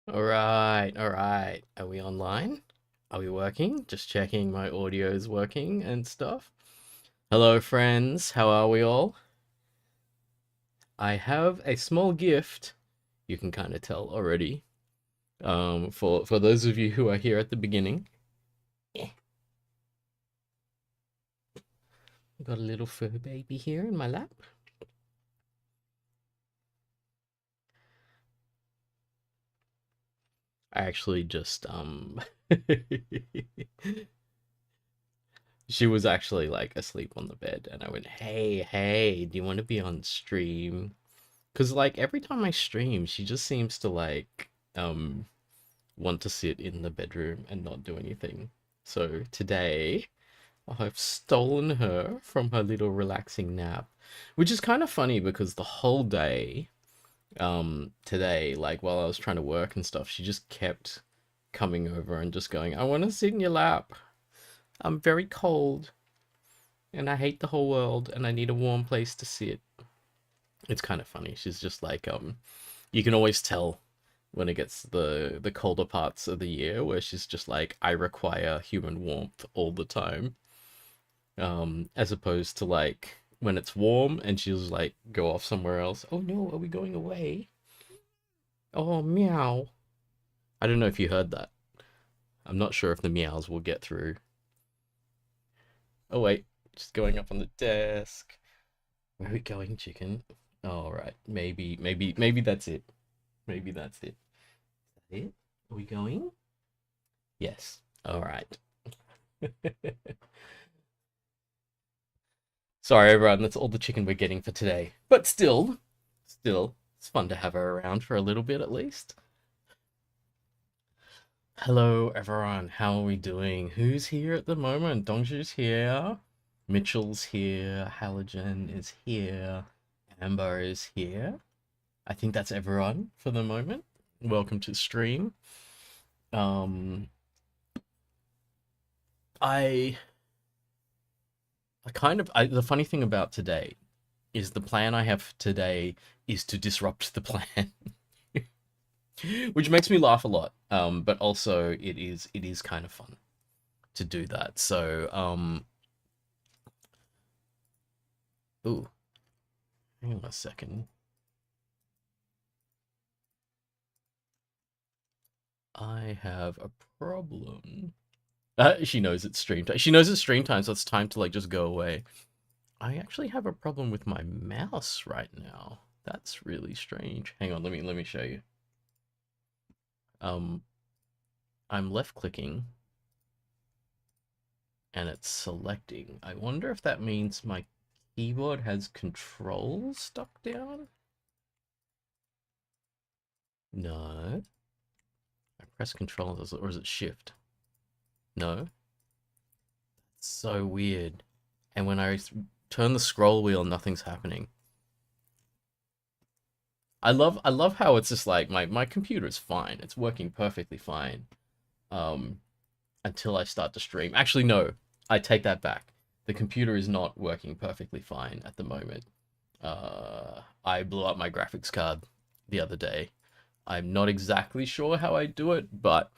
All right. Are we online? Are we working? Just checking my audio is working and stuff. Hello, friends. How are we all? I have a small gift. You can kind of tell already. For those of you who are here at the beginning, yeah, I've got a little fur baby here in my lap. I actually just she was actually like asleep on the bed, and I went, "Hey, do you want to be on stream?" Because, like, every time I stream, she just seems to, like, want to sit in the bedroom and not do anything. So today, I've stolen her from her little relaxing nap, which is kind of funny because the whole day, today, like, while I was trying to work and stuff, she just kept coming over and just going, "I want to sit in your lap. I'm very cold, and I hate the whole world, and I need a warm place to sit." It's kind of funny. She's just like, you can always tell when it gets the colder parts of the year where she's just like, I require human warmth all the time. As opposed to like when it's warm and she'll just like go off somewhere else. Oh no, are we going away? Oh meow. I don't know if you heard that. I'm not sure if the meows will get through. Oh wait, just going up on the desk. Where are we going, chicken? All right, maybe that's it. Maybe that's it. Is that it? Are we going? Yes. All right. Sorry, everyone. That's all the chicken we're getting for today. But still, it's fun to have her around for a little bit at least. Hello, everyone. How are we doing? Who's here at the moment? Dongju's here. Mitchell's here. Halogen is here. Amber is here. I think that's everyone for the moment. Welcome to the stream. Um, I the funny thing about today is the plan I have today is to disrupt the plan, which makes me laugh a lot. But also it is kind of fun to do that. So ooh, hang on a second. I have a problem. She knows it's stream time. She knows it's stream time, so it's time to like just go away. I actually have a problem with my mouse right now. That's really strange. Hang on, let me show you. Um, I'm left clicking and it's selecting. I wonder if that means my keyboard has controls stuck down? No. I press control, or is it shift? No. It's so weird. And when I turn the scroll wheel, nothing's happening. I love how it's just like my computer is fine. It's working perfectly fine. Um, until I start to stream. Actually, no, I take that back. The computer is not working perfectly fine at the moment. I blew up my graphics card the other day. I'm not exactly sure how I do it, but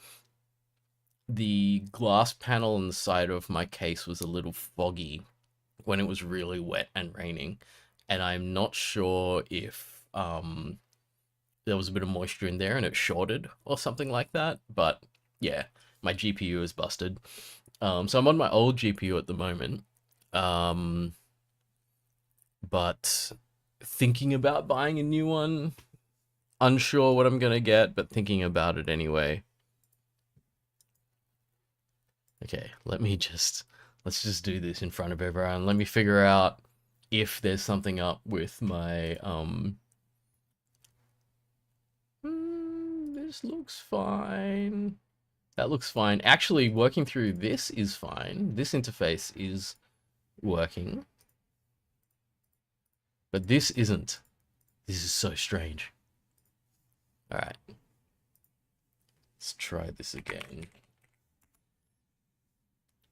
the glass panel on the side of my case was a little foggy when it was really wet and raining, and I'm not sure if there was a bit of moisture in there and it shorted or something like that. But yeah, my GPU is busted. So I'm on my old GPU at the moment. Um, but thinking about buying a new one. Unsure what I'm gonna get, but thinking about it anyway. Okay, let's just do this in front of everyone. Let me figure out if there's something up with my this looks fine. That looks fine. Actually, working through this is fine. This interface is working. But this isn't. This is so strange. Alright. Let's try this again.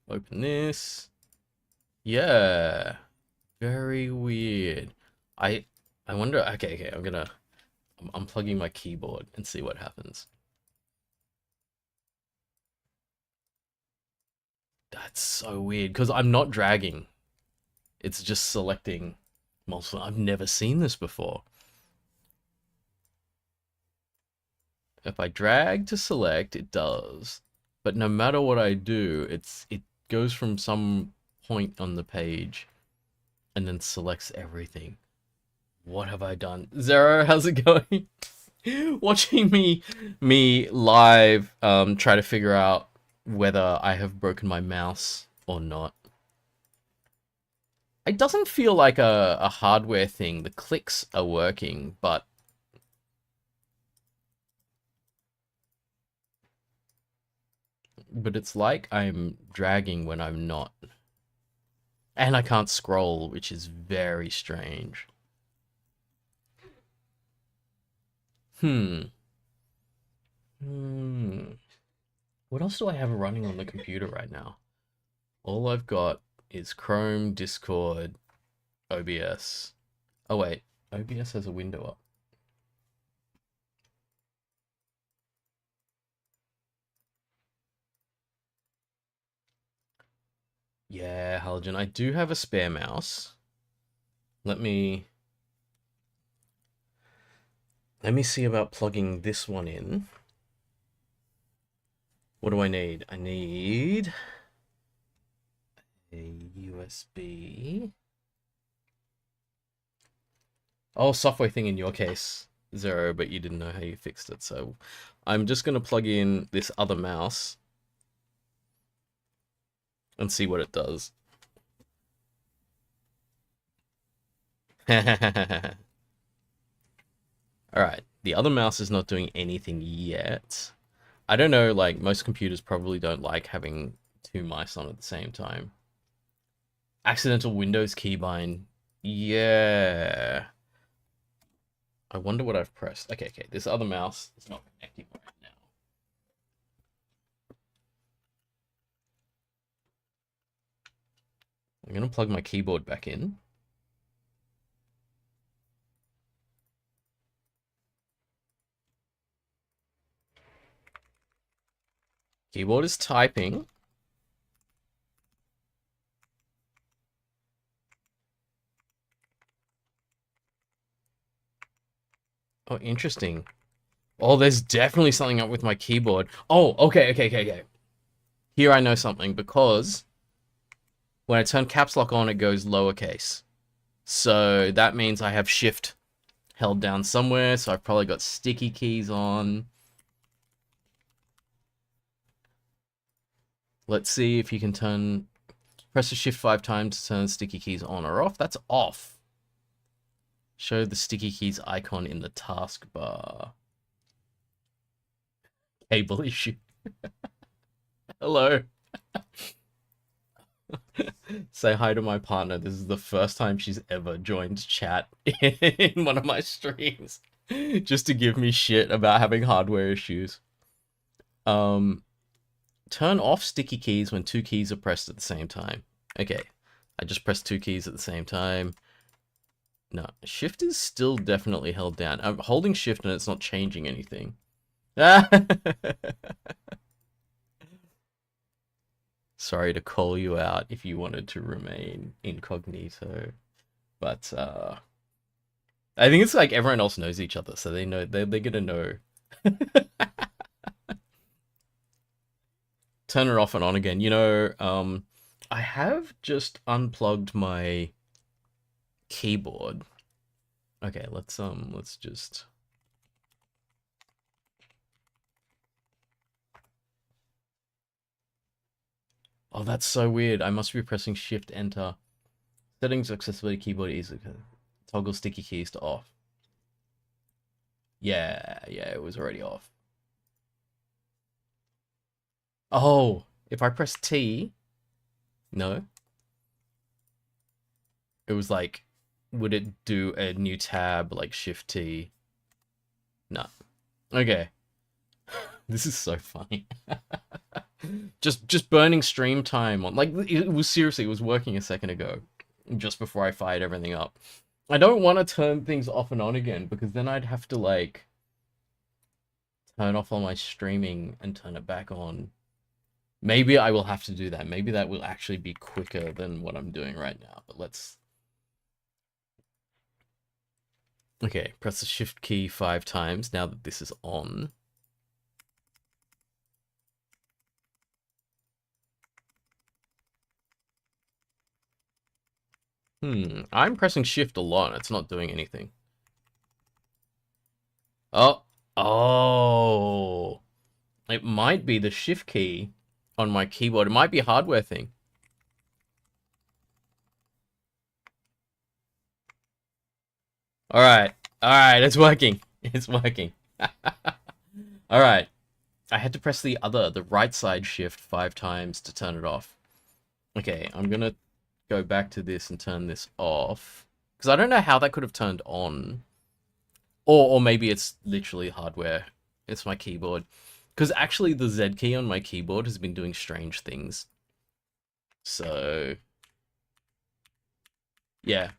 Open this. Yeah. Very weird. I I wonder. Okay. I'm unplugging my keyboard and see what happens. That's so weird, because I'm not dragging. It's just selecting multiple. I've never seen this before. If I drag to select, it does. But no matter what I do, it goes from some point on the page and then selects everything. What have I done? Zero, how's it going? Watching me live try to figure out whether I have broken my mouse or not. It doesn't feel like a hardware thing. The clicks are working, but it's like I'm dragging when I'm not. And I can't scroll, which is very strange. What else do I have running on the computer right now? All I've got is Chrome, Discord, OBS. Oh wait, OBS has a window up. Yeah, Halogen, I do have a spare mouse. Let me see about plugging this one in. What do I need? I need a USB. Oh, software thing in your case, Zero, but you didn't know how you fixed it. So I'm just going to plug in this other mouse and see what it does. Alright, the other mouse is not doing anything yet. I don't know, like, most computers probably don't like having two mice on at the same time. Accidental Windows keybind. Yeah. I wonder what I've pressed. Okay, this other mouse is not connecting right now. I'm going to plug my keyboard back in. Keyboard is typing. Oh, interesting. Oh, there's definitely something up with my keyboard. Oh, okay. Here I know something, because when I turn caps lock on, it goes lowercase. So that means I have shift held down somewhere, so I've probably got sticky keys on. Let's see if you can press the shift 5 times to turn sticky keys on or off. That's off. Show the sticky keys icon in the taskbar. Cable issue. Hello. Say hi to my partner. This is the first time she's ever joined chat in one of my streams, just to give me shit about having hardware issues. Turn off sticky keys when 2 keys are pressed at the same time. Okay, I just pressed 2 keys at the same time. No, shift is still definitely held down. I'm holding shift and it's not changing anything. Sorry to call you out if you wanted to remain incognito, but I think it's like everyone else knows each other, so they know they're gonna know. Turn it off and on again. You know, I have just unplugged my keyboard. Okay, let's just. Oh, that's so weird. I must be pressing Shift Enter. Settings accessibility keyboard easy. Toggle sticky keys to off. Yeah, it was already off. Oh, if I press T, no. It was like, would it do a new tab like Shift T? No. Okay. This is so funny. just burning stream time on, like, it was seriously, it was working a second ago, just before I fired everything up. I don't want to turn things off and on again, because then I'd have to like turn off all my streaming and turn it back on. Maybe I will have to do that. Maybe that will actually be quicker than what I'm doing right now. But let's... Okay, press the shift key 5 times now that this is on. I'm pressing shift a lot. It's not doing anything. Oh. Oh. It might be the shift key on my keyboard. It might be a hardware thing. Alright. Alright, it's working. It's working. Alright. I had to press the right side shift 5 times to turn it off. Okay, I'm gonna go back to this and turn this off. Because I don't know how that could have turned on. Or maybe it's literally hardware. It's my keyboard. Because actually the Z key on my keyboard has been doing strange things. So... yeah.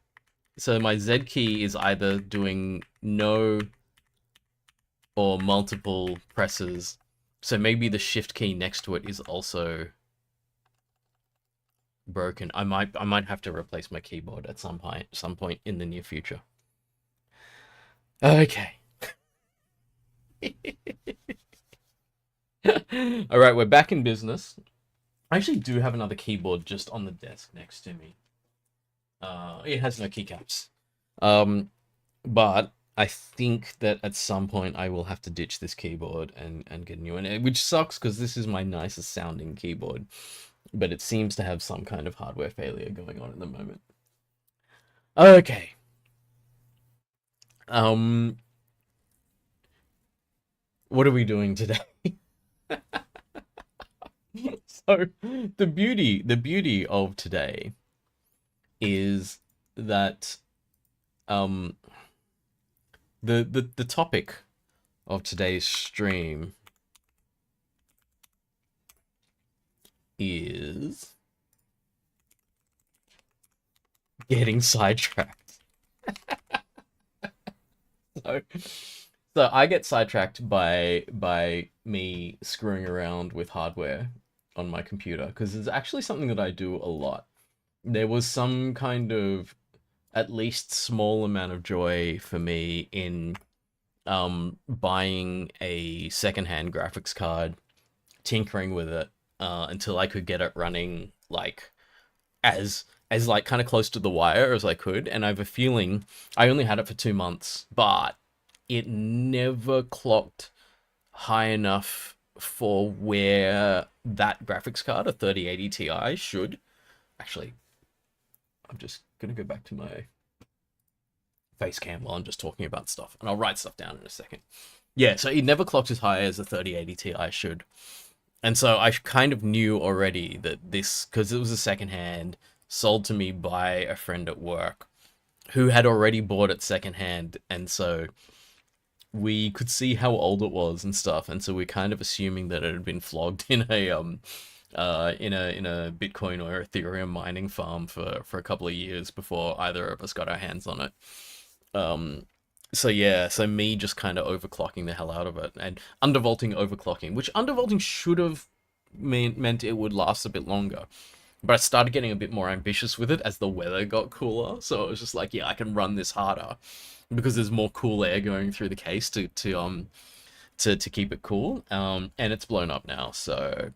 So my Z key is either doing no or multiple presses. So maybe the shift key next to it is also broken. I might have to replace my keyboard at some point in the near future. Okay. All right, we're back in business. I actually do have another keyboard just on the desk next to me. It has no keycaps. But I think that at some point I will have to ditch this keyboard and get a new one, which sucks because this is my nicest sounding keyboard, but it seems to have some kind of hardware failure going on at the moment. Okay. What are we doing today? So the beauty of today is that the topic of today's stream is getting sidetracked. So I get sidetracked by me screwing around with hardware on my computer because it's actually something that I do a lot. There was some kind of at least small amount of joy for me in buying a secondhand graphics card, tinkering with it until I could get it running like as like kind of close to the wire as I could. And I have a feeling I only had it for 2 months, but it never clocked high enough for where that graphics card, a 3080 Ti, should. Actually, I'm just gonna go back to my face cam while I'm just talking about stuff, and I'll write stuff down in a second. Yeah, so it never clocked as high as a 3080 Ti should. And so I kind of knew already that this, because it was a secondhand, sold to me by a friend at work who had already bought it secondhand, and so we could see how old it was and stuff, and so we're kind of assuming that it had been flogged in a Bitcoin or Ethereum mining farm for a couple of years before either of us got our hands on it. So yeah, so me just kind of overclocking the hell out of it and undervolting overclocking, which undervolting should have meant it would last a bit longer. But I started getting a bit more ambitious with it as the weather got cooler, so it was just like, yeah, I can run this harder because there's more cool air going through the case to keep it cool. And it's blown up now, so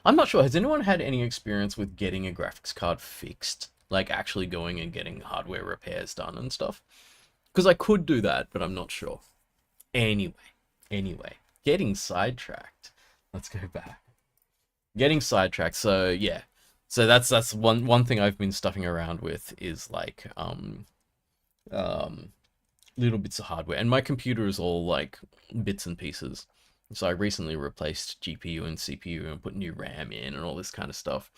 I'm not sure. Has anyone had any experience with getting a graphics card fixed? Like actually going and getting hardware repairs done and stuff? Because I could do that, but I'm not sure. Anyway, getting sidetracked. Let's go back. Getting sidetracked. So yeah, so that's one thing I've been stuffing around with is like little bits of hardware, and my computer is all like bits and pieces. So I recently replaced GPU and CPU and put new RAM in and all this kind of stuff.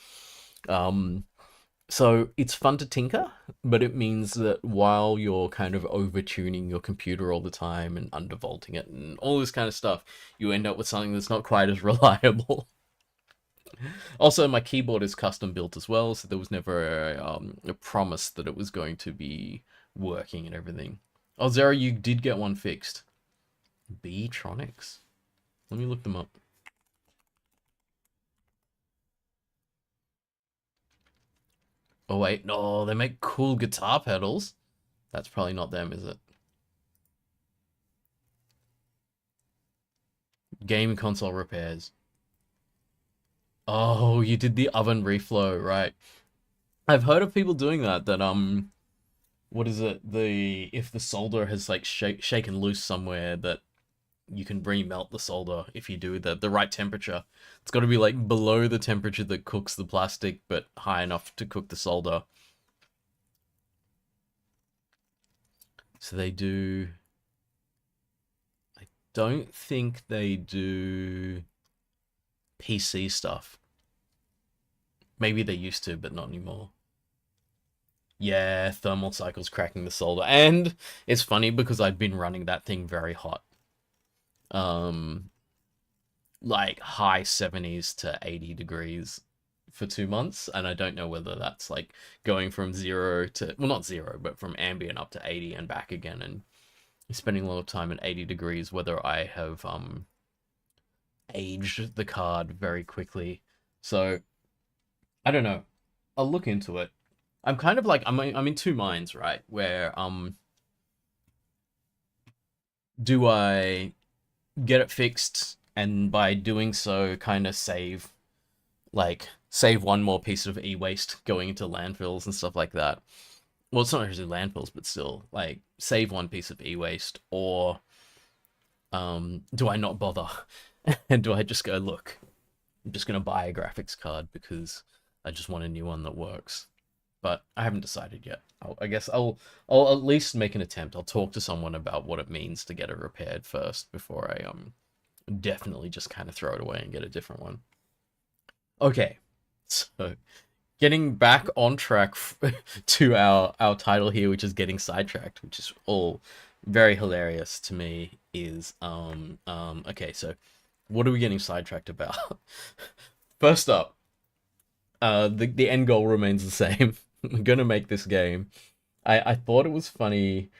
So it's fun to tinker, but it means that while you're kind of over-tuning your computer all the time and undervolting it and all this kind of stuff, you end up with something that's not quite as reliable. Also, my keyboard is custom built as well, so there was never a promise that it was going to be working and everything. Oh, Zara, you did get one fixed. Beatronics. Let me look them up. Oh wait, no, they make cool guitar pedals. That's probably not them, is it? Game console repairs. Oh, you did the oven reflow, right? I've heard of people doing that. What is it? The if the solder has like shaken loose somewhere, that you can remelt the solder if you do the right temperature. It's got to be like below the temperature that cooks the plastic, but high enough to cook the solder. So they do. I don't think they do PC stuff. Maybe they used to, but not anymore. Yeah, thermal cycles cracking the solder. And it's funny because I've been running that thing very hot. Um, like high 70s to 80 degrees for 2 months. And I don't know whether that's like going from zero to, well, not zero, but from ambient up to 80 and back again. And spending a lot of time at 80 degrees, whether I have aged the card very quickly. So I don't know. I'll look into it. I'm kind of like I'm in two minds, right? Where do I get it fixed and by doing so kind of save one more piece of e-waste going into landfills and stuff like that. Well, it's not necessarily landfills, but still like save one piece of e-waste, or do I not bother? And do I just go, look, I'm just gonna buy a graphics card because I just want a new one that works. But I haven't decided yet. I guess I'll at least make an attempt. I'll talk to someone about what it means to get it repaired first before I definitely just kind of throw it away and get a different one. Okay, so getting back on track to our title here, which is getting sidetracked, which is all very hilarious to me. Is okay. So what are we getting sidetracked about? First up, the end goal remains the same. I'm gonna make this game. I thought it was funny.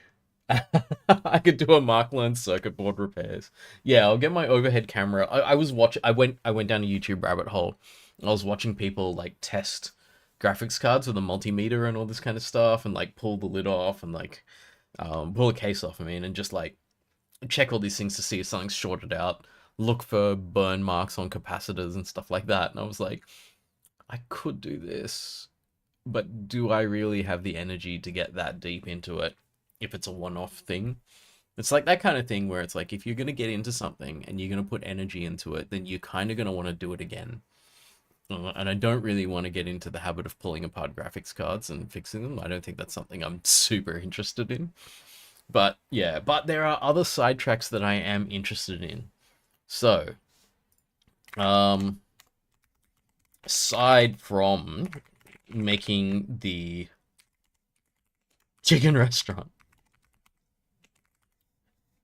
I could do a Mark learns circuit board repairs. Yeah, I'll get my overhead camera. I was watching. I went down a YouTube rabbit hole. I was watching people like test graphics cards with a multimeter and all this kind of stuff, and like pull the lid off and like pull a case off. I mean, and just like check all these things to see if something's shorted out. Look for burn marks on capacitors and stuff like that. And I was like, I could do this, but do I really have the energy to get that deep into it if it's a one-off thing? It's like that kind of thing where it's like if you're going to get into something and you're going to put energy into it, then you're kind of going to want to do it again. And I don't really want to get into the habit of pulling apart graphics cards and fixing them. I don't think that's something I'm super interested in. But yeah, but there are other sidetracks that I am interested in. So, aside from making the chicken restaurant,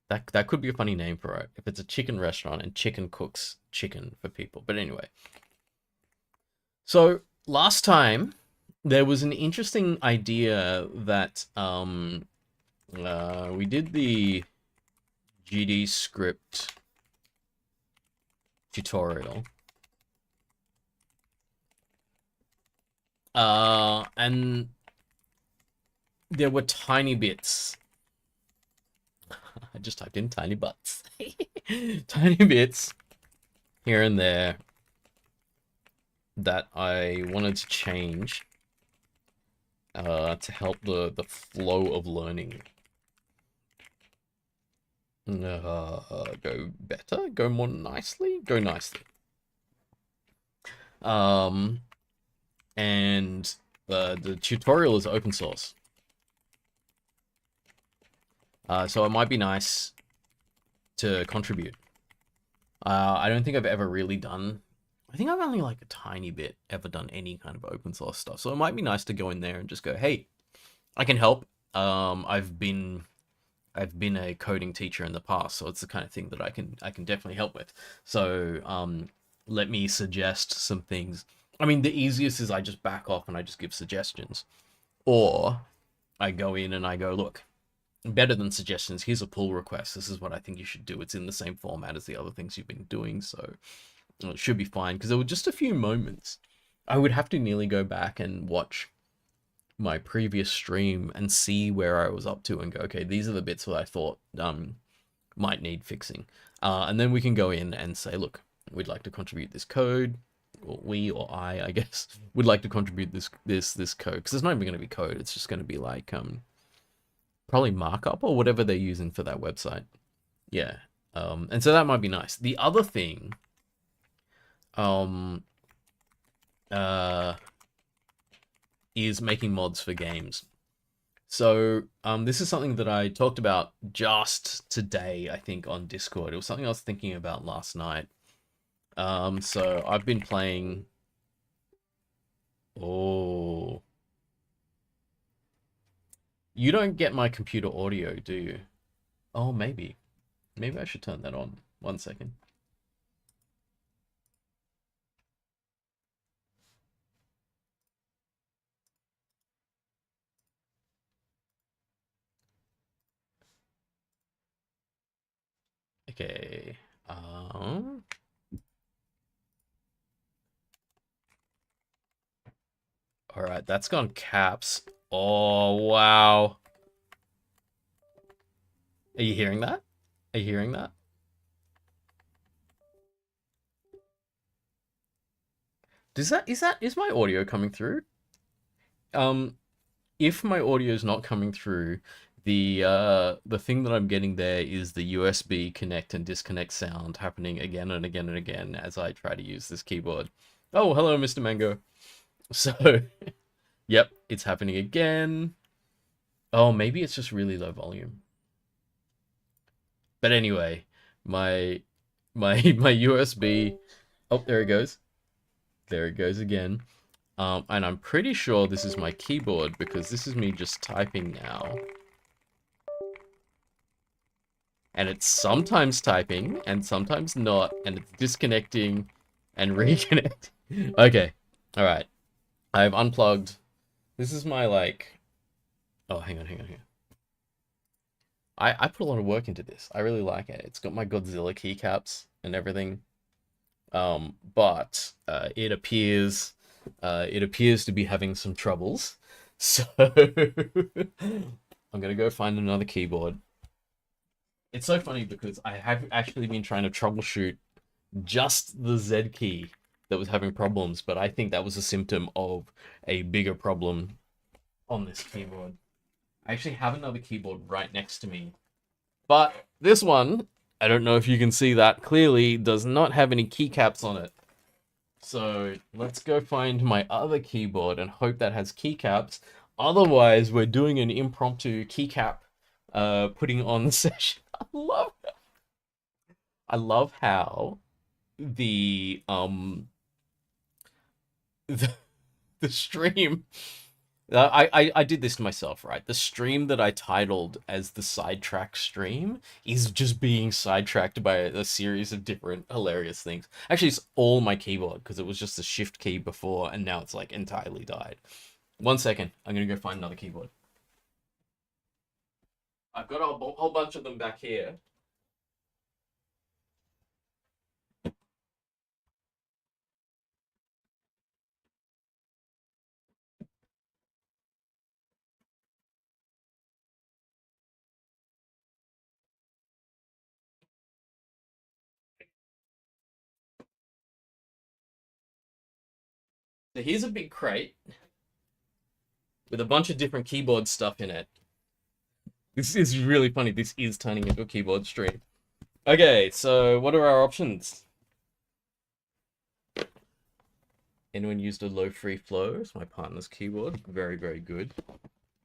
that could be a funny name for it if it's a chicken restaurant and chicken cooks chicken for people. But anyway, so last time there was an interesting idea that we did the GD script tutorial. And there were tiny bits. I just typed in tiny butts. Tiny bits here and there that I wanted to change to help the flow of learning go better, go more nicely, go nicely. And the tutorial is open source. So it might be nice to contribute. I don't think I've ever really done... I think I've only like a tiny bit ever done any kind of open source stuff. So it might be nice to go in there and just go, hey, I can help. I've been a coding teacher in the past, so it's the kind of thing that I can definitely help with. So let me suggest some things. I mean, the easiest is I just back off and I just give suggestions. Or I go in and I go, look, better than suggestions, here's a pull request. This is what I think you should do. It's in the same format as the other things you've been doing, so it should be fine. Because there were just a few moments. I would have to nearly go back and watch my previous stream and see where I was up to and go, okay, these are the bits that I thought might need fixing. And then we can go in and say, look, we'd like to contribute this code, or we or I guess, would like to contribute this code, because it's not even going to be code. It's just going to be like probably markup or whatever they're using for that website. Yeah. And so that might be nice. The other thing, is making mods for games. So this is something that I talked about just today, I think, on Discord. It was something I was thinking about last night. So I've been playing... Oh. You don't get my computer audio, do you? Oh, maybe. Maybe I should turn that on. 1 second. Okay. All right, that's gone caps. Oh, wow. Are you hearing that? Are you hearing that? Is my audio coming through? If my audio is not coming through, the thing that I'm getting there is the USB connect and disconnect sound happening again and again and again as I try to use this keyboard. Oh, hello, Mr. Mango. So, yep, it's happening again. Oh, maybe it's just really low volume. But anyway, my USB. Oh, there it goes. There it goes again. And I'm pretty sure this is my keyboard because this is me just typing now. And it's sometimes typing and sometimes not, and it's disconnecting and reconnecting. Okay, all right. I've unplugged. This is my like. Oh, hang on. I put a lot of work into this. I really like it. It's got my Godzilla keycaps and everything. But it appears to be having some troubles. So I'm gonna go find another keyboard. It's so funny because I have actually been trying to troubleshoot just the Z key that was having problems, but I think that was a symptom of a bigger problem on this keyboard. I actually have another keyboard right next to me, but this one, I don't know if you can see that clearly, does not have any keycaps on it. So let's go find my other keyboard and hope that has keycaps. Otherwise, we're doing an impromptu keycap putting on the session. I love how the the stream. I did this to myself, right? The stream that I titled as the sidetrack stream is just being sidetracked by a series of different hilarious things. Actually, it's all my keyboard because it was just the shift key before, and now it's like entirely died. 1 second, I'm gonna go find another keyboard. I've got a whole bunch of them back here. So here's a big crate with a bunch of different keyboard stuff in it. This is really funny. This is turning into a keyboard stream. Okay, so what are our options? Anyone used a low free flow? It's my partner's keyboard. Very, very good.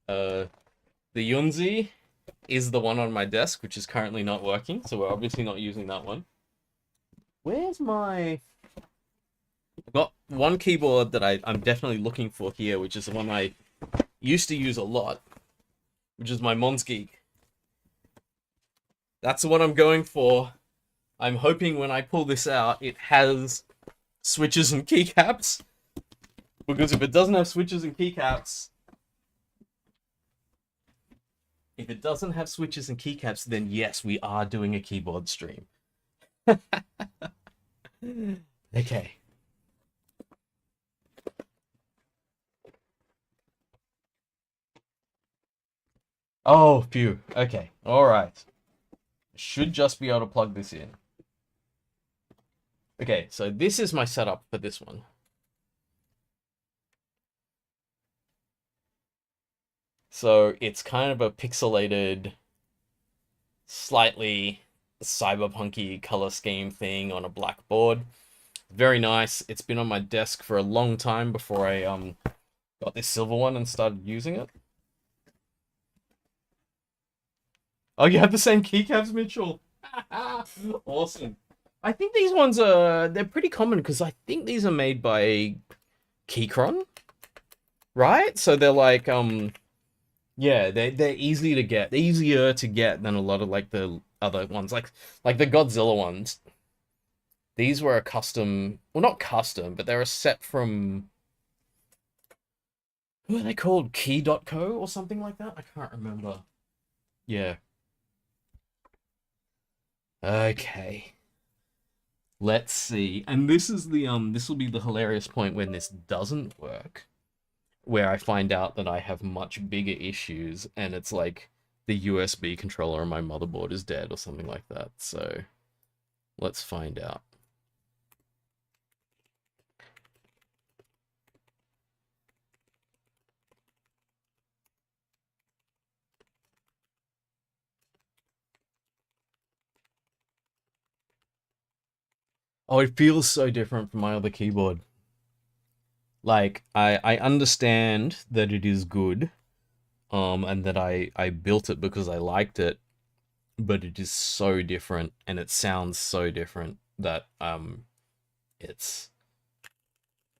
The Yunzi is the one on my desk, which is currently not working, so we're obviously not using that one. Where's my... I've got one keyboard that I'm definitely looking for here, which is the one I used to use a lot, which is my Monsgeek. That's the one I'm going for. I'm hoping when I pull this out, it has switches and keycaps. Because if it doesn't have switches and keycaps... If it doesn't have switches and keycaps, then yes, we are doing a keyboard stream. Okay. Oh, phew. Okay. All right. Should just be able to plug this in. Okay, so this is my setup for this one. So it's kind of a pixelated, slightly cyberpunky color scheme thing on a black board. Very nice. It's been on my desk for a long time before I got this silver one and started using it. Oh, you have the same keycaps, Mitchell. Awesome. I think these ones are they're pretty common because I think these are made by Keychron, right? So they're like yeah, they're easy to get. They're easier to get than a lot of like the other ones, like the Godzilla ones. These were a custom, well, not custom, but they're a set from who are they called? Key.co or something like that? I can't remember. Yeah. Okay. Let's see. And this is the this will be the hilarious point when this doesn't work, where I find out that I have much bigger issues and it's like the USB controller on my motherboard is dead or something like that. So let's find out. Oh, it feels so different from my other keyboard. Like I understand that it is good, and that I built it because I liked it, but it is so different and it sounds so different that it's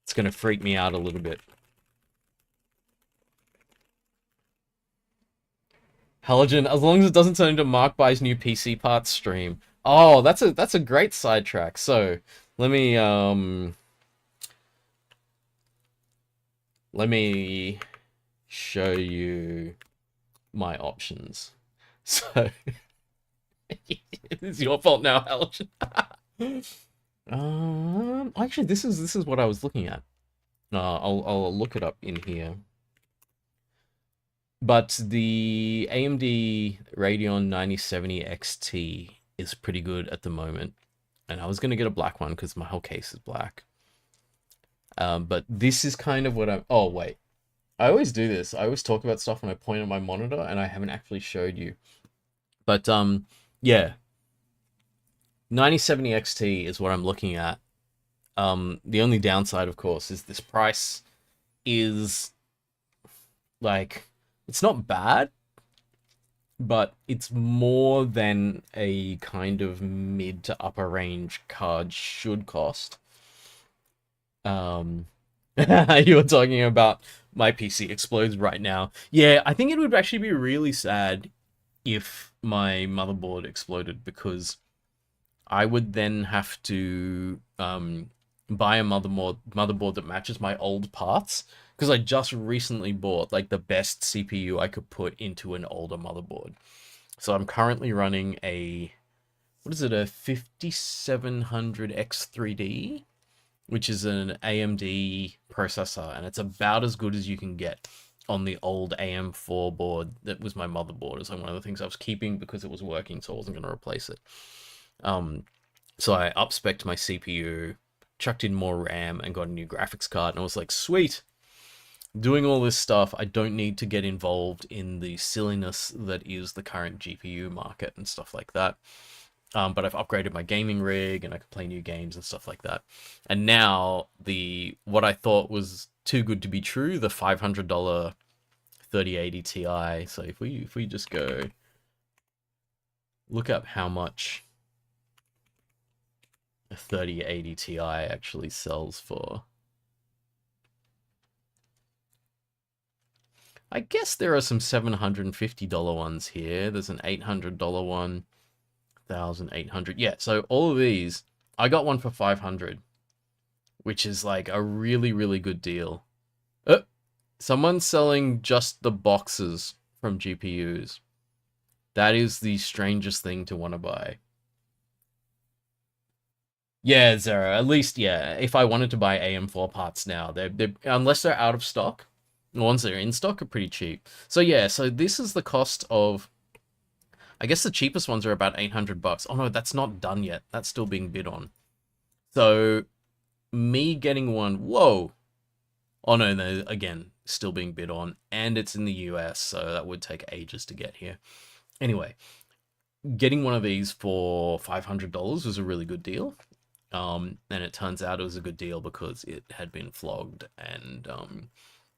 it's gonna freak me out a little bit. Halogen, as long as it doesn't turn into Mark buys new PC parts stream. Oh, that's a great sidetrack. So let me let me show you my options. So it's your fault now, Halogen. Actually, this is what I was looking at. I'll look it up in here. But the AMD Radeon 9070 XT is pretty good at the moment. And I was going to get a black one because my whole case is black. But this is kind of what I'm... Oh, wait. I always do this. I always talk about stuff when I point at my monitor and I haven't actually showed you. But, yeah. 9070 XT is what I'm looking at. The only downside, of course, is this price is... Like, it's not bad, but it's more than a kind of mid to upper range card should cost. You were talking about my PC explodes right now. Yeah, I think it would actually be really sad if my motherboard exploded because I would then have to buy a motherboard that matches my old parts because I just recently bought like the best CPU I could put into an older motherboard. So I'm currently running a what is it, a 5700 X3D, which is an AMD processor, and it's about as good as you can get on the old AM4 board that was my motherboard. It's like one of the things I was keeping because it was working, so I wasn't going to replace it. So I upspec'd my CPU, chucked in more RAM, and got a new graphics card, and I was like, sweet! Doing all this stuff, I don't need to get involved in the silliness that is the current GPU market and stuff like that. But I've upgraded my gaming rig, and I can play new games and stuff like that. And now, what I thought was too good to be true, the $500 3080 Ti. So if we just go look up how much a 3080 Ti actually sells for. I guess there are some $750 ones here. There's an $800 one, 1,800. Yeah, so all of these, I got one for 500, which is like a really, really good deal. Someone's selling just the boxes from GPUs. That is the strangest thing to want to buy. Yeah, Zero. At least, yeah. If I wanted to buy AM4 parts now, they're unless they're out of stock, The ones that are in stock are pretty cheap. So yeah, so this is the cost of, I guess the cheapest ones are about 800 bucks. Oh no, that's not done yet. That's still being bid on. So me getting one, whoa. Oh no, no, again, still being bid on, and it's in the US, so that would take ages to get here. Anyway, getting one of these for $500 was a really good deal. And it turns out it was a good deal because it had been flogged and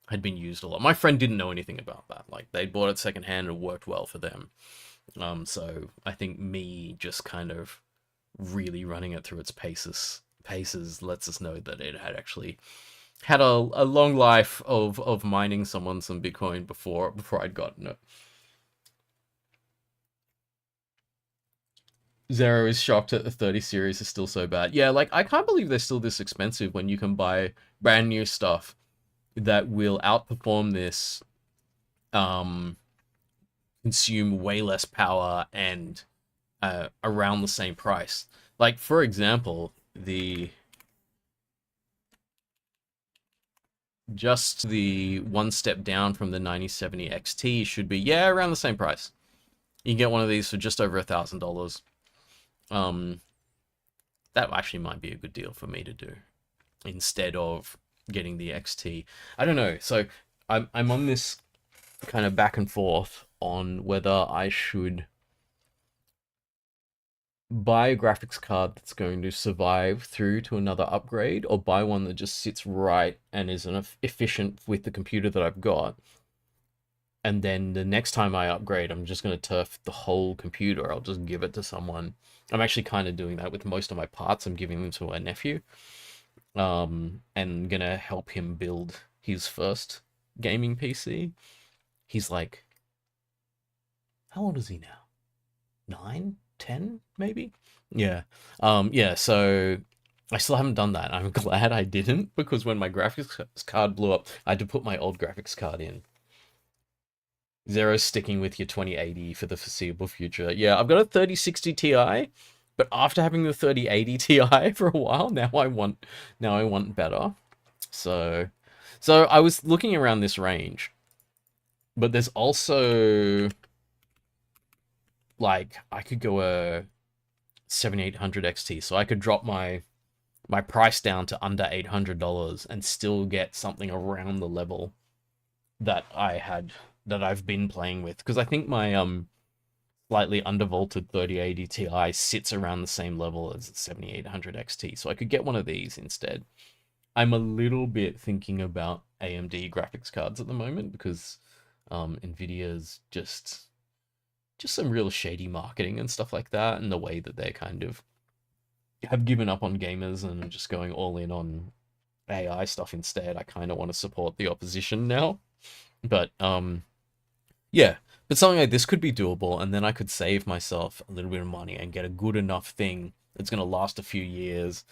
had been used a lot. My friend didn't know anything about that. Like, they bought it secondhand and it worked well for them. So I think me just kind of really running it through its paces lets us know that it had actually had a long life of mining someone some Bitcoin before I'd gotten it. Zero is shocked that the 30 series is still so bad. Yeah, like, I can't believe they're still this expensive when you can buy brand new stuff that will outperform this, consume way less power, and around the same price. Like, for example, just the one step down from the 9070 XT should be, yeah, around the same price. You can get one of these for just over $1,000. That actually might be a good deal for me to do instead of getting the XT. I don't know. So I'm on this kind of back and forth on whether I should buy a graphics card that's going to survive through to another upgrade, or buy one that just sits right and is efficient with the computer that I've got. And then the next time I upgrade, I'm just going to turf the whole computer. I'll just give it to someone. I'm actually kind of doing that with most of my parts. I'm giving them to my nephew. And going to help him build his first gaming PC. He's like, how old is he now? 9? 10, maybe? Yeah. Yeah, so I still haven't done that. I'm glad I didn't, because when my graphics card blew up, I had to put my old graphics card in. Zero's sticking with your 2080 for the foreseeable future. Yeah, I've got a 3060 Ti, but after having the 3080 Ti for a while, now I want better. So I was looking around this range, but there's also, like, I could go a 7800 XT, so I could drop my price down to under $800 and still get something around the level that I've been playing with, because I think my slightly undervolted 3080 Ti sits around the same level as the 7800 XT, so I could get one of these instead. I'm a little bit thinking about AMD graphics cards at the moment, because Nvidia's just some real shady marketing and stuff like that, and the way that they kind of have given up on gamers and are just going all in on AI stuff instead. I kind of want to support the opposition now. But yeah, but something like this could be doable, and then I could save myself a little bit of money and get a good enough thing that's going to last a few years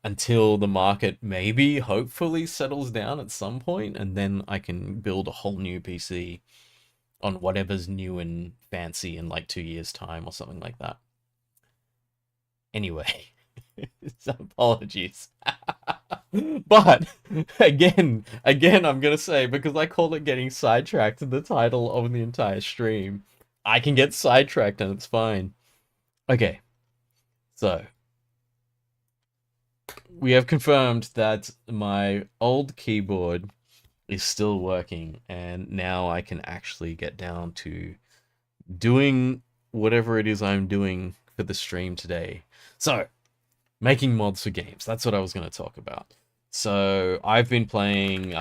until the market maybe, hopefully, settles down at some point, and then I can build a whole new PC on whatever's new and fancy in like 2 years' time or something like that. Anyway, so apologies. But again, I'm gonna say, because I call it getting sidetracked in the title of the entire stream, I can get sidetracked and it's fine. Okay, so we have confirmed that my old keyboard is still working, and now I can actually get down to doing whatever it is I'm doing for the stream today. So, making mods for games. That's what I was going to talk about. So, I've been playing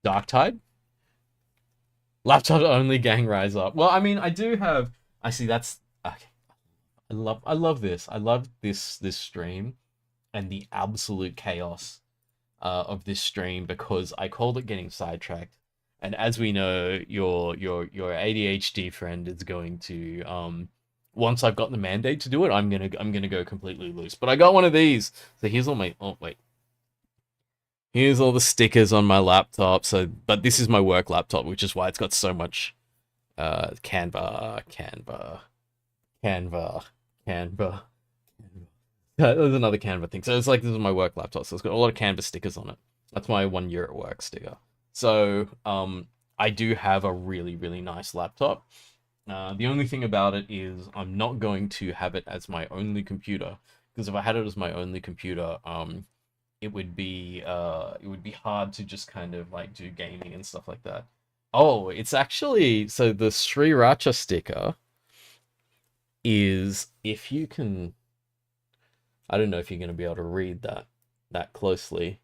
Darktide. Laptop only, gang rise up. Well, I mean, I do have, I see, that's okay. I love this. I love this stream and the absolute chaos of this stream, because I called it getting sidetracked. And as we know, your ADHD friend is going to once I've got the mandate to do it, I'm gonna go completely loose. But I got one of these. So here's all my, oh wait. Here's all the stickers on my laptop. So, but this is my work laptop, which is why it's got so much Canva. There's another Canva thing. So it's like, this is my work laptop, so it's got a lot of Canva stickers on it. That's my 1 year at work sticker. So, I do have a really, really nice laptop. The only thing about it is I'm not going to have it as my only computer, because if I had it as my only computer, it would be hard to just kind of like do gaming and stuff like that. Oh, it's actually so the Sriracha sticker is, if you can, I don't know if you're going to be able to read that closely.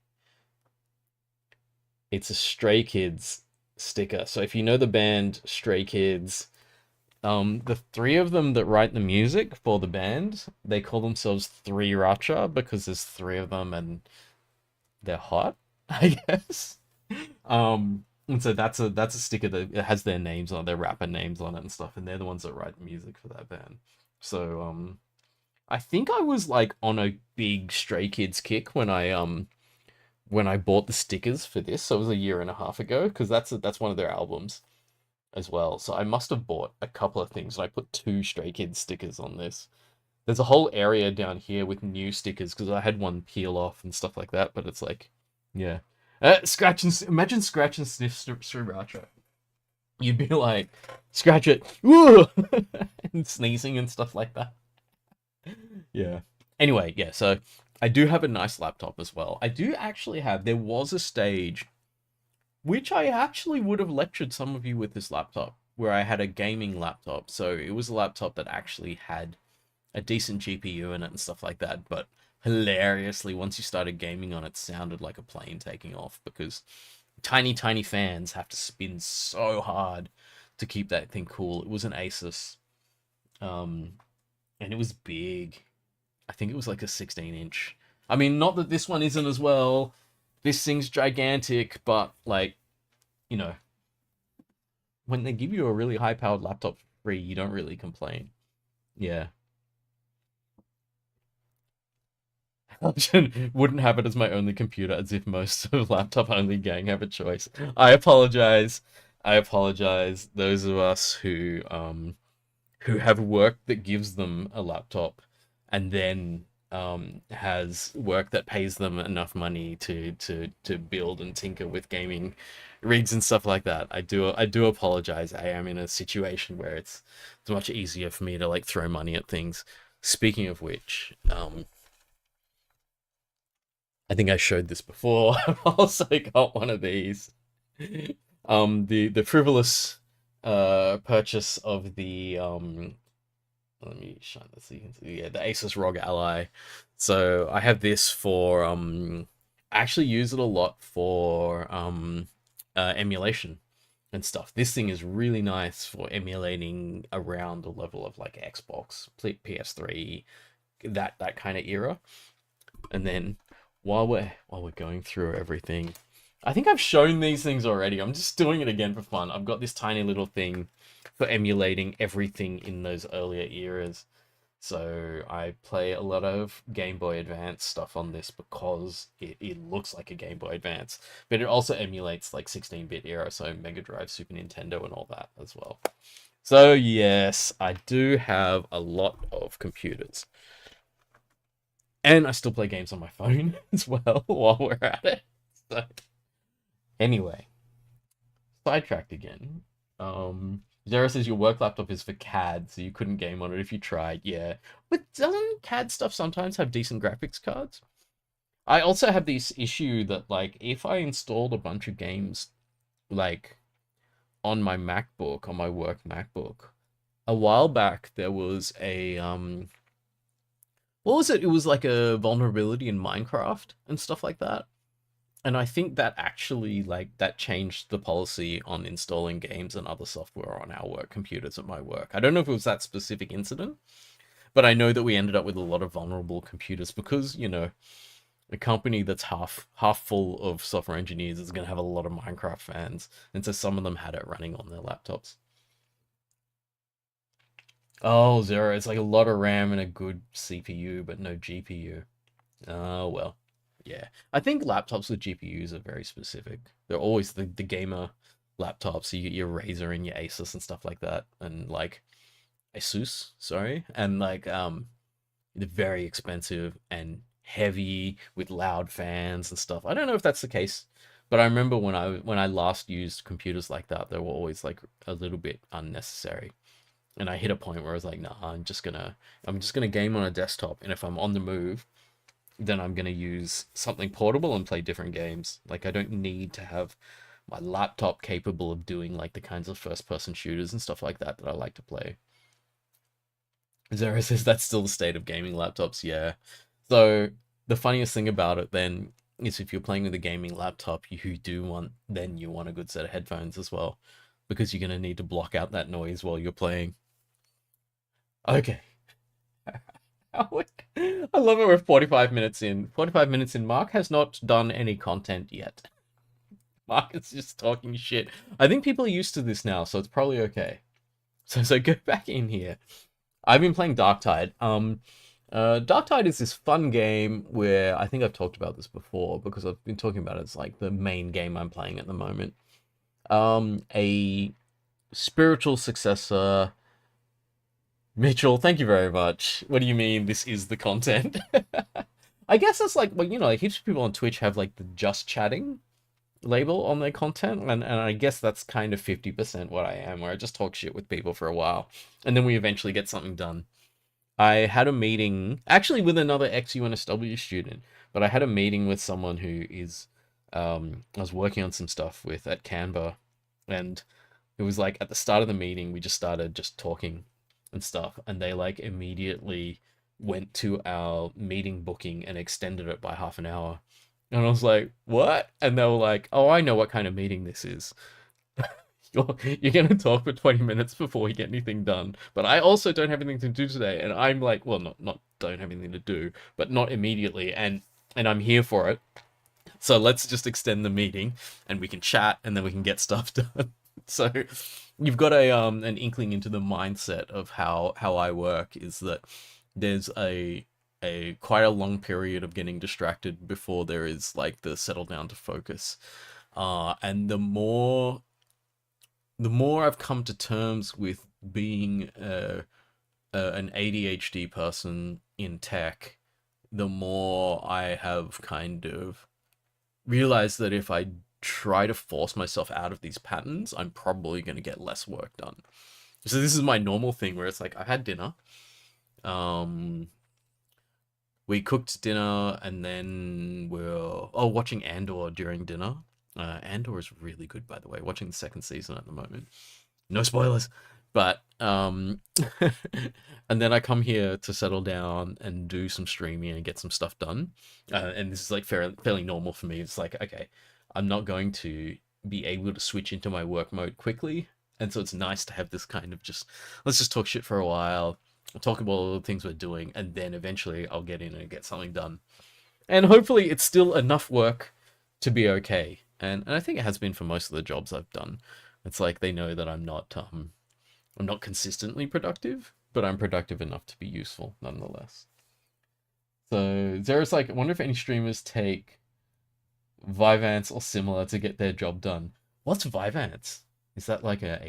It's a Stray Kids sticker. So if you know the band Stray Kids, the three of them that write the music for the band, they call themselves Three Racha because there's three of them and they're hot, I guess. And so that's a sticker that it has their names on, their rapper names on it and stuff, and they're the ones that write the music for that band. So I think I was like on a big Stray Kids kick when I bought the stickers for this. So it was a year and a half ago, because that's one of their albums as well. So I must have bought a couple of things, and I put two Stray Kids stickers on this. There's a whole area down here with new stickers because I had one peel off and stuff like that. But it's like, yeah, imagine scratch and sniff sriracha. You'd be like, scratch it, woo, and sneezing and stuff like that. Yeah. Anyway, yeah. So I do have a nice laptop as well. I do actually have. There was a stage which I actually would have lectured some of you with this laptop, where I had a gaming laptop. So it was a laptop that actually had a decent GPU in it and stuff like that. But hilariously, once you started gaming on it, sounded like a plane taking off, because tiny, tiny fans have to spin so hard to keep that thing cool. It was an Asus, um, and it was big. I think it was like a 16-inch. I mean, not that this one isn't as well. This thing's gigantic, but like, you know, when they give you a really high-powered laptop for free, you don't really complain. Yeah. Wouldn't have it as my only computer, as if most of laptop only gang have a choice. I apologize. I apologize. Those of us who have work that gives them a laptop, and then has work that pays them enough money to build and tinker with gaming rigs and stuff like that. I do apologize. I am in a situation where it's much easier for me to like throw money at things. Speaking of which, I think I showed this before. I've also got one of these. The frivolous purchase of the let me shine this so you can see. Yeah, the Asus ROG Ally. So I have this for I actually use it a lot for emulation and stuff. This thing is really nice for emulating around the level of like Xbox, PS3, that kind of era. And then while we're going through everything, I think I've shown these things already. I'm just doing it again for fun. I've got this tiny little thing for emulating everything in those earlier eras. So I play a lot of Game Boy Advance stuff on this because it looks like a Game Boy Advance, but it also emulates like 16-bit era, so Mega Drive, Super Nintendo, and all that as well. So yes, I do have a lot of computers. And I still play games on my phone as well while we're at it. So anyway, sidetracked again. Zara says your work laptop is for CAD, so you couldn't game on it if you tried. Yeah, but doesn't CAD stuff sometimes have decent graphics cards? I also have this issue that like if I installed a bunch of games like on my MacBook, on my work MacBook, a while back there was a what was it? It was like a vulnerability in Minecraft and stuff like that. And I think that actually like that changed the policy on installing games and other software on our work computers at my work. I don't know if it was that specific incident, but I know that we ended up with a lot of vulnerable computers because, a company that's half full of software engineers is going to have a lot of Minecraft fans, and so some of them had it running on their laptops. Oh, Zero, it's like a lot of RAM and a good CPU, but no GPU. Oh, well. Yeah. I think laptops with GPUs are very specific. They're always the gamer laptops. So you get your Razer and your Asus and stuff like that. And like Asus, sorry. And like they're very expensive and heavy with loud fans and stuff. I don't know if that's the case, but I remember when I last used computers like that, they were always like a little bit unnecessary. And I hit a point where I was like, nah, I'm just gonna game on a desktop, and if I'm on the move, then I'm gonna use something portable and play different games. Like I don't need to have my laptop capable of doing like the kinds of first person shooters and stuff like that that I like to play. Zara says that's still the state of gaming laptops, yeah. So the funniest thing about it then is if you're playing with a gaming laptop, you want a good set of headphones as well, because you're gonna need to block out that noise while you're playing. Okay. I love it. We're 45 minutes in. 45 minutes in. Mark has not done any content yet. Mark is just talking shit. I think people are used to this now, so it's probably okay. So go back in here. I've been playing Darktide. Darktide is this fun game where I think I've talked about this before because I've been talking about it as like the main game I'm playing at the moment. A spiritual successor. Mitchell, thank you very much. What do you mean this is the content? I guess it's like, well, like heaps of people on Twitch have like the just chatting label on their content, and I guess that's kind of 50% what I am, where I just talk shit with people for a while, and then we eventually get something done. I had a meeting, actually with another ex-UNSW student, but I had a meeting with someone who is, I was working on some stuff with at Canva, and it was like at the start of the meeting, we just started just talking and stuff, and they like immediately went to our meeting booking and extended it by half an hour. And I was like, what? And they were like, oh, I know what kind of meeting this is. You're going to talk for 20 minutes before we get anything done. But I also don't have anything to do today. And I'm like, well, not don't have anything to do, but not immediately. And I'm here for it. So let's just extend the meeting and we can chat and then we can get stuff done. So you've got an inkling into the mindset of how I work, is that there's a quite a long period of getting distracted before there is like the settle down to focus. And the more I've come to terms with being an ADHD person in tech, the more I have kind of realized that if I try to force myself out of these patterns, I'm probably going to get less work done. So this is my normal thing where it's like I had dinner. We cooked dinner and then we're watching Andor during dinner. Andor is really good, by the way. Watching the second season at the moment. No spoilers. But and then I come here to settle down and do some streaming and get some stuff done. And this is like fairly normal for me. It's like, okay, I'm not going to be able to switch into my work mode quickly. And so it's nice to have this kind of just, let's just talk shit for a while, talk about all the things we're doing, and then eventually I'll get in and get something done. And hopefully it's still enough work to be okay. And I think it has been for most of the jobs I've done. It's like they know that I'm not consistently productive, but I'm productive enough to be useful nonetheless. So Zara's like, I wonder if any streamers take Vyvanse or similar to get their job done. What's Vyvanse? Is that like a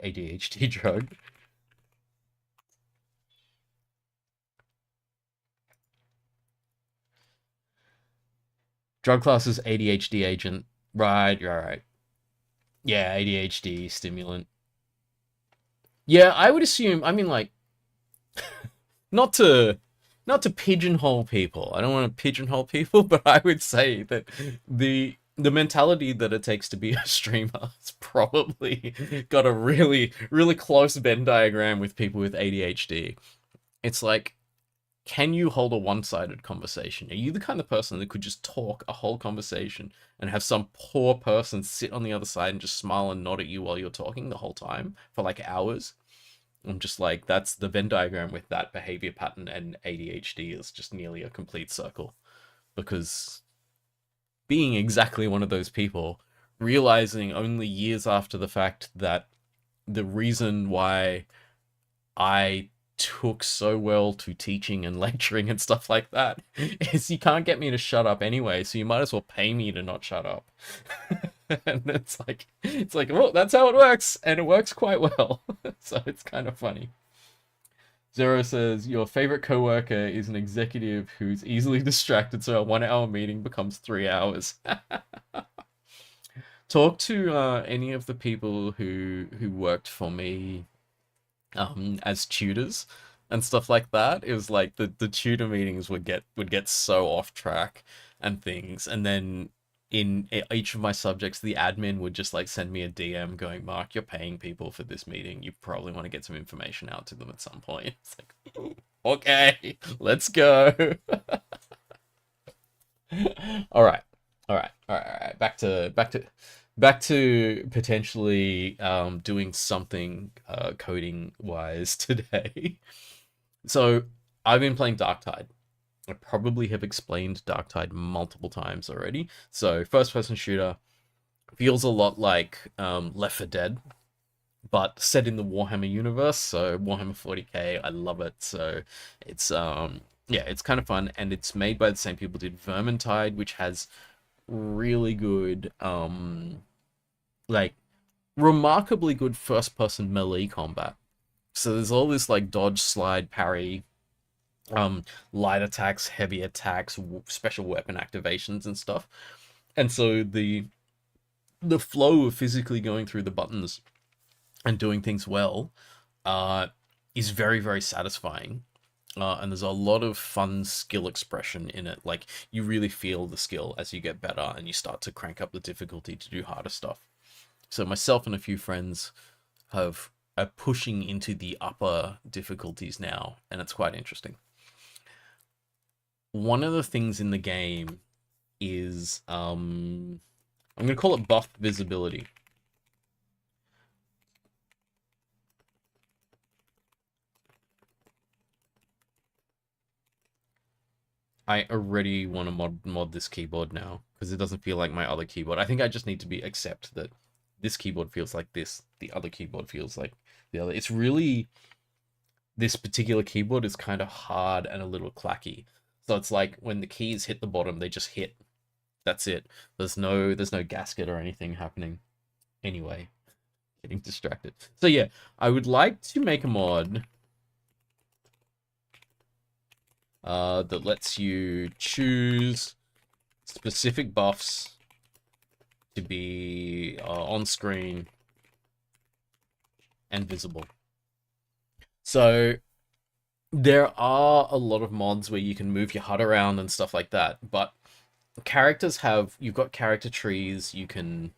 ADHD drug? Drug class is ADHD agent. Right, you're right. Yeah, ADHD stimulant. Yeah, I would assume, I mean, like, not to pigeonhole people. I don't want to pigeonhole people, but I would say that the mentality that it takes to be a streamer has probably got a really, really close Venn diagram with people with ADHD. It's like, can you hold a one-sided conversation? Are you the kind of person that could just talk a whole conversation and have some poor person sit on the other side and just smile and nod at you while you're talking the whole time for like hours? I'm just like, that's the Venn diagram with that behavior pattern and ADHD is just nearly a complete circle. Because being exactly one of those people, realizing only years after the fact that the reason why I took so well to teaching and lecturing and stuff like that is you can't get me to shut up anyway, so you might as well pay me to not shut up. And it's like, well, that's how it works, and it works quite well. So it's kind of funny. Zero says, your favorite coworker is an executive who's easily distracted, so a 1 hour meeting becomes 3 hours. Talk to any of the people who worked for me as tutors and stuff like that. It was like the tutor meetings would get so off track and things, and then in each of my subjects, the admin would just like send me a DM going, Mark, you're paying people for this meeting. You probably want to get some information out to them at some point. It's like, okay, let's go. All right, all right. Back to potentially doing something coding wise today. So I've been playing Darktide. I probably have explained Darktide multiple times already. So first person shooter feels a lot like Left 4 Dead, but set in the Warhammer universe. So Warhammer 40k, I love it. So it's yeah, it's kind of fun, and it's made by the same people who did Vermintide, which has really good like remarkably good first person melee combat. So there's all this like dodge, slide, parry, light attacks, heavy attacks, special weapon activations and stuff. And so the flow of physically going through the buttons and doing things well is very, very satisfying. And there's a lot of fun skill expression in it. Like, you really feel the skill as you get better and you start to crank up the difficulty to do harder stuff. So myself and a few friends are pushing into the upper difficulties now, and it's quite interesting. One of the things in the game is I'm going to call it buff visibility. I already want to mod this keyboard now because it doesn't feel like my other keyboard. I think I just need to accept that this keyboard feels like this, the other keyboard feels like the other. It's really, this particular keyboard is kind of hard and a little clacky. So it's like when the keys hit the bottom, they just hit. That's it. There's no gasket or anything happening. Anyway, getting distracted. So yeah, I would like to make a mod that lets you choose specific buffs to be on screen and visible. So there are a lot of mods where you can move your HUD around and stuff like that, but characters you've got character trees. You can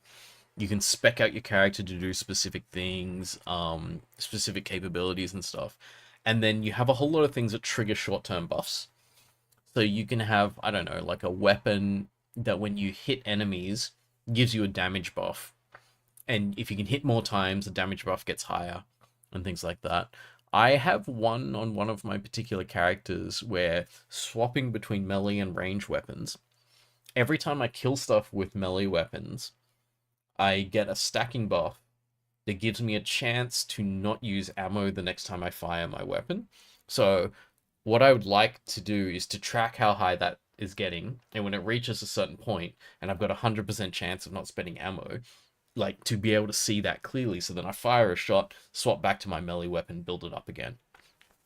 spec out your character to do specific things, specific capabilities and stuff. And then you have a whole lot of things that trigger short-term buffs. So you can have, I don't know, like a weapon that when you hit enemies gives you a damage buff. And if you can hit more times, the damage buff gets higher and things like that. I have one on one of my particular characters where swapping between melee and range weapons, every time I kill stuff with melee weapons, I get a stacking buff that gives me a chance to not use ammo the next time I fire my weapon. So what I would like to do is to track how high that is getting, and when it reaches a certain point, and I've got a 100% chance of not spending ammo, like to be able to see that clearly, so then I fire a shot, swap back to my melee weapon, build it up again.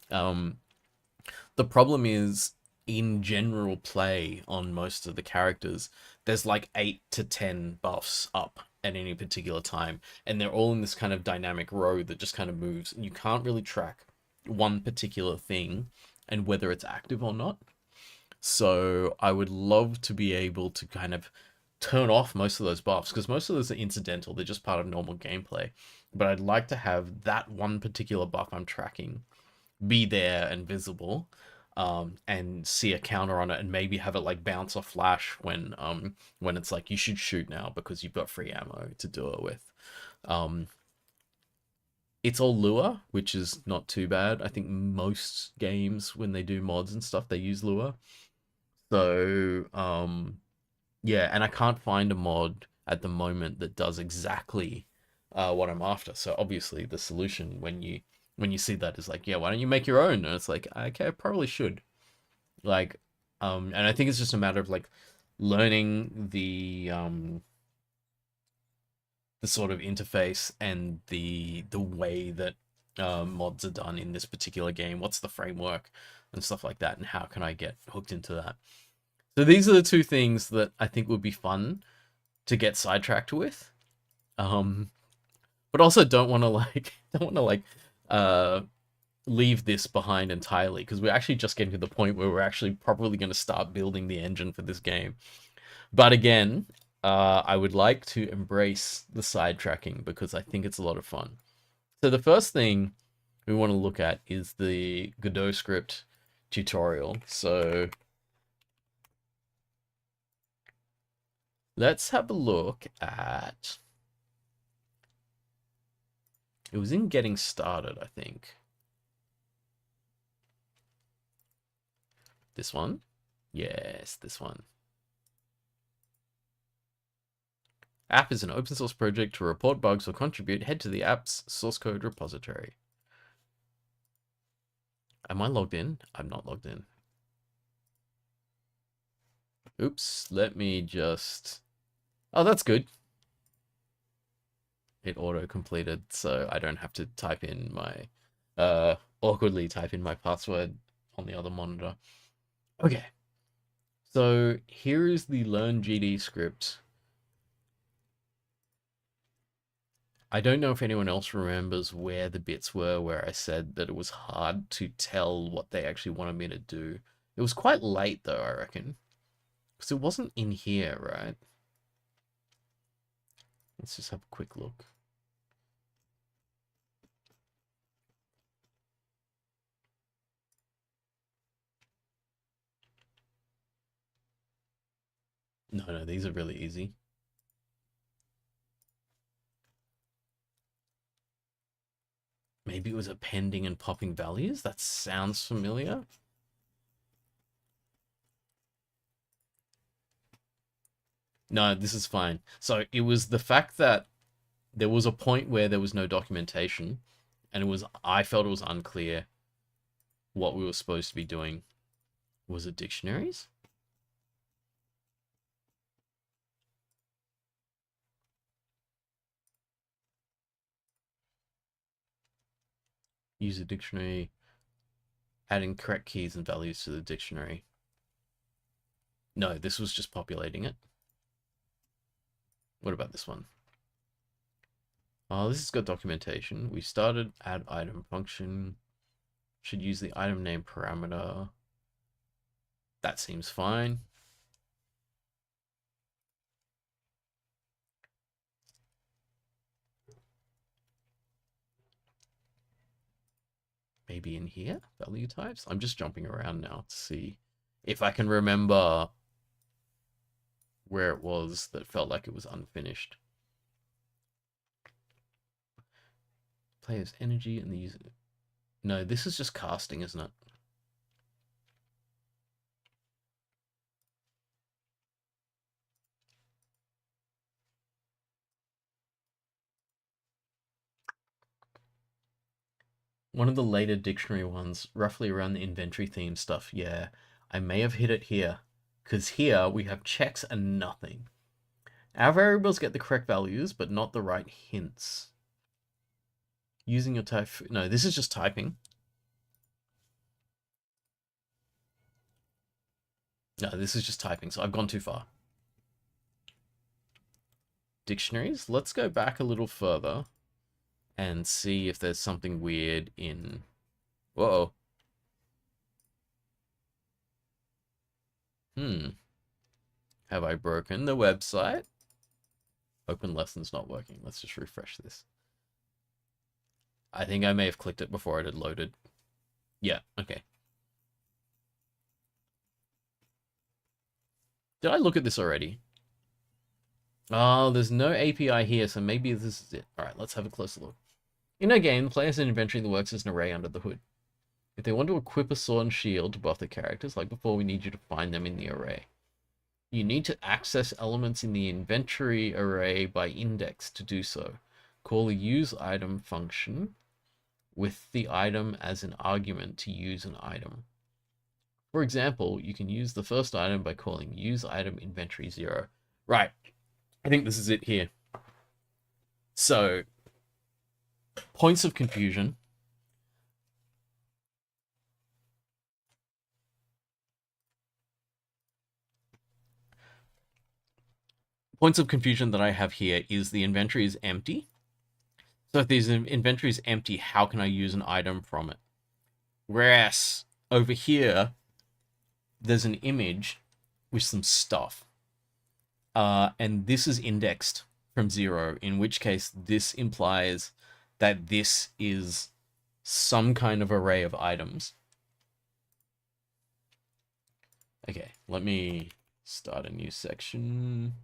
The problem is, in general play on most of the characters, there's like 8 to 10 buffs up at any particular time, and they're all in this kind of dynamic row that just kind of moves, and you can't really track one particular thing and whether it's active or not. So I would love to be able to kind of turn off most of those buffs, because most of those are incidental, they're just part of normal gameplay. But I'd like to have that one particular buff I'm tracking be there and visible, and see a counter on it, and maybe have it like bounce off flash when it's like you should shoot now because you've got free ammo to do it with. It's all lure, which is not too bad. I think most games, when they do mods and stuff, they use lure. So yeah, and I can't find a mod at the moment that does exactly what I'm after. So obviously the solution when you see that is like, yeah, why don't you make your own? And it's like, okay, I probably should. Like, and I think it's just a matter of like learning the sort of interface and the way that mods are done in this particular game. What's the framework and stuff like that, and how can I get hooked into that? So these are the two things that I think would be fun to get sidetracked with. But also don't want to leave this behind entirely, because we're actually just getting to the point where we're actually probably going to start building the engine for this game. But again, I would like to embrace the sidetracking because I think it's a lot of fun. So the first thing we want to look at is the Godot script tutorial. So let's have a look at... It was in Getting Started, I think. This one? Yes, this one. App is an open source project. To report bugs or contribute, head to the app's source code repository. Am I logged in? I'm not logged in. Oops, let me just... Oh, that's good. It auto-completed, so I don't have to type in my... awkwardly type in my password on the other monitor. Okay. So here is the Learn GD script. I don't know if anyone else remembers where the bits were where I said that it was hard to tell what they actually wanted me to do. It was quite late though, I reckon. Because it wasn't in here, right? Let's just have a quick look. No, these are really easy. Maybe it was appending and popping values? That sounds familiar. No, this is fine. So it was the fact that there was a point where there was no documentation, and I felt it was unclear what we were supposed to be doing. Was it dictionaries? Use a dictionary, adding correct keys and values to the dictionary. No, this was just populating it. What about this one? Oh, this has got documentation. We started add item function. Should use the item name parameter. That seems fine. Maybe in here, value types. I'm just jumping around now to see if I can remember where it was that felt like it was unfinished. Player's energy and the user. No, this is just casting, isn't it? One of the later dictionary ones, roughly around the inventory theme stuff. Yeah, I may have hit it here. Because here we have checks and nothing. Our variables get the correct values, but not the right hints. Using your type... No, this is just typing. No, this is just typing, so I've gone too far. Dictionaries. Let's go back a little further and see if there's something weird in... Whoa. Have I broken the website? Open lessons not working. Let's just refresh this. I think I may have clicked it before it had loaded. Yeah, okay. Did I look at this already? Oh, there's no API here, so maybe this is it. Alright, let's have a closer look. In our game, players have an inventory that works as an array under the hood. If they want to equip a sword and shield to buff their characters, like before, we need you to find them in the array. You need to access elements in the inventory array by index to do so. Call the useItem function with the item as an argument to use an item. For example, you can use the first item by calling useItem inventory 0. Right. I think this is it here. So, points of confusion. points of confusion that I have here is the inventory is empty. So if the inventory is empty, how can I use an item from it? Whereas over here, there's an image with some stuff. And this is indexed from 0, in which case this implies that this is some kind of array of items. Okay, let me start a new section.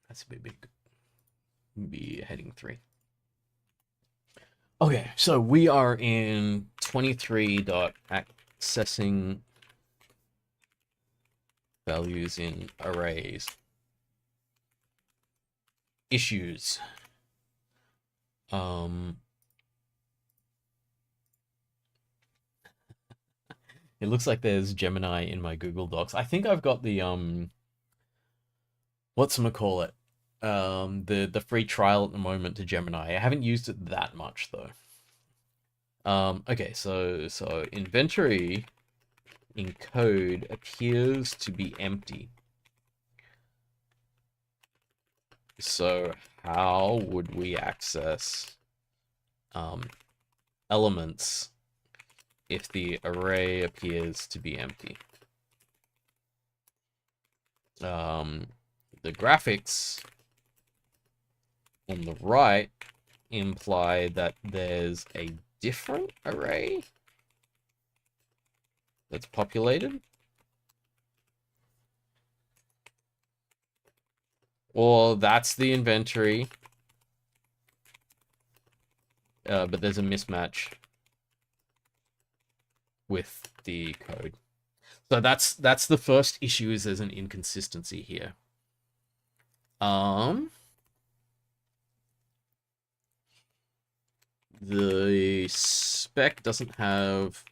That's a bit big. Be heading 3. Okay, so we are in 23.accessing values in arrays. Issues. It looks like there's Gemini in my Google Docs. I think I've got the whatchamacallit? The free trial at the moment to Gemini. I haven't used it that much though. Okay, so inventory in code appears to be empty. So how would we access elements if the array appears to be empty? The graphics on the right imply that there's a different array that's populated. Or that's the inventory. But there's a mismatch with the code. So that's the first issue, is there's an inconsistency here. The spec doesn't have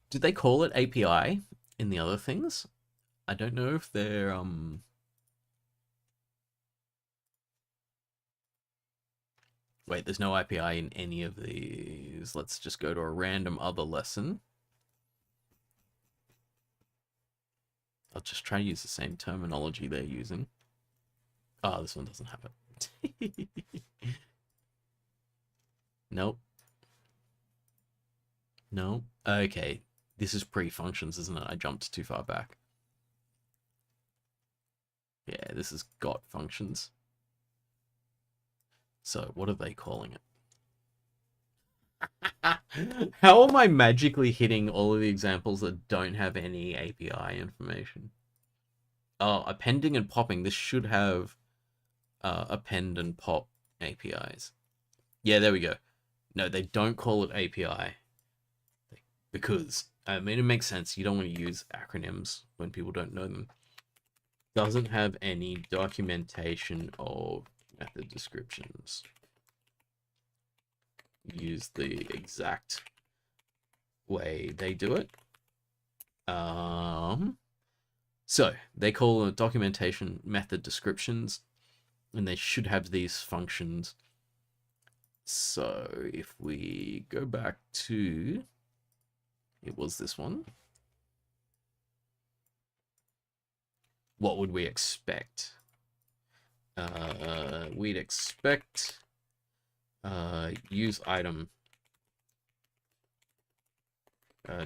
did they call it API in the other things? I don't know if they're wait, there's no API in any of these. Let's just go to a random other lesson. I'll just try to use the same terminology they're using. Oh, this one doesn't have it. Nope. No. Okay. This is pre-functions, isn't it? I jumped too far back. Yeah, this is got functions. So what are they calling it? How am I magically hitting all of the examples that don't have any API information? Oh, appending and popping. This should have append and pop APIs. Yeah, there we go. No, they don't call it API. Because, I mean, it makes sense. You don't want to use acronyms when people don't know them. Doesn't have any documentation of method descriptions. Use the exact way they do it. So they call it documentation method descriptions, and they should have these functions. So if we go back to, it was this one. What would we expect? We'd expect use item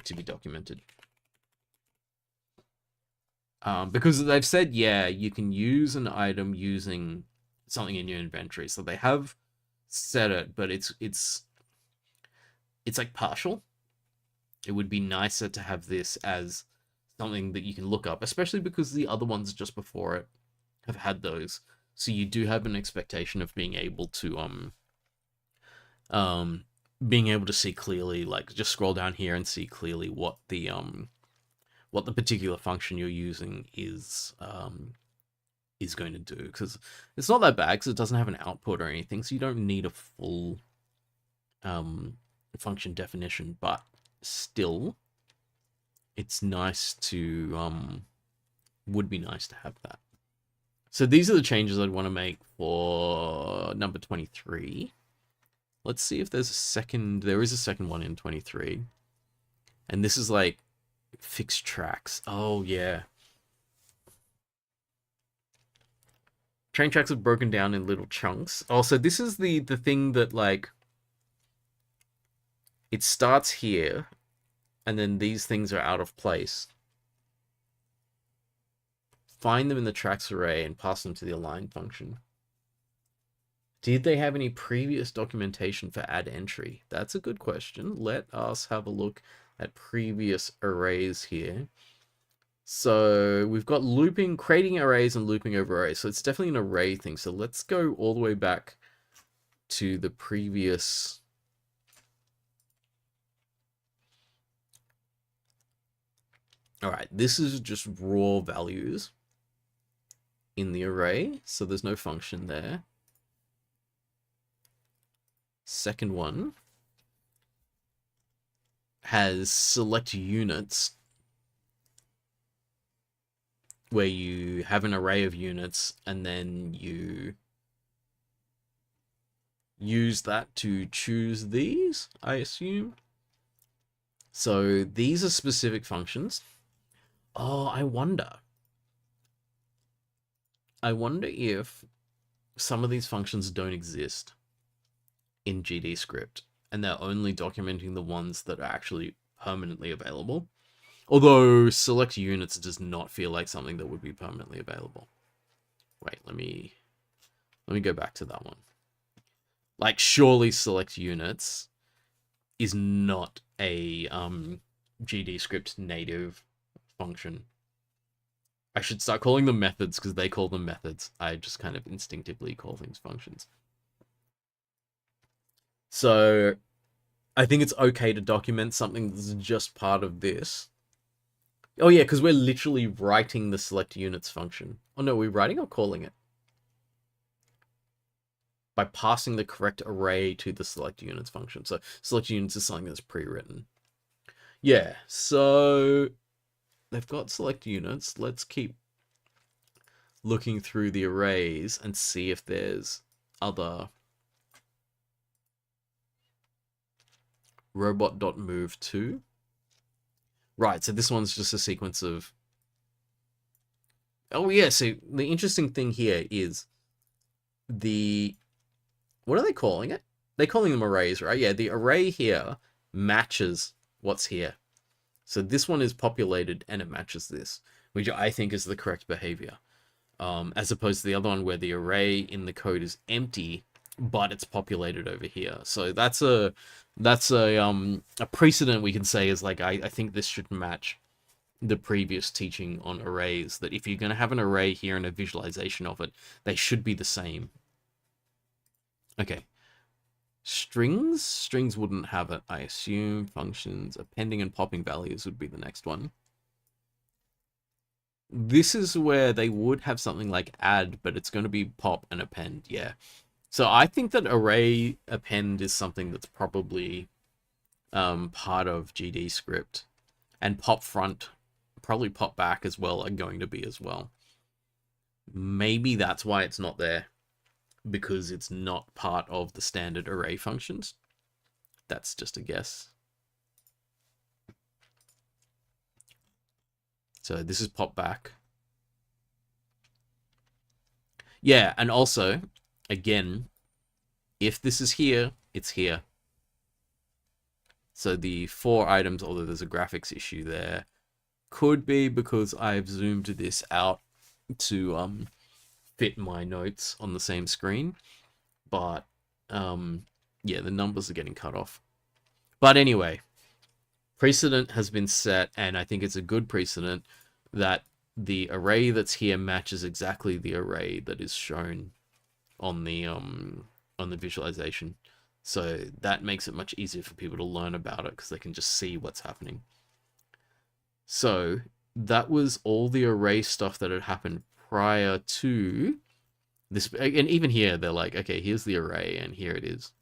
to be documented. Because they've said, yeah, you can use an item using something in your inventory. So they have said it, but it's like partial. It would be nicer to have this as something that you can look up, especially because the other ones just before it have had those. So you do have an expectation of being able to see clearly, like just scroll down here and see clearly what the particular function you're using is going to do, because it's not that bad because it doesn't have an output or anything, so you don't need a full function definition, but still it's nice to would be nice to have that. So these are the changes I'd want to make for number 23. Let's see if there's a second. There is a second one in 23. And this is like fixed tracks. Oh, yeah. Train tracks are broken down in little chunks. Also, this is the thing that, like, it starts here, and then these things are out of place. Find them in the tracks array and pass them to the align function. Did they have any previous documentation for add entry? That's a good question. Let us have a look at previous arrays here. So we've got looping, creating arrays and looping over arrays. So it's definitely an array thing. So let's go all the way back to the previous. All right, this is just raw values in the array. So there's no function there. Second one has select units, where you have an array of units and then you use that to choose these, I assume. So these are specific functions. Oh, I wonder if some of these functions don't exist in GD script and they're only documenting the ones that are actually permanently available. Although select units does not feel like something that would be permanently available. Wait, let me go back to that one. Like, surely select units is not a GD script native function. I should start calling them methods because they call them methods. I just kind of instinctively call things functions. So I think it's okay to document something that's just part of this. Oh yeah, because we're literally writing the select units function. Oh no, we're writing or calling it? By passing the correct array to the select units function. So select units is something that's pre-written. Yeah, so they've got select units. Let's keep looking through the arrays and see if there's other. Robot.move to. Right, so this one's just a sequence of. Oh yeah, so the interesting thing here is what are they calling it? They're calling them arrays, right? Yeah, the array here matches what's here. So this one is populated and it matches this, which I think is the correct behavior. As opposed to the other one where the array in the code is empty, but it's populated over here. So that's a precedent we can say is like, I think this should match the previous teaching on arrays, that if you're going to have an array here and a visualization of it, they should be the same. Okay. Strings wouldn't have it, I assume. Functions, appending and popping values would be the next one. This is where they would have something like add, but it's going to be pop and append, yeah. So I think that array append is something that's probably part of GD script. And pop front, probably pop back as well, are going to be as well. Maybe that's why it's not there, because it's not part of the standard array functions. That's just a guess. So this is pop back. Yeah, and also, again, if this is here, it's here. So the 4 items, although there's a graphics issue there, could be because I've zoomed this out to fit my notes on the same screen. But yeah, the numbers are getting cut off. But anyway, precedent has been set, and I think it's a good precedent that the array that's here matches exactly the array that is shown on the visualization. So that makes it much easier for people to learn about it because they can just see what's happening. So that was all the array stuff that had happened prior to this. And even here, they're like, okay, here's the array and here it is.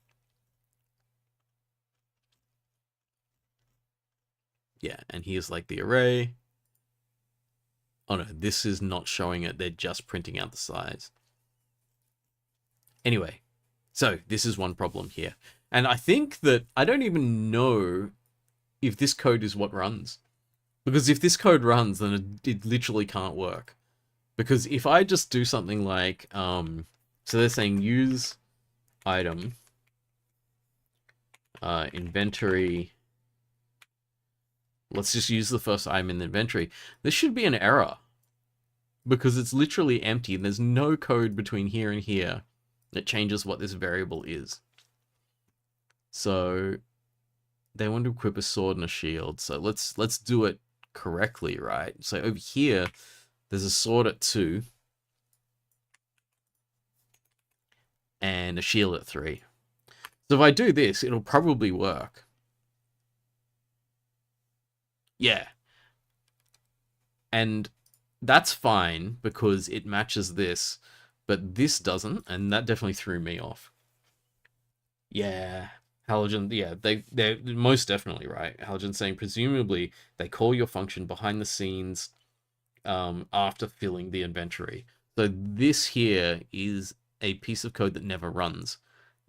Yeah, and here's like the array. Oh no, this is not showing it. They're just printing out the size. Anyway, so this is one problem here. And I think that I don't even know if this code is what runs. Because if this code runs, then it literally can't work. Because if I just do something like, so they're saying use item, inventory, let's just use the first item in the inventory. There should be an error. Because it's literally empty and there's no code between here and here that changes what this variable is. So they want to equip a sword and a shield. So let's do it correctly, right? So over here, there's a sword at 2 and a shield at 3. So if I do this, it'll probably work. Yeah. And that's fine because it matches this, but this doesn't, and that definitely threw me off. Yeah. Halogen, yeah, they're most definitely right. Halogen's saying presumably they call your function behind the scenes after filling the inventory. So this here is a piece of code that never runs.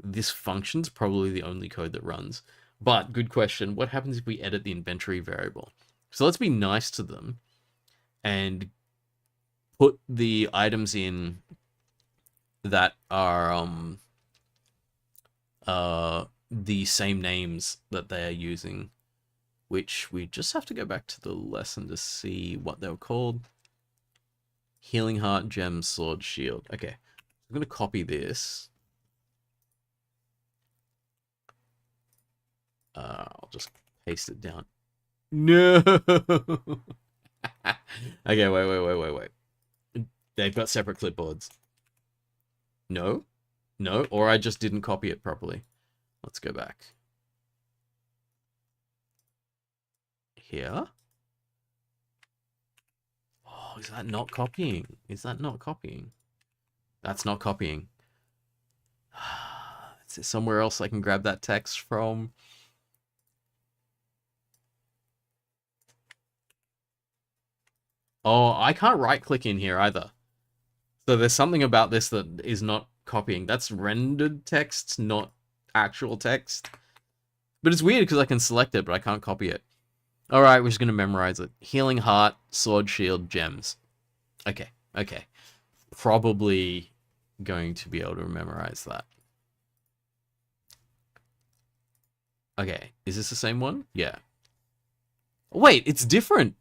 This function's probably the only code that runs. But good question, what happens if we edit the inventory variable? So let's be nice to them and put the items in that are the same names that they are using, which we just have to go back to the lesson to see what they were called. Healing Heart, Gem, Sword, Shield. Okay, I'm going to copy this. I'll just paste it down. No! Okay, wait. They've got separate clipboards. No? No? Or I just didn't copy it properly. Let's go back. Here? Oh, is that not copying? Is that not copying? That's not copying. Is there somewhere else I can grab that text from? Oh, I can't right-click in here either. So there's something about this that is not copying. That's rendered text, not actual text. But it's weird because I can select it, but I can't copy it. Alright, we're just going to memorize it. Healing Heart, Sword, Shield, Gems. Okay. Probably going to be able to memorize that. Okay, is this the same one? Yeah. Wait, it's different!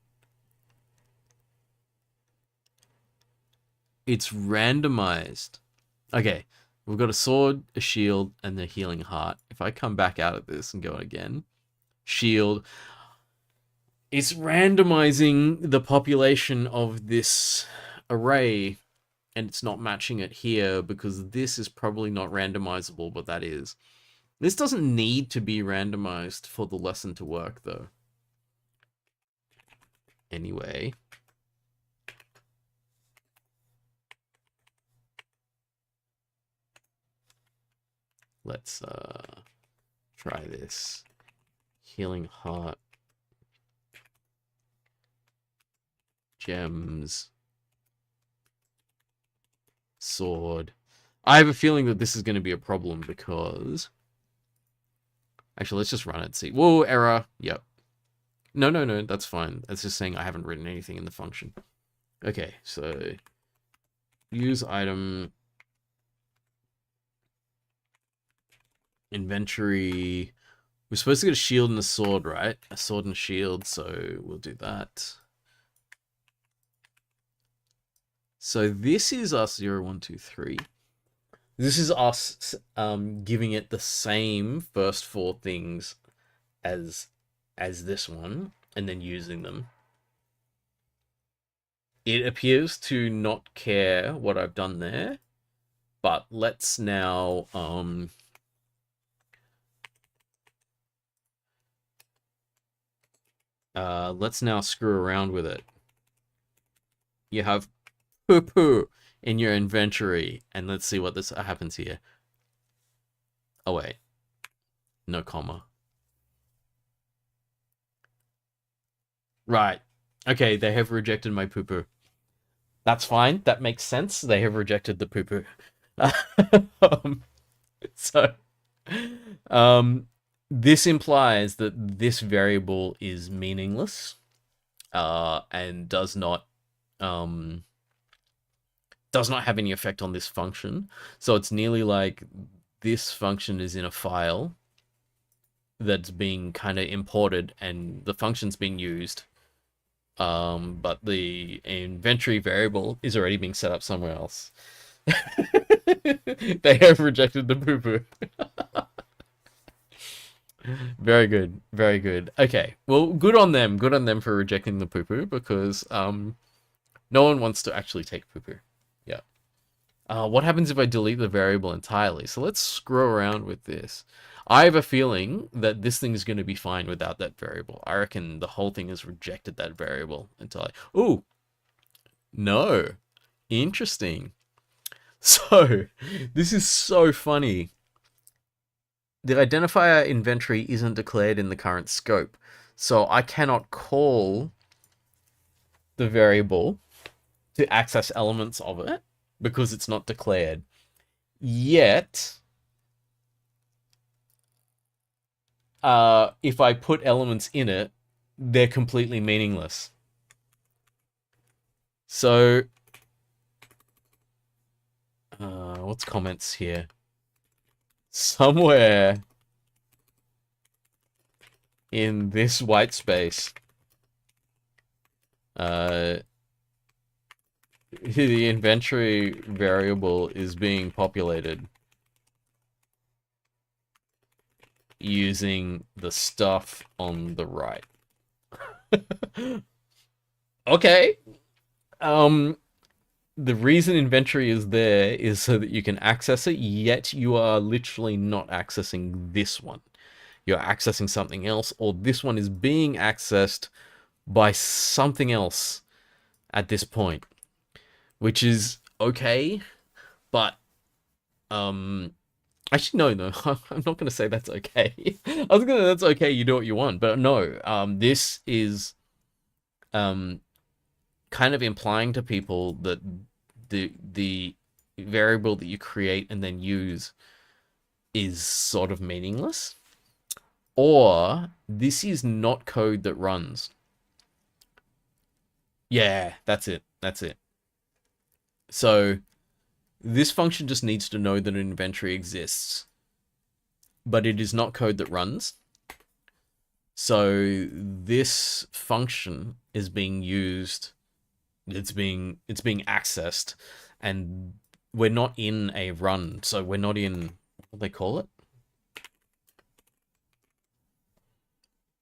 It's randomized. Okay, we've got a sword, a shield, and the healing heart. If I come back out of this and go again, shield, it's randomizing the population of this array, and it's not matching it here because this is probably not randomizable, but that is. This doesn't need to be randomized for the lesson to work, though. Anyway. Let's try this. Healing Heart. Gems. Sword. I have a feeling that this is going to be a problem because... Actually, let's just run it and see. Whoa, error. Yep. No, that's fine. That's just saying I haven't written anything in the function. Okay, so... Use item... Inventory... We're supposed to get a shield and a sword, right? A sword and a shield, so we'll do that. So this is us 0, 1, 2, 3. This is us giving it the same first 4 things as this one, and then using them. It appears to not care what I've done there, but let's now screw around with it. You have poo-poo in your inventory, and let's see what this happens here. Oh wait, no comma. Right. Okay, they have rejected my poo-poo. That's fine. That makes sense. They have rejected the poo poo. um, so, um, this implies that this variable is meaningless, and um, does not have any effect on this function. So it's nearly like this function is in a file that's being kind of imported, and the function's being used. But the inventory variable is already being set up somewhere else. They have rejected the poo poo. Very good, very good. Okay, well, good on them. Good on them for rejecting the poo poo, because no one wants to actually take poo poo. Yeah. What happens if I delete the variable entirely? So let's screw around with this. I have a feeling that this thing is going to be fine without that variable. I reckon the whole thing has rejected that variable entirely. Ooh, no. Interesting. So, this is so funny. The identifier inventory isn't declared in the current scope. So I cannot call the variable to access elements of it because it's not declared. Yet, if I put elements in it, they're completely meaningless. So, what's comments here? Somewhere in this white space, the inventory variable is being populated using the stuff on the right. Okay. The reason inventory is there is so that you can access it, yet you are literally not accessing this one. You're accessing something else, or this one is being accessed by something else at this point, which is okay, but actually no, I'm not gonna say that's okay. I was gonna that's okay, you do what you want, but no, this is kind of implying to people that the variable that you create and then use is sort of meaningless, or this is not code that runs. Yeah, that's it. That's it. So this function just needs to know that an inventory exists, but it is not code that runs. So this function is being used, it's being accessed, and we're not in a run. So we're not in, what do they call it?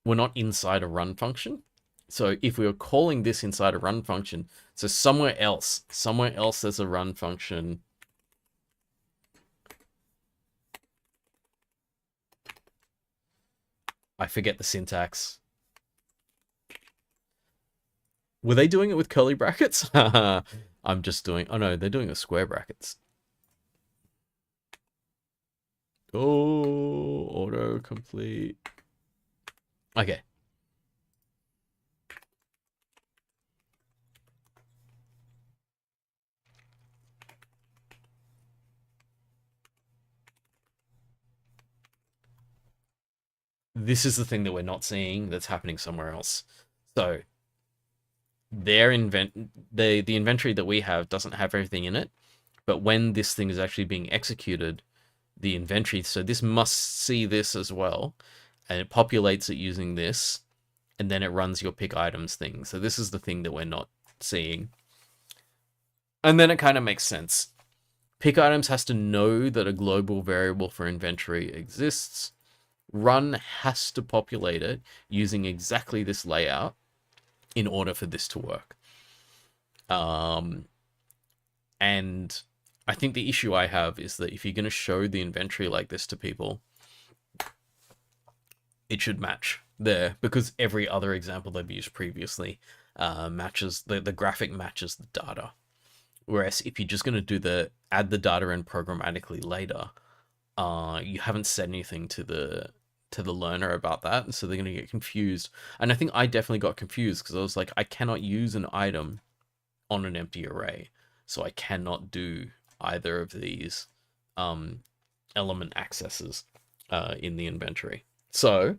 We're not inside a run function. So if we were calling this inside a run function, so somewhere else there's a run function. I forget the syntax. Were they doing it with curly brackets? I'm just doing, oh no, they're doing it with square brackets. Oh, autocomplete. Okay. This is the thing that we're not seeing that's happening somewhere else. So the inventory that we have doesn't have everything in it, but when this thing is actually being executed, the inventory, so this must see this as well, and it populates it using this, and then it runs your pick items thing. So this is the thing that we're not seeing. And then it kind of makes sense. Pick items has to know that a global variable for inventory exists. Run has to populate it using exactly this layout in order for this to work. And I think the issue I have is that if you're going to show the inventory like this to people, it should match there, because every other example they've used previously matches, the graphic matches the data. Whereas if you're just going to do add the data in programmatically later, you haven't said anything to the learner about that, and so they're going to get confused. And I think I definitely got confused because I was like, I cannot use an item on an empty array. So I cannot do either of these element accesses in the inventory. So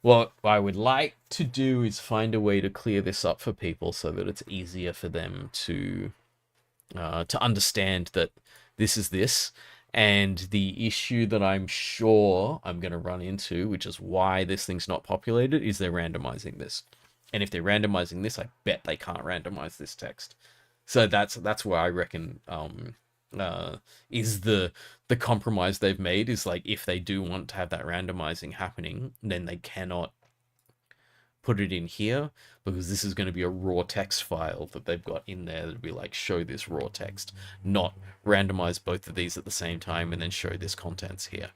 what I would like to do is find a way to clear this up for people so that it's easier for them to understand that this is this. And the issue that I'm sure I'm going to run into, which is why this thing's not populated, is they're randomizing this. And if they're randomizing this, I bet they can't randomize this text. So that's where I reckon is the compromise they've made, is like, if they do want to have that randomizing happening, then they cannot put it in here, because this is going to be a raw text file that they've got in there that'd be like, show this raw text, not randomize both of these at the same time and then show this contents here.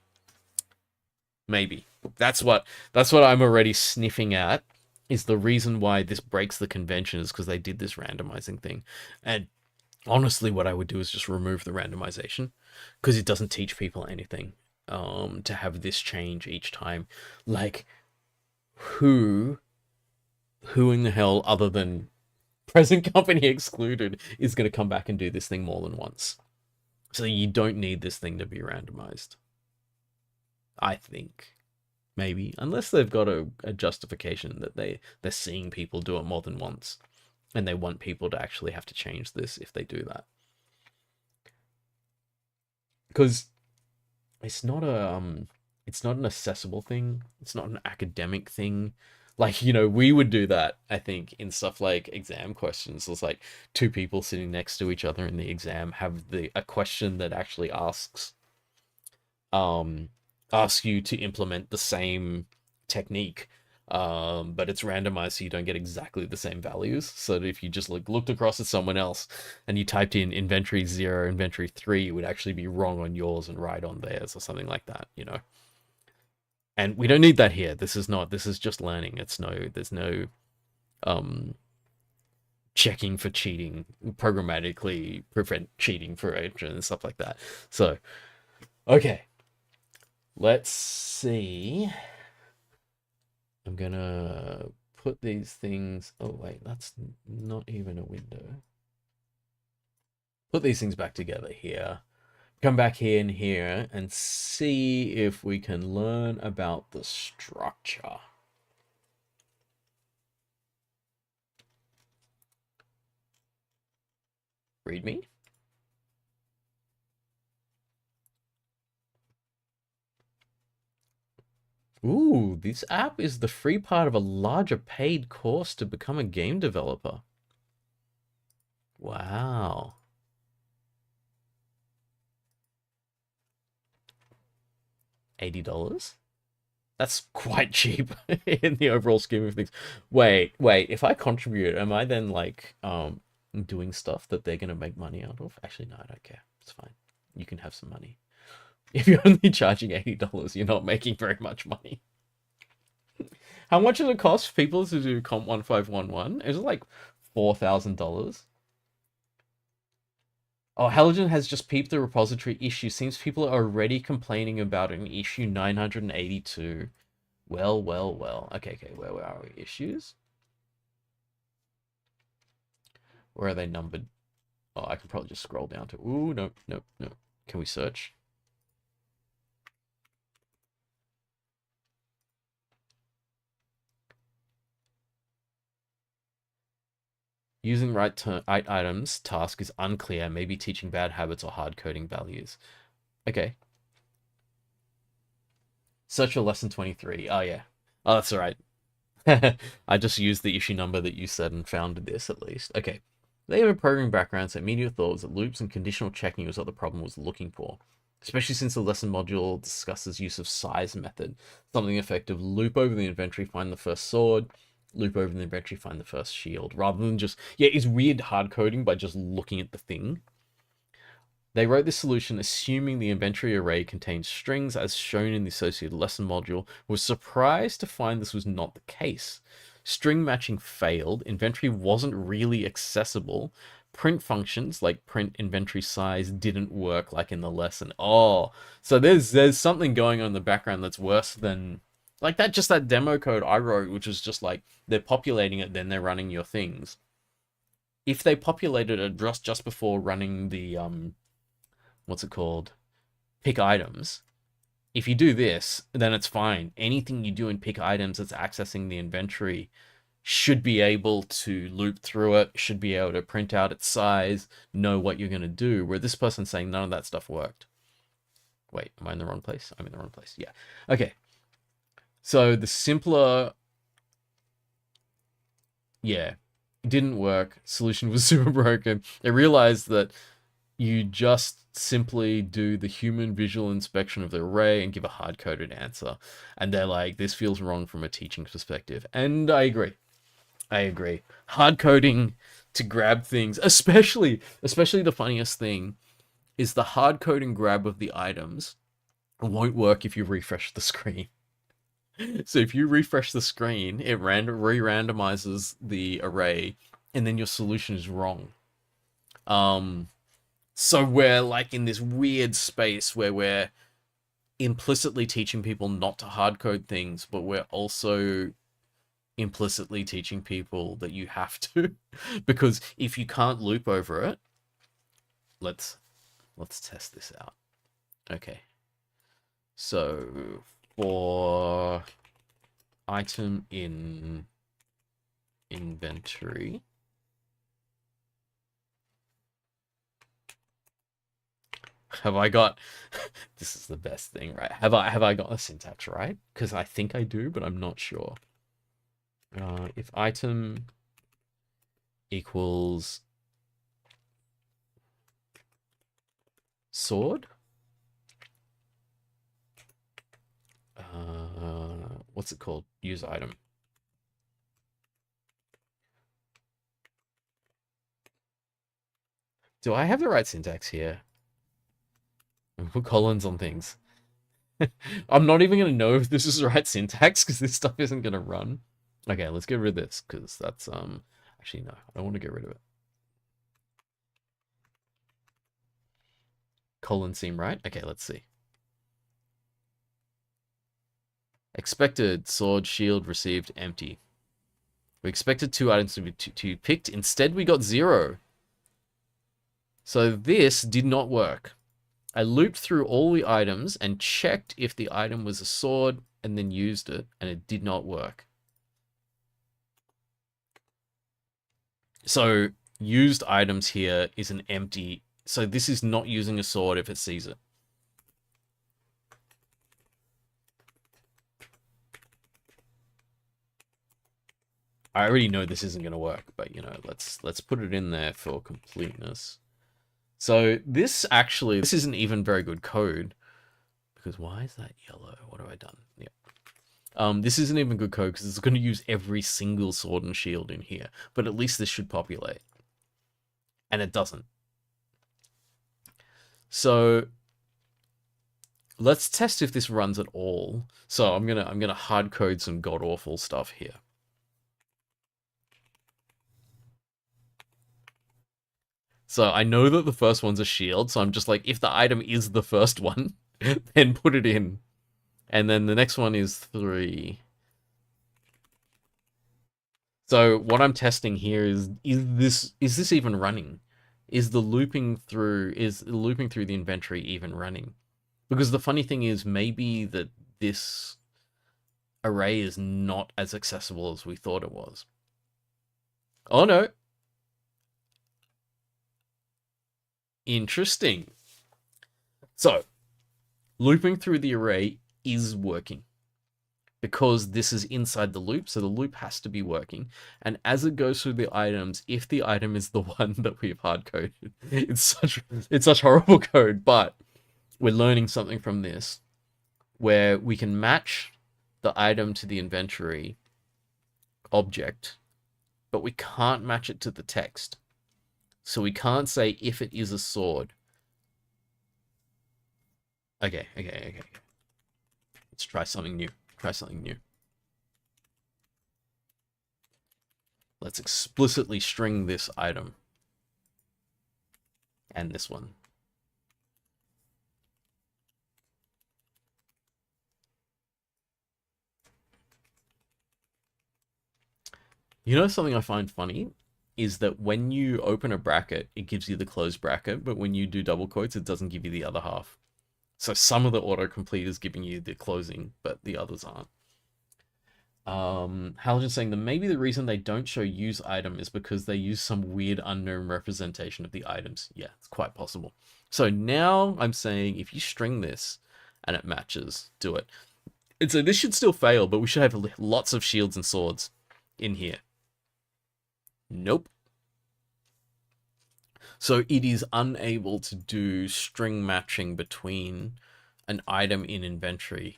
Maybe that's what I'm already sniffing at, is the reason why this breaks the convention is because they did this randomizing thing. And honestly, what I would do is just remove the randomization, because it doesn't teach people anything to have this change each time. Like, who in the hell, other than present company excluded, is going to come back and do this thing more than once? So you don't need this thing to be randomized, I think. Maybe, unless they've got a justification that they're seeing people do it more than once, and they want people to actually have to change this if they do that. Because it's not an accessible thing. It's not an academic thing. Like, we would do that, I think, in stuff like exam questions. It's like two people sitting next to each other in the exam have a question that actually asks you to implement the same technique, but it's randomized, so you don't get exactly the same values. So that if you just looked across at someone else and you typed in inventory 0, inventory 3, it would actually be wrong on yours and right on theirs, or something like that, And we don't need that here. This is just learning. There's no checking for cheating, programmatically prevent cheating for it and stuff like that. So, okay. Let's see. I'm gonna put these things... Oh, wait, that's not even a window. Put these things back together here. Come back here and here and see if we can learn about the structure. Read me. Ooh, this app is the free part of a larger paid course to become a game developer. Wow. $80? That's quite cheap in the overall scheme of things. Wait, if I contribute, am I then like doing stuff that they're gonna make money out of? Actually, no, I don't care. It's fine. You can have some money. If you're only charging $80, you're not making very much money. How much does it cost people to do Comp 1511? Is it like $4,000? Oh, Halogen has just peeped the repository issue. Seems people are already complaining about an issue 982. Well. Okay, where are we? Issues? Where are they numbered? Oh, I can probably just scroll down to... Ooh, no. Can we search? Using right items task is unclear. Maybe teaching bad habits or hard coding values. Okay. Search for lesson 23. Oh, yeah. Oh, that's all right. I just used the issue number that you said and found this, at least. Okay. They have a programming background, so immediate thought was that loops and conditional checking was what the problem was looking for. Especially since the lesson module discusses use of size method. Something effective: loop over the inventory, find the first sword. Loop over the inventory, find the first shield. Rather than just... Yeah, it's weird hard coding by just looking at the thing. They wrote this solution assuming the inventory array contains strings as shown in the associated lesson module. Was surprised to find this was not the case. String matching failed. Inventory wasn't really accessible. Print functions like print inventory size didn't work like in the lesson. Oh, so there's something going on in the background that's worse than... Like that demo code I wrote, which was just like, they're populating it, then they're running your things. if they populated it just before running the what's it called? Pick items. If you do this, then it's fine. Anything you do in pick items that's accessing the inventory should be able to loop through it, should be able to print out its size, know what you're going to do, where this person's saying none of that stuff worked. Wait, am I in the wrong place? I'm in the wrong place. Yeah. Okay. So the simpler... Yeah. It didn't work. Solution was super broken. They realized that you just simply do the human visual inspection of the array and give a hard-coded answer. And they're like, this feels wrong from a teaching perspective. And I agree. I agree. Hard coding to grab things, especially the funniest thing is the hard coding grab of the items won't work if you refresh the screen. So if you refresh the screen, it re-randomizes the array, and then your solution is wrong. So we're like in this weird space where we're implicitly teaching people not to hard code things, but we're also implicitly teaching people that you have to, because if you can't loop over it, let's test this out. Okay, so for item in inventory, have I got this is the best thing, right? Have I got the syntax right? Because I think I do, but I'm not sure. If item equals sword, what's it called? Use item. Do I have the right syntax here? Put colons on things. I'm not even going to know if this is the right syntax because this stuff isn't going to run. Okay, let's get rid of this because that's actually no, I don't want to get rid of it. Colons seem right. Okay, let's see. Expected sword, shield, received, empty. We expected 2 items to be picked. Instead, we got 0. So this did not work. I looped through all the items and checked if the item was a sword and then used it, and it did not work. So used items here is an empty. So this is not using a sword if it sees it. I already know this isn't going to work, but you know, let's put it in there for completeness. So this isn't even very good code, because why is that yellow? What have I done? Yep. This isn't even good code because it's going to use every single sword and shield in here, but at least this should populate, and it doesn't. So let's test if this runs at all. So I'm gonna hard code some god awful stuff here. So I know that the first one's a shield, so I'm just like, if the item is the first one, then put it in. And then the next one is 3. So what I'm testing here is this even running? Is the looping through the inventory even running? Because the funny thing is maybe that this array is not as accessible as we thought it was. Oh no. Interesting. So, looping through the array is working because this is inside the loop, so the loop has to be working. And as it goes through the items, if the item is the one that we've hard-coded, it's such horrible code, but we're learning something from this, where we can match the item to the inventory object, but we can't match it to the text. So we can't say if it is a sword. Okay. Let's try something new. Let's explicitly string this item. And this one. You know something I find funny? is that when you open a bracket, it gives you the closed bracket, but when you do double quotes, it doesn't give you the other half. So some of the autocomplete is giving you the closing, but the others aren't. Halogen's saying that maybe the reason they don't show use item is because they use some weird unknown representation of the items. Yeah, it's quite possible. So now I'm saying if you string this and it matches, do it. And so this should still fail, but we should have lots of shields and swords in here. Nope. So it is unable to do string matching between an item in inventory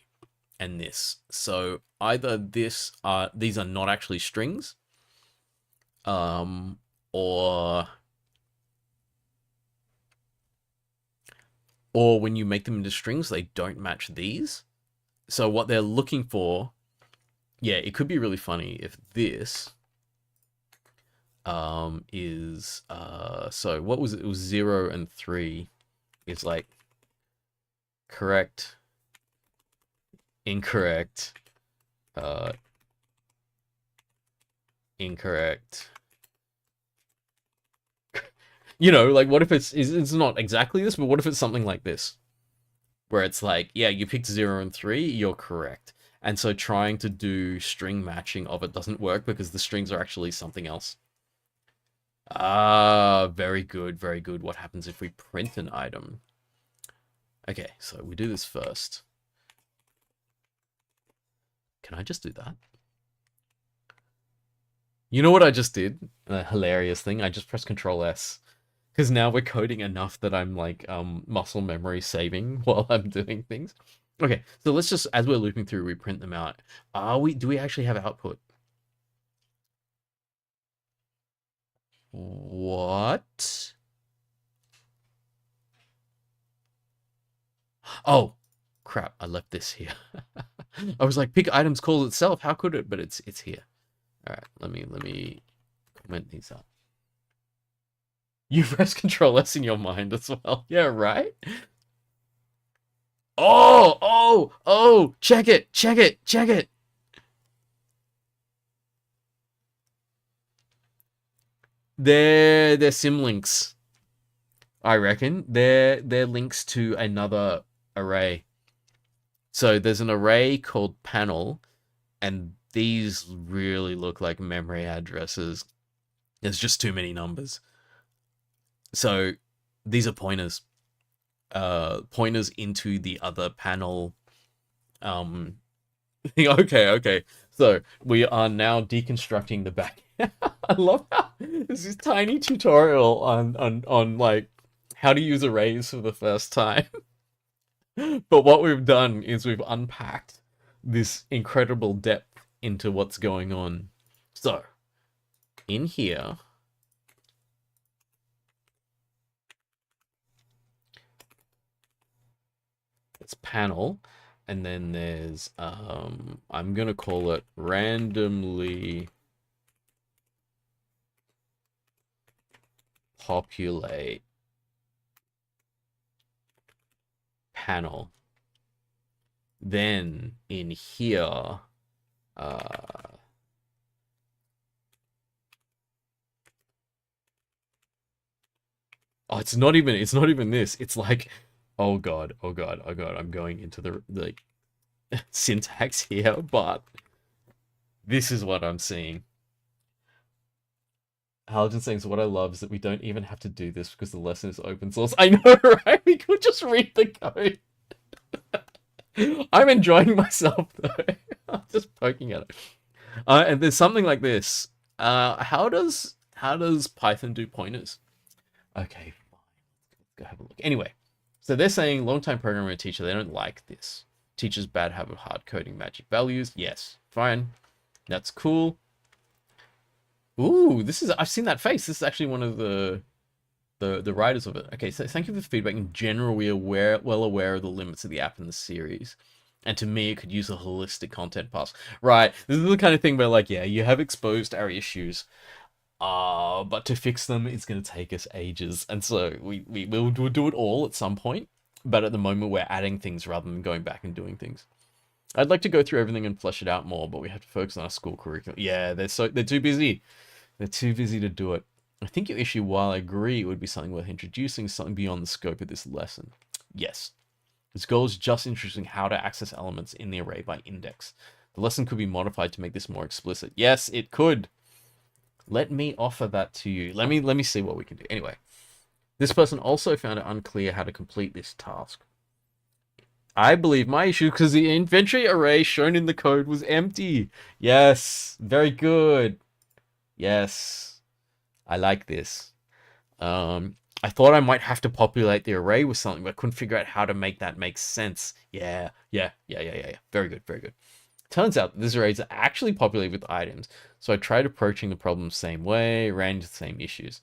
and this. So either these are not actually strings, or when you make them into strings, they don't match these. So what they're looking for, yeah, it could be really funny if this is so what was it? It was 0 and 3 is like correct, incorrect, incorrect. You know, like what if it's not exactly this, but what if it's something like this? Where it's like, yeah, you picked 0 and 3, you're correct. And so trying to do string matching of it doesn't work because the strings are actually something else. Ah, very good, very good. What happens if we print an item? Okay, so we do this first. Can I just do that? You know what I just did? A hilarious thing. I just pressed Control S. Because now we're coding enough that I'm like muscle memory saving while I'm doing things. Okay, so let's just, as we're looping through, we print them out. Do we actually have output? What? Oh, crap, I left this here. I was like, pick items calls itself. How could it? But it's here. All right, let me comment these up. You press Control S in your mind as well. Yeah, right? Oh, check it. They're sim links. I reckon. They're links to another array. So there's an array called panel, and these really look like memory addresses. There's just too many numbers. So these are pointers. Pointers into the other panel. Okay. So we are now deconstructing the back. I love how there's this tiny tutorial on like how to use arrays for the first time. But what we've done is we've unpacked this incredible depth into what's going on. So in here, it's panel, and then there's I'm gonna call it randomly populate panel. Then in here, oh, it's not even this. It's like, oh god, I'm going into the like syntax here, but this is what I'm seeing. Halogen saying, so what I love is that we don't even have to do this because the lesson is open source. I know, right? We could just read the code. I'm enjoying myself though. I'm just poking at it. And there's something like this. How does Python do pointers? Okay, fine. Let's go have a look. Anyway, so they're saying long-time programmer and teacher, they don't like this. Teachers bad habit of hard coding magic values. Yes, fine. That's cool. Ooh, I've seen that face. This is actually one of the writers of it. Okay, so thank you for the feedback. In general, we are well aware of the limits of the app and the series. And to me, it could use a holistic content pass. Right, this is the kind of thing where, like, yeah, you have exposed our issues. But to fix them, it's going to take us ages. And so we'll do it all at some point. But at the moment, we're adding things rather than going back and doing things. I'd like to go through everything and flesh it out more, but we have to focus on our school curriculum. Yeah, they're too busy. They're too busy to do it. I think your issue, while I agree it would be something worth introducing, is something beyond the scope of this lesson. Yes. Its goal is just introducing how to access elements in the array by index. The lesson could be modified to make this more explicit. Yes, it could. Let me offer that to you. Let me see what we can do. Anyway, this person also found it unclear how to complete this task. I believe my issue because the inventory array shown in the code was empty. Yes, very good. Yes, I like this. I thought I might have to populate the array with something, but I couldn't figure out how to make that make sense. Yeah. Very good, very good. Turns out this array is actually populated with items, so I tried approaching the problem the same way, ran into the same issues.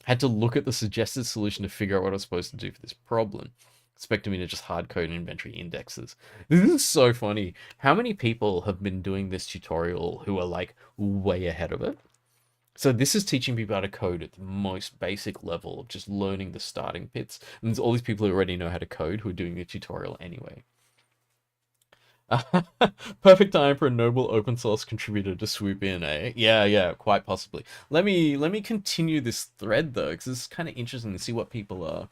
Had to look at the suggested solution to figure out what I was supposed to do for this problem. Expected me to just hard code inventory indexes. This is so funny. How many people have been doing this tutorial who are like way ahead of it? So this is teaching people how to code at the most basic level of just learning the starting bits. And there's all these people who already know how to code who are doing the tutorial anyway. Perfect time for a noble open source contributor to swoop in, eh? Yeah, quite possibly. Let me continue this thread though, because it's kind of interesting to see what people are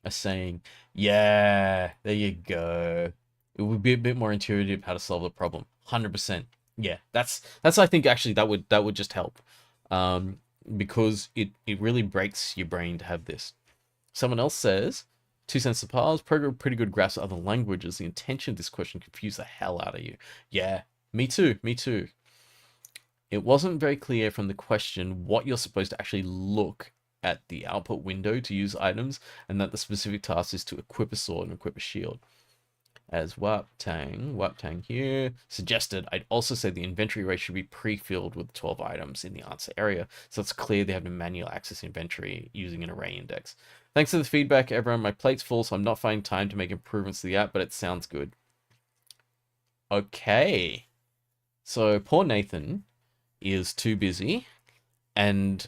saying. Yeah, there you go. It would be a bit more intuitive how to solve the problem. 100%. Yeah, that's I think actually that would just help. Because it really breaks your brain to have this. Someone else says, 2 cents a pile, pretty good grasp of other languages. The intention of this question confused the hell out of you. Yeah, me too. It wasn't very clear from the question what you're supposed to actually look at the output window to use items, and that the specific task is to equip a sword and equip a shield. As Waptang here suggested, I'd also say the inventory array should be pre-filled with 12 items in the answer area, so it's clear they have to manual access inventory using an array index. Thanks for the feedback, everyone. My plate's full, so I'm not finding time to make improvements to the app, but it sounds good. Okay. So poor Nathan is too busy, and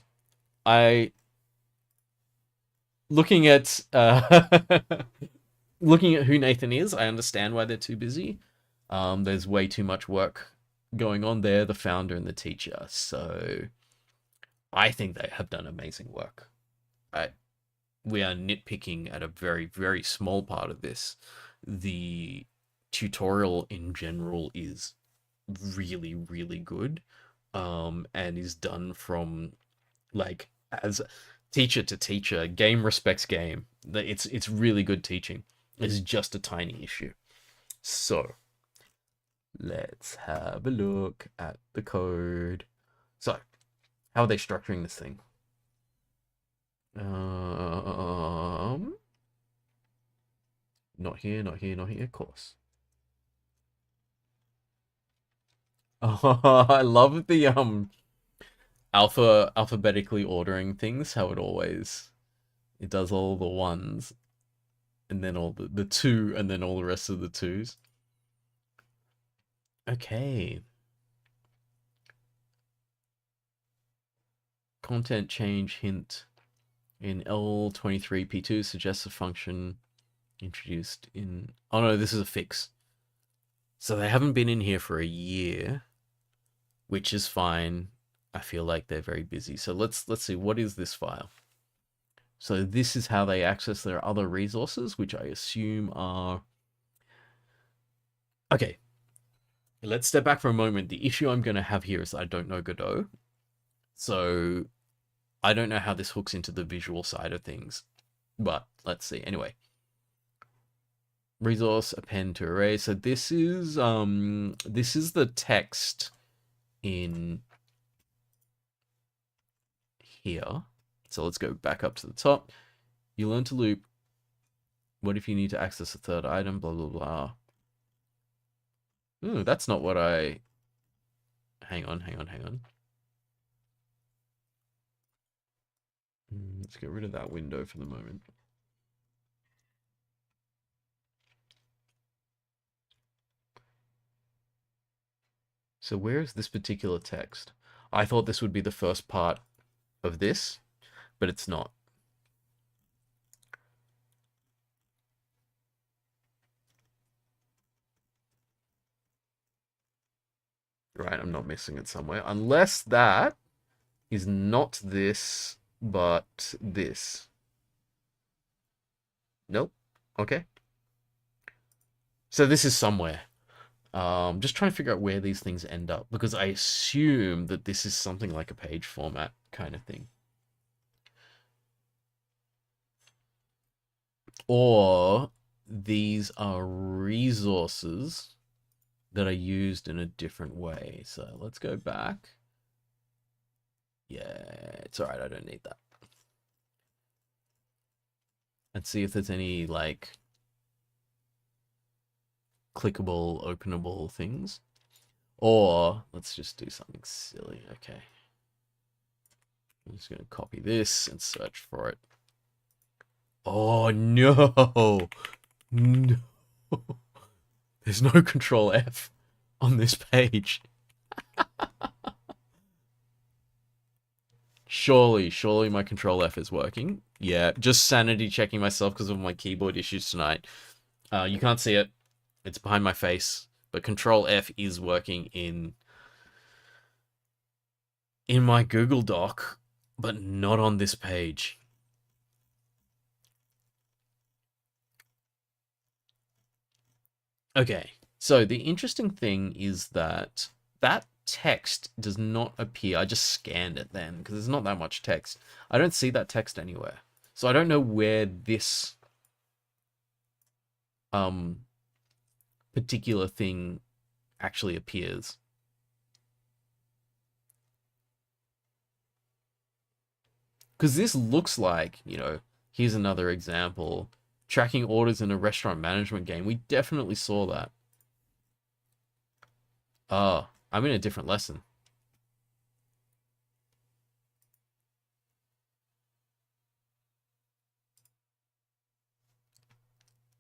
looking at looking at who Nathan is, I understand why they're too busy. There's way too much work going on there, the founder and the teacher. So I think they have done amazing work. We are nitpicking at a very, very small part of this. The tutorial in general is really, really good. And is done from like as teacher to teacher. Game respects game. It's really good teaching. It's just a tiny issue. So let's have a look at the code. So how are they structuring this thing? Not here, of course. I love the alphabetically ordering things, how it does all the ones and then all the two and then all the rest of the twos. Okay. Content change hint in L23P2 suggests a function introduced in... Oh no, this is a fix. So they haven't been in here for a year, which is fine. I feel like they're very busy. So let's see, what is this file? So this is how they access their other resources, which I assume are... Okay, let's step back for a moment. The issue I'm going to have here is I don't know Godot. So I don't know how this hooks into the visual side of things. But let's see. Anyway. Resource append to array. So this is the text in here. So let's go back up to the top. You learn to loop. What if you need to access a third item? Blah, blah, blah. Ooh, that's not what I... Hang on. Let's get rid of that window for the moment. So where is this particular text? I thought this would be the first part of this, but it's not. Right, I'm not missing it somewhere. Unless that is not this, but this. Nope. Okay. So this is somewhere. Just trying to figure out where these things end up, because I assume that this is something like a page format kind of thing. Or these are resources that are used in a different way. So let's go back. Yeah, it's all right. I don't need that. Let's see if there's any like clickable, openable things. Or let's just do something silly. Okay. I'm just going to copy this and search for it. Oh, no. No. There's no Control F on this page. Surely my Control F is working. Yeah, just sanity checking myself because of my keyboard issues tonight. You can't see it. It's behind my face. But Control F is working in my Google Doc, but not on this page. Okay, so the interesting thing is that that text does not appear. I just scanned it then because there's not that much text. I don't see that text anywhere. So I don't know where this particular thing actually appears. Because this looks like, here's another example. Tracking orders in a restaurant management game. We definitely saw that. Oh, I'm in a different lesson.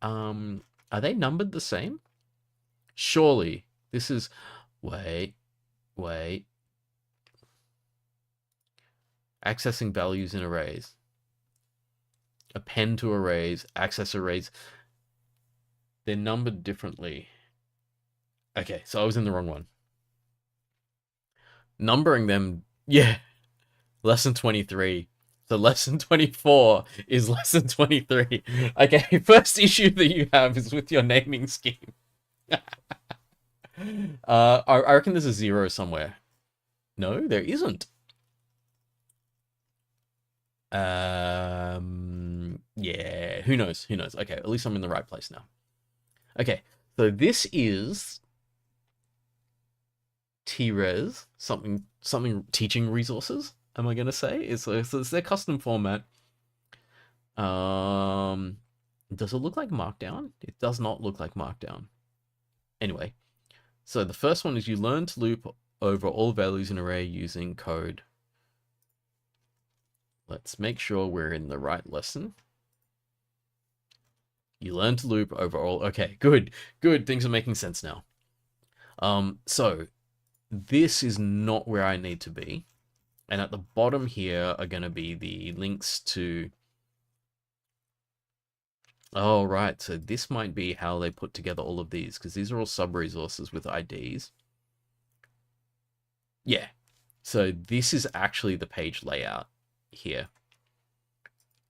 Are they numbered the same? Surely. This is... Wait. Accessing values in arrays. Append to arrays. Access arrays. They're numbered differently. Okay, so I was in the wrong one. Numbering them... Yeah. Lesson 23. So lesson 24 is lesson 23. Okay, first issue that you have is with your naming scheme. I reckon there's a 0 somewhere. No, there isn't. Yeah, who knows? Okay, at least I'm in the right place now. Okay, so this is T-Res, something teaching resources, am I going to say? It's their custom format. Does it look like Markdown? It does not look like Markdown. Anyway, so the first one is you learn to loop over all values in an array using code. Let's make sure we're in the right lesson. You learn to loop over all... Okay, good. Things are making sense now. So this is not where I need to be. And at the bottom here are going to be the links to... Oh, right. So this might be how they put together all of these, because these are all sub-resources with IDs. Yeah. So this is actually the page layout here.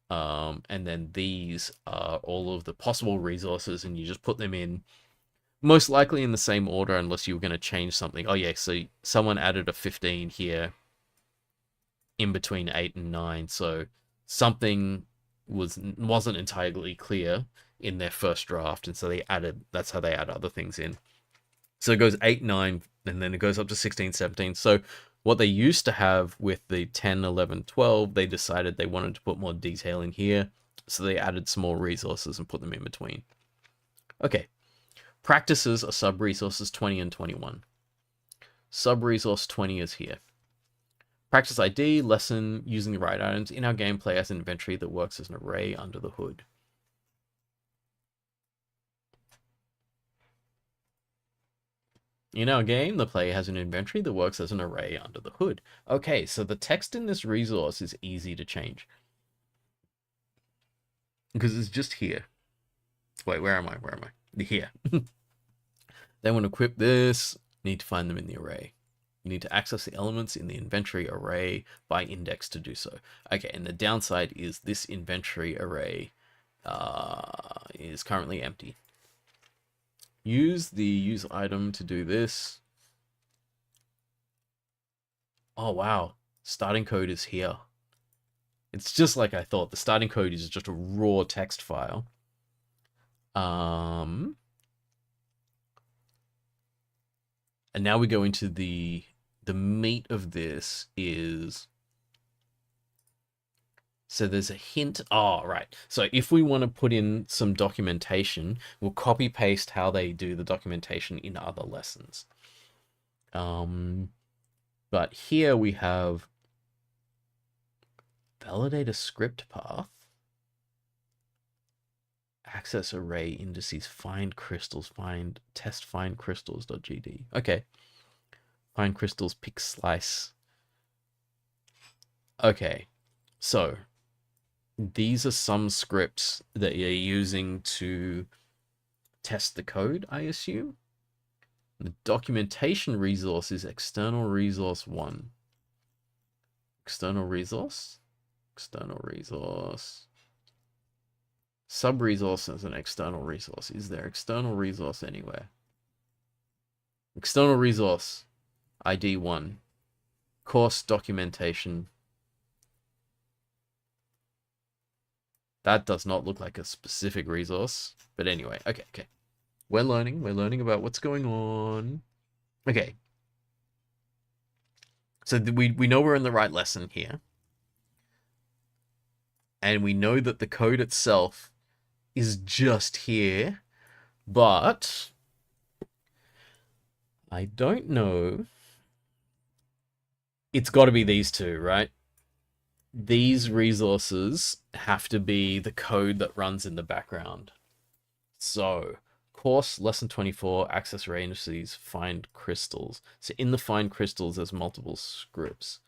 And then these are all of the possible resources, and you just put them in, most likely in the same order, unless you were going to change something. Oh yeah, so someone added a 15 here in between 8 and 9, so something wasn't entirely clear in their first draft, and so that's how they add other things in. So it goes 8, 9, and then it goes up to 16, 17. So what they used to have with the 10, 11, 12, they decided they wanted to put more detail in here, so they added some more resources and put them in between. Okay. Practices are sub-resources 20 and 21. Sub-resource 20 is here. Practice ID, lesson, using the right items in our gameplay as an inventory that works as an array under the hood. In our game, the player has an inventory that works as an array under the hood. Okay, so the text in this resource is easy to change. Because it's just here. Wait, where am I? Here. They want to equip this, need to find them in the array. You need to access the elements in the inventory array by index to do so. Okay, and the downside is this inventory array is currently empty. Use the use item to do this. Oh, wow. Starting code is here. It's just like I thought. The starting code is just a raw text file. And now we go into the meat of this is... So there's a hint. Oh, right. So if we want to put in some documentation, we'll copy paste how they do the documentation in other lessons. But here we have validate a script path, access array indices, find crystals, find test find crystals.gd. Okay. Find crystals, pick slice. Okay. So these are some scripts that you're using to test the code, I assume. The documentation resource is external resource 1. External resource. External resource. Sub-resource is an external resource. Is there external resource anywhere? External resource. ID 1. Course documentation. That does not look like a specific resource. But anyway, okay. We're learning about what's going on. Okay. So we know we're in the right lesson here. And we know that the code itself is just here. But I don't know. It's got to be these two, right? These resources have to be the code that runs in the background. So, course, lesson 24, access array indices, find crystals. So in the find crystals, there's multiple scripts.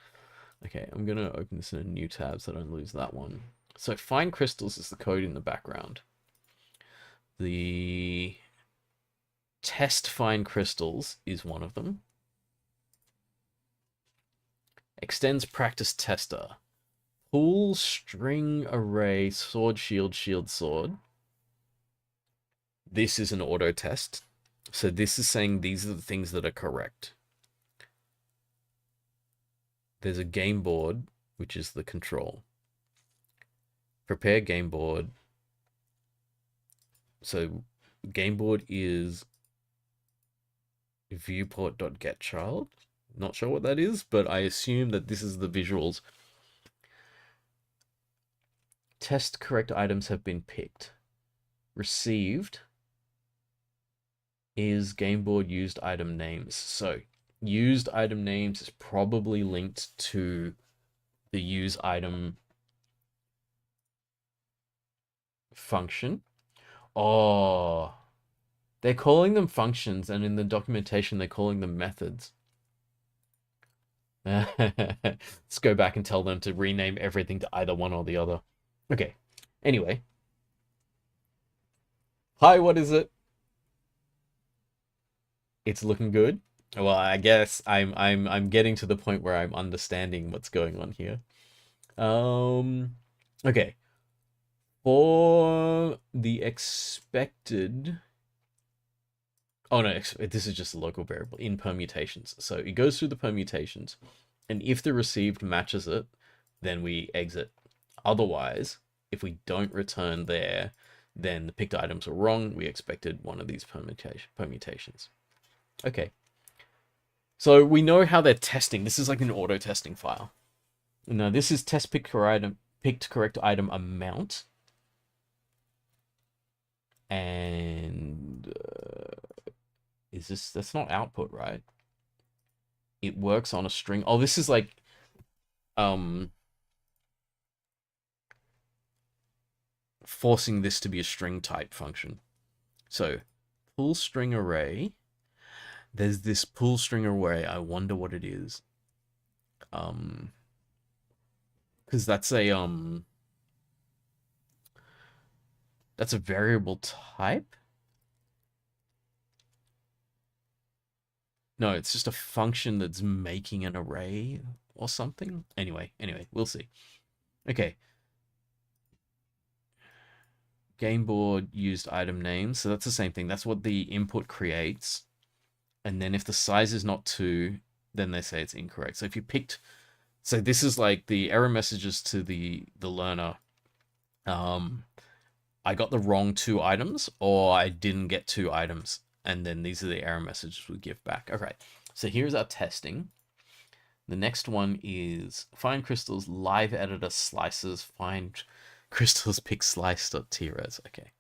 Okay, I'm going to open this in a new tab so I don't lose that one. So find crystals is the code in the background. The test find crystals is one of them. Extends practice tester. Pull string array sword shield shield sword. This is an auto test. So this is saying these are the things that are correct. There's a game board, which is the control. Prepare game board. So game board is viewport.getChild. Not sure what that is, but I assume that this is the visuals. Test correct items have been picked. Received is game board used item names. So used item names is probably linked to the use item function. Oh, they're calling them functions, and in the documentation they're calling them methods. Let's go back and tell them to rename everything to either one or the other. Okay. Anyway. Hi, what is it? It's looking good. Well, I guess I'm getting to the point where I'm understanding what's going on here. Okay. For the expected... Oh no, this is just a local variable in permutations. So it goes through the permutations, and if the received matches it, then we exit. Otherwise, if we don't return there, then the picked items are wrong. We expected one of these permutations. Okay. So we know how they're testing. This is like an auto testing file. Now this is test picked correct item amount. And is this, that's not output, right? It works on a string. Oh, this is like forcing this to be a string type function. So pull string array. There's this pull string array. I wonder what it is. Because that's a variable type. No, it's just a function that's making an array or something. Anyway, we'll see. Okay. Game board used item names. So that's the same thing. That's what the input creates. And then if the size is not 2, then they say it's incorrect. So if you picked, so this is like the error messages to the learner. I got the wrong 2 items, or I didn't get 2 items. And then these are the error messages we give back. Okay, so here's our testing. The next one is find crystals live editor slices. Find crystals pick slice.tres. Okay.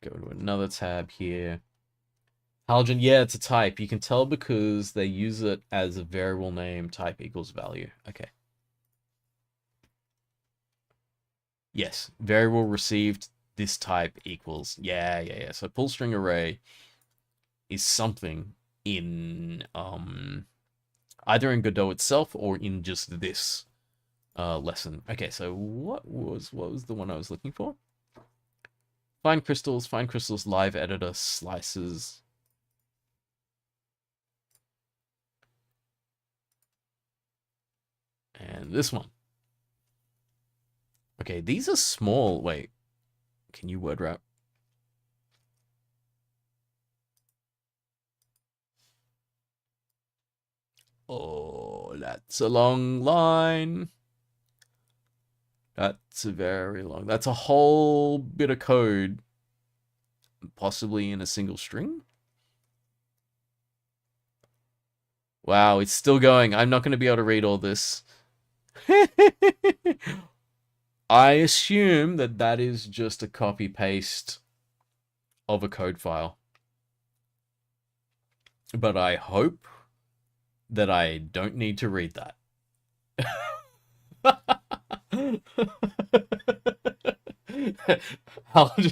Go to another tab here. Halogen, yeah, it's a type. You can tell because they use it as a variable name type equals value. Okay. Yes, variable received this type equals. Yeah. So pull string array is something in either in Godot itself or in just this lesson. Okay, so what was the one I was looking for? Find crystals live editor slices. And this one. Okay, these are small. Wait, can you word wrap? Oh, that's a long line. That's very long. That's a whole bit of code, possibly in a single string. Wow, it's still going. I'm not going to be able to read all this. I assume that that is just a copy paste of a code file. But I hope that I don't need to read that.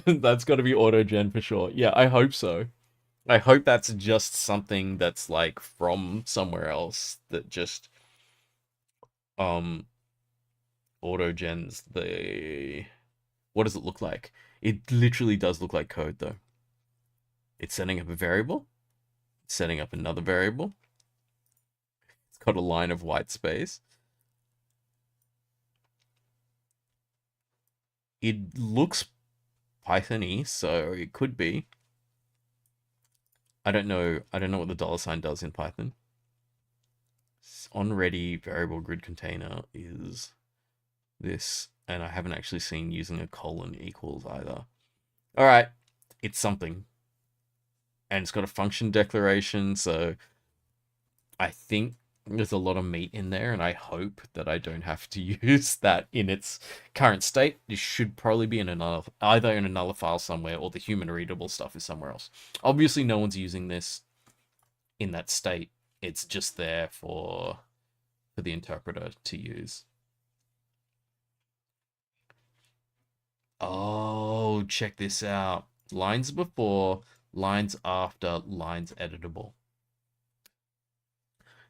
That's got to be autogen for sure. Yeah, I hope so. I hope that's just something that's like from somewhere else that just autogens the. What does it look like? It literally does look like code though. It's setting up a variable, it's setting up another variable. It's got a line of white space. It looks Python-y, so it could be. I don't know what the $sign does in Python. On ready variable grid container is this, and I haven't actually seen using a colon equals either. All right, it's something, and it's got a function declaration, so I think there's a lot of meat in there, and I hope that I don't have to use that in its current state. It should probably be in another, either in another file somewhere, or the human readable stuff is somewhere else. Obviously, no one's using this in that state. It's just there for the interpreter to use. Oh, check this out. Lines before, lines after, lines editable.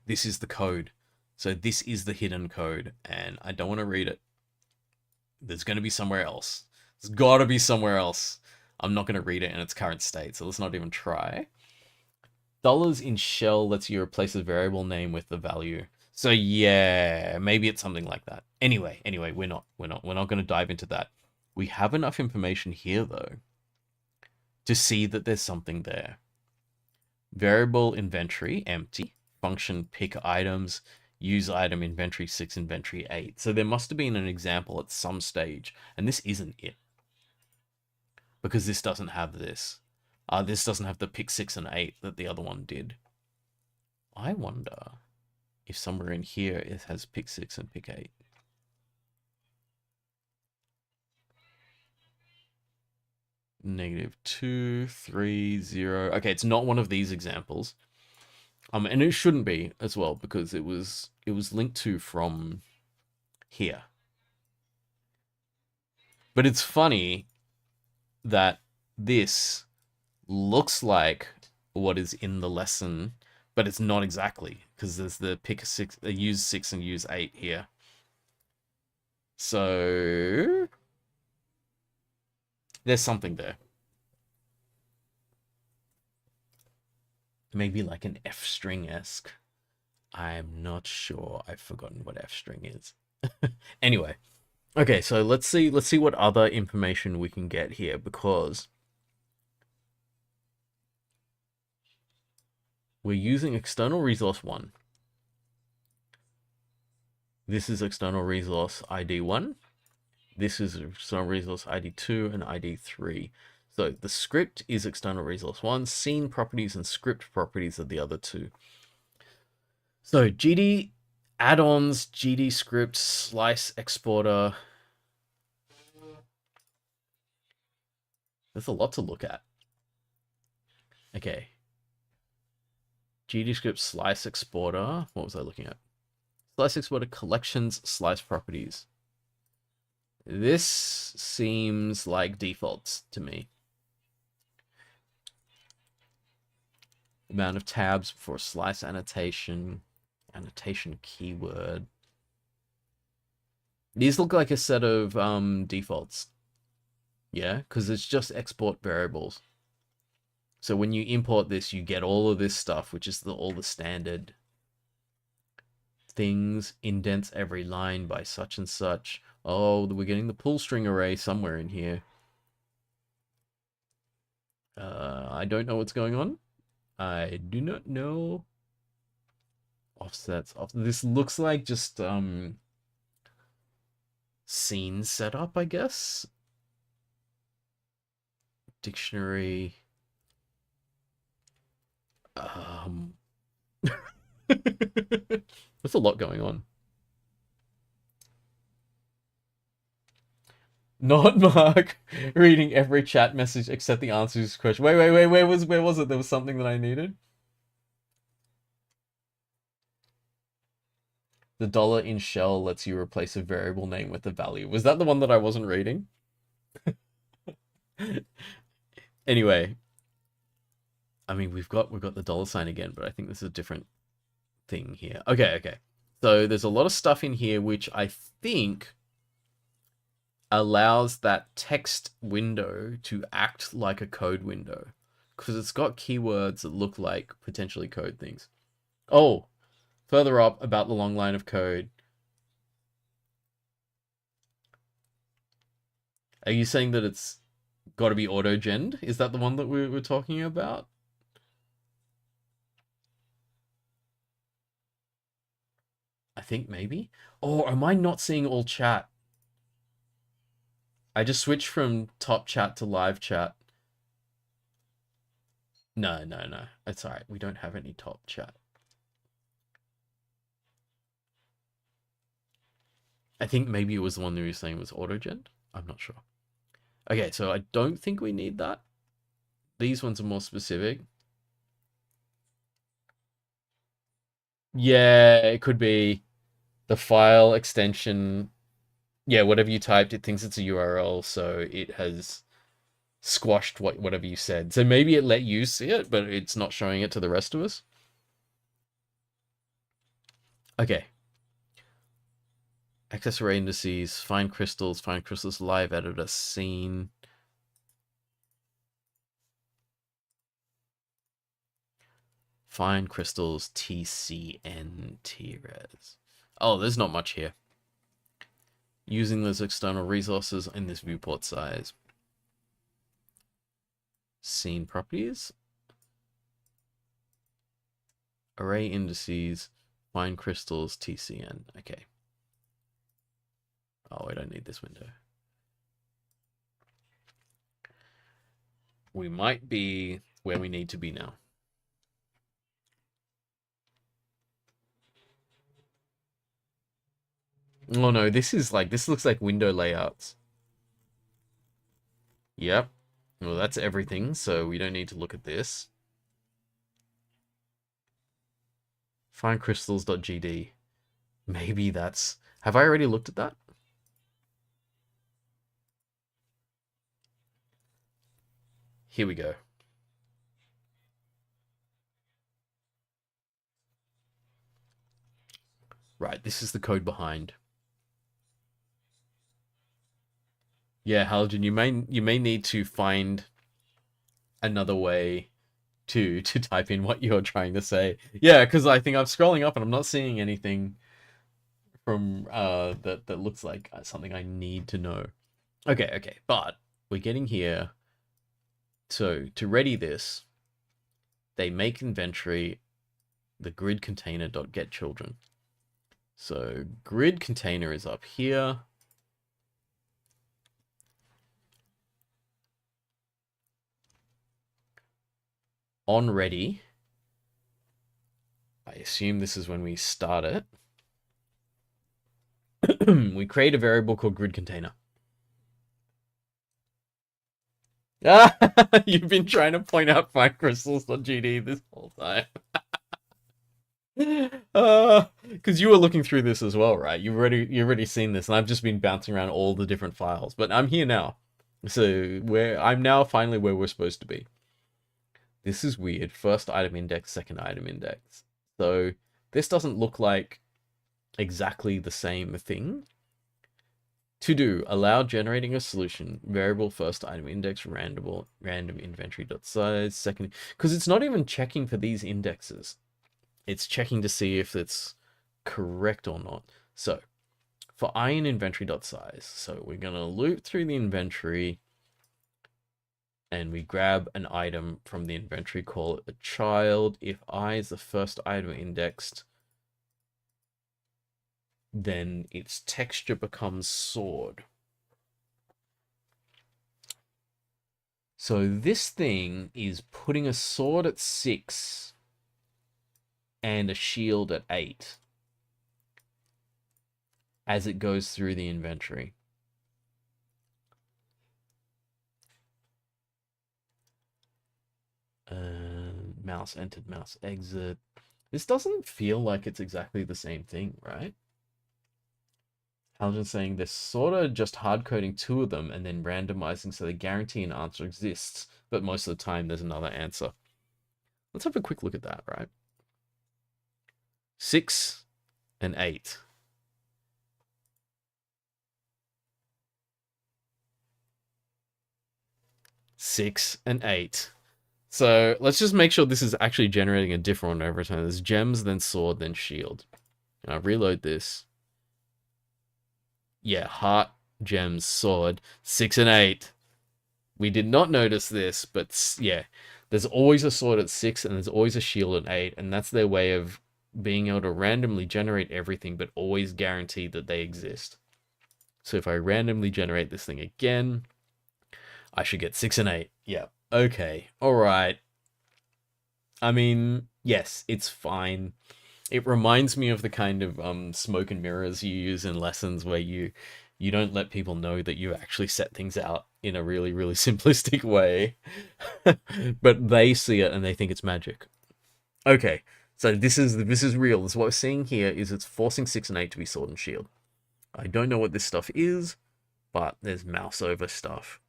This is the code. So this is the hidden code, and I don't want to read it. There's going to be somewhere else. There's got to be somewhere else. I'm not going to read it in its current state, so let's not even try. Dollars in shell lets you replace a variable name with the value. So yeah, maybe it's something like that. Anyway, we're not going to dive into that. We have enough information here though to see that there's something there. Variable inventory empty, function pick items, use item inventory 6, inventory 8. So there must have been an example at some stage, and this isn't it, because this doesn't have this. This doesn't have the pick 6 and 8 that the other one did. I wonder if somewhere in here it has pick 6 and pick 8. -2, 3, 0. Okay, it's not one of these examples. And it shouldn't be as well, because it was linked to from here. But it's funny that this looks like what is in the lesson, but it's not exactly, because there's the pick 6, use 6 and use 8 here. So there's something there. Maybe like an F string-esque. I'm not sure. I've forgotten what F string is. Anyway, okay, so let's see what other information we can get here, because we're using external resource 1. This is external resource ID 1. This is external resource ID 2 and ID 3. So the script is external resource 1. Scene properties and script properties are the other two. So GD add-ons, GD scripts, slice exporter. There's a lot to look at. Okay. GD script slice exporter. What was I looking at? Slice exporter collections, slice properties. This seems like defaults to me. Amount of tabs for slice annotation, annotation keyword. These look like a set of defaults. Yeah, because it's just export variables. So when you import this, you get all of this stuff, which is all the standard things. Indents every line by such and such. Oh, we're getting the pull string array somewhere in here. I don't know what's going on. I do not know. Offsets. This looks like just scene setup, I guess. Dictionary. There's a lot going on. Not Mark reading every chat message except the answer to this question. Wait, where was it? There was something that I needed. The dollar in shell lets you replace a variable name with a value. Was that the one that I wasn't reading? Anyway, I mean, we've got the dollar sign again, but I think this is a different thing here. Okay. So there's a lot of stuff in here which I think allows that text window to act like a code window, because it's got keywords that look like potentially code things. Oh, further up about the long line of code. Are you saying that it's got to be auto-genned? Is that the one that we were talking about? I think maybe. Or am I not seeing all chat? I just switched from top chat to live chat. No. It's alright. We don't have any top chat. I think maybe it was the one that you were saying was auto-genned. I'm not sure. Okay, so I don't think we need that. These ones are more specific. Yeah, it could be the file extension. Yeah, whatever you typed, it thinks it's a URL, so it has squashed whatever you said. So maybe it let you see it, but it's not showing it to the rest of us. Okay. Access array indices, find crystals, live editor, scene. Find crystals, TCN, TRES. Oh, there's not much here. Using those external resources in this viewport size. Scene properties. Array indices, find crystals, TCN. Okay. Oh, I don't need this window. We might be where we need to be now. Oh no, this looks like window layouts. Yep. Well, that's everything, so we don't need to look at this. Find crystals.gd. Maybe that's... Have I already looked at that? Here we go. Right, this is the code behind. Yeah, Halogen, you may need to find another way to type in what you're trying to say. Yeah, because I think I'm scrolling up and I'm not seeing anything from that looks like something I need to know. Okay, but we're getting here. So to ready this, they make inventory the grid container dot get children. So grid container is up here. On ready, I assume this is when we start it. We create a variable called grid container. Ah, you've been trying to point out findcrystals.gd this whole time. Because you were looking through this as well, right? You've already seen this, and I've just been bouncing around all the different files. But I'm here now, so I'm now finally where we're supposed to be. This is weird. First item index, second item index. So this doesn't look like exactly the same thing. To do, allow generating a solution, variable first item index, random inventory dot size, second, because it's not even checking for these indexes. It's checking to see if it's correct or not. So for I in inventory dot size, so we're gonna loop through the inventory and we grab an item from the inventory, call it a child. If I is the first item indexed, then its texture becomes sword. So this thing is putting a sword at 6 and a shield at 8 as it goes through the inventory. Mouse entered, mouse exit. This doesn't feel like it's exactly the same thing, right? Haljan's saying they're sort of just hard coding 2 of them and then randomizing so they guarantee an answer exists, but most of the time there's another answer. Let's have a quick look at that, right? 6 and 8. Six and 8. So let's just make sure this is actually generating a different one every time. There's gems, then sword, then shield. I'll reload this. Yeah, heart, gems, sword, 6 and 8. We did not notice this, but yeah, there's always a sword at 6 and there's always a shield at 8, and that's their way of being able to randomly generate everything, but always guarantee that they exist. So if I randomly generate this thing again, I should get 6 and 8. Yeah. Okay. All right. I mean, yes, it's fine. It reminds me of the kind of smoke and mirrors you use in lessons where you don't let people know that you actually set things out in a really, really simplistic way. But they see it and they think it's magic. Okay. So this is real. This is what we're seeing here is it's forcing 6 and 8 to be sword and shield. I don't know what this stuff is, but there's mouse over stuff.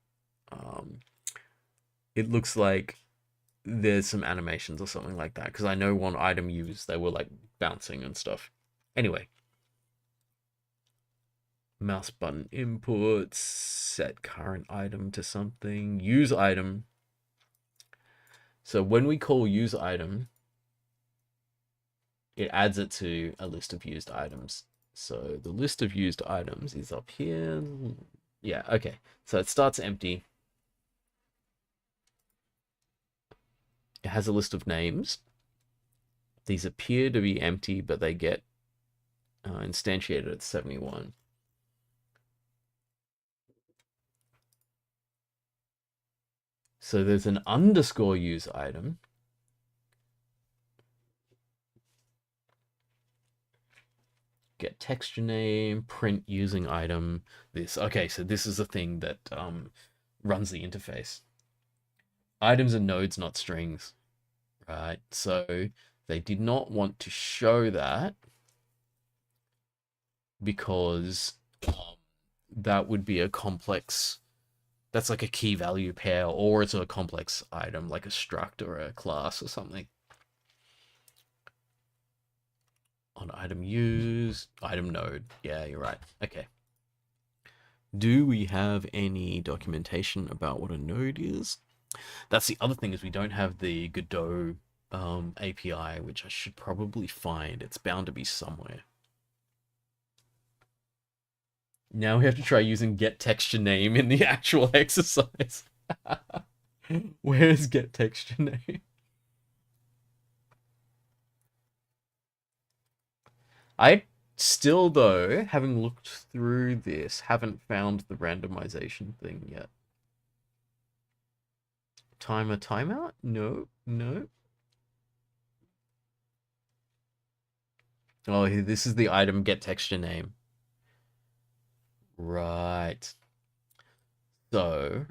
It looks like there's some animations or something like that, because I know one item used, they were like bouncing and stuff. Anyway. Mouse button inputs, set current item to something, use item. So when we call use item, it adds it to a list of used items. So the list of used items is up here. Yeah, okay. So it starts empty. It has a list of names. These appear to be empty, but they get instantiated at 71. So there's an underscore use item. Get texture name, print using item, this. Okay, so this is the thing that runs the interface. Items are nodes, not strings, right? So they did not want to show that because that would be a complex, that's like a key value pair, or it's a complex item like a struct or a class or something. On item use, item node. Yeah, you're right. Okay. Do we have any documentation about what a node is? That's the other thing is we don't have the Godot API, which I should probably find. It's bound to be somewhere. Now we have to try using get texture name in the actual exercise. Where's get texture name? I still, though, having looked through this, haven't found the randomization thing yet. Timer timeout? No, no. Oh, this is the item get texture name. Right. So,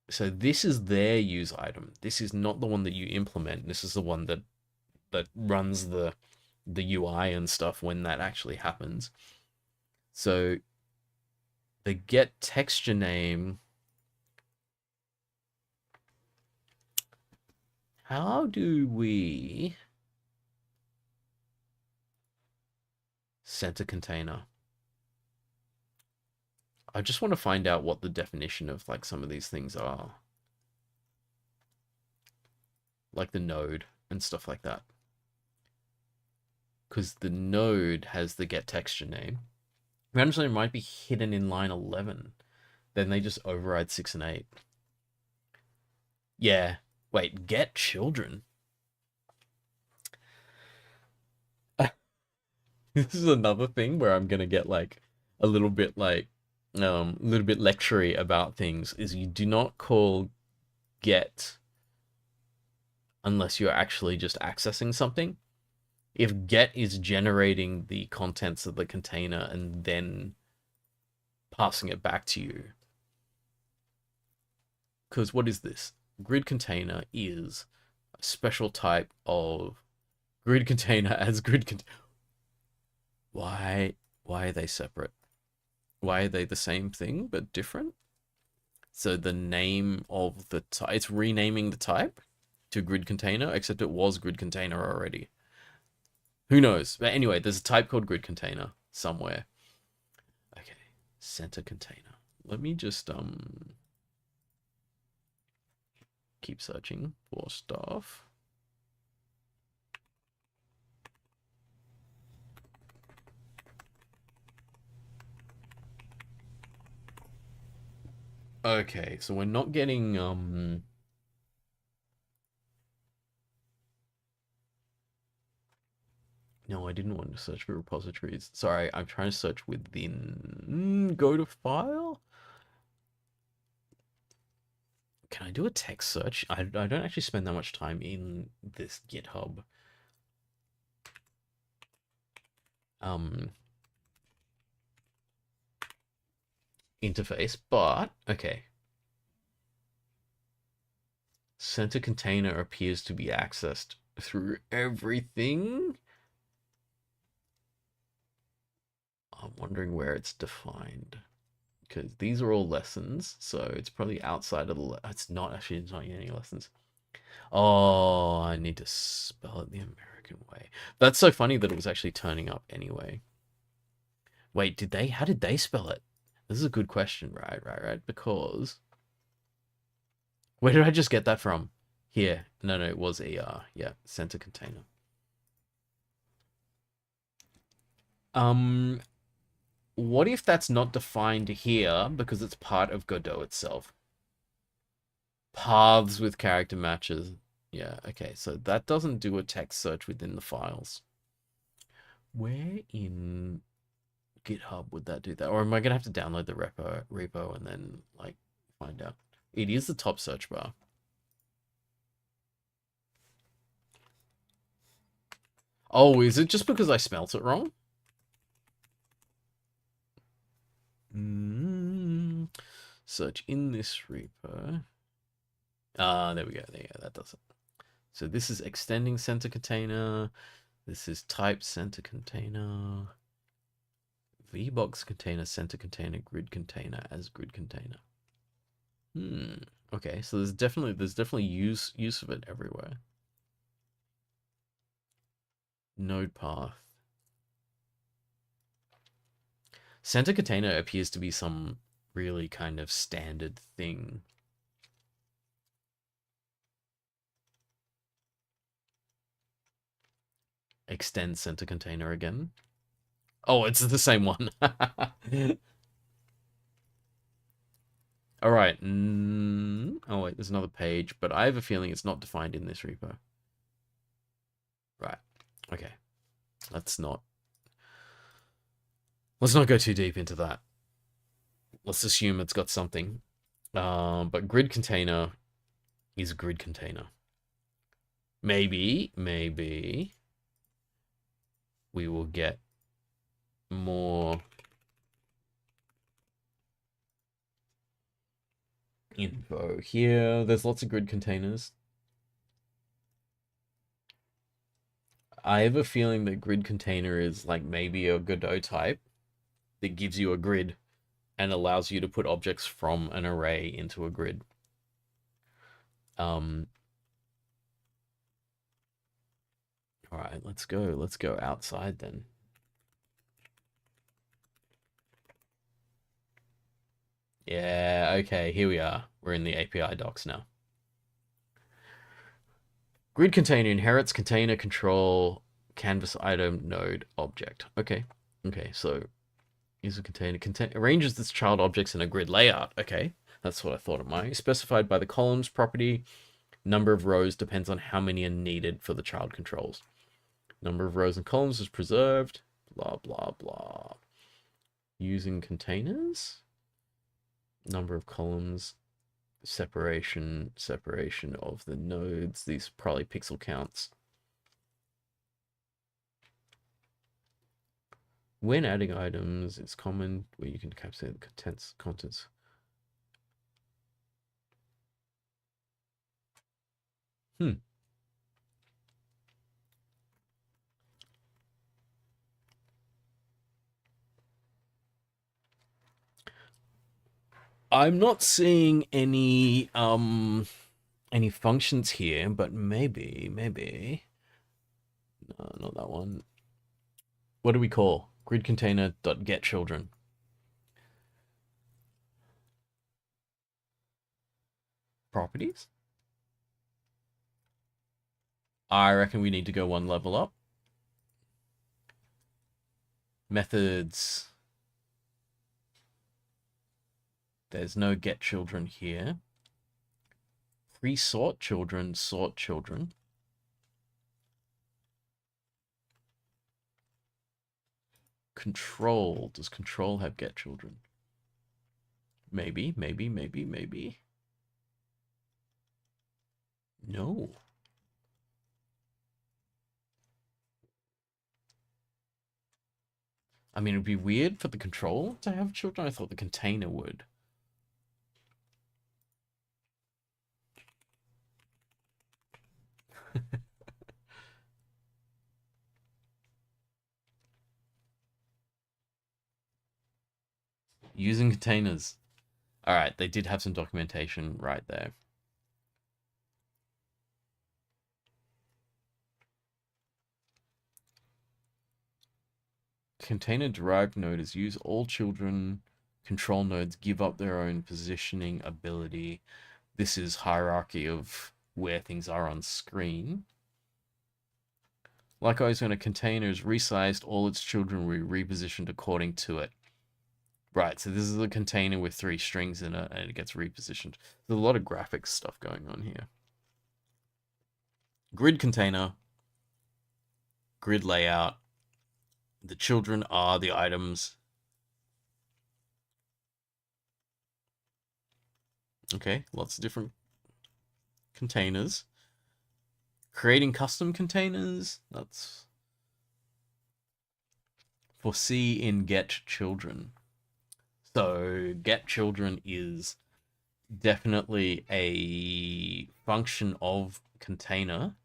this is their use item. This is not the one that you implement. This is the one that runs the UI and stuff when that actually happens. So the get texture name. How do we center container? I just want to find out what the definition of like some of these things are. Like the node and stuff like that. Because the node has the get texture name. Eventually it might be hidden in line 11. Then they just override 6 and 8. Yeah. Wait, get children? This is another thing where I'm gonna get like a little bit lectury about things, is you do not call get unless you're actually just accessing something. If get is generating the contents of the container and then passing it back to you. Because what is this? Grid container is a special type of grid container as grid container. Why are they separate? Why are they the same thing but different? So the name of the type, it's renaming the type to grid container, except it was grid container already. Who knows? But anyway, there's a type called grid container somewhere. Okay, center container. Let me just keep searching for stuff. Okay, so we're not getting no, I didn't want to search for repositories. Sorry, I'm trying to search within go to file. Can I do a text search? I don't actually spend that much time in this GitHub interface, but okay. Center container appears to be accessed through everything. I'm wondering where it's defined, because these are all lessons, so it's probably outside of the. It's not actually. It's not any lessons. Oh, I need to spell it the American way. That's so funny that it was actually turning up anyway. Wait, did they? How did they spell it? This is a good question, right? Because where did I just get that from? Here. No, it was ER. Yeah, center container. What if that's not defined here because it's part of Godot itself? Paths with character matches. Yeah, okay, so that doesn't do a text search within the files. Where in GitHub would that do that? Or am I gonna have to download the repo and then like find out? It is the top search bar. Oh, is it just because I spelt it wrong? Search in this repo. There we go. That does it. So this is extending center container. This is type center container. VBox container, center container, grid container as grid container. Okay, so there's definitely use of it everywhere. Node path. Center container appears to be some really kind of standard thing. Extend center container again. Oh, it's the same one. All right. Oh, wait, there's another page, but I have a feeling it's not defined in this repo. Right. Okay. Let's not go too deep into that. Let's assume it's got something. But grid container is grid container. Maybe we will get more info here. There's lots of grid containers. I have a feeling that grid container is like maybe a Godot type that gives you a grid and allows you to put objects from an array into a grid. All right, let's go outside then. Yeah, okay, here we are. We're in the API docs now. Grid container inherits container control canvas item node object. Okay, so is a container arranges this child objects in a grid layout. Okay, that's what I thought it might. Specified by the columns property. Number of rows depends on how many are needed for the child controls. Number of rows and columns is preserved. Blah, blah, blah. Using containers. Number of columns. Separation of the nodes. These probably pixel counts. When adding items, it's common where you can capture the contents. I'm not seeing any functions here, but maybe. No, not that one. What do we call? Grid container dot get children. Properties? I reckon we need to go one level up. Methods. There's no get children here. Pre-sort children, sort children. Control. Does control have get children? Maybe. No. I mean, it'd be weird for the control to have children. I thought the container would. Using containers. All right, they did have some documentation right there. Container derived node is used. All children control nodes give up their own positioning ability. This is hierarchy of where things are on screen. Likewise, when a container is resized, all its children will be repositioned according to it. Right, so this is a container with 3 strings in it, and it gets repositioned. There's a lot of graphics stuff going on here. Grid container, grid layout. The children are the items. Okay, lots of different containers. Creating custom containers. That's foresee in get children. So get children is definitely a function of container.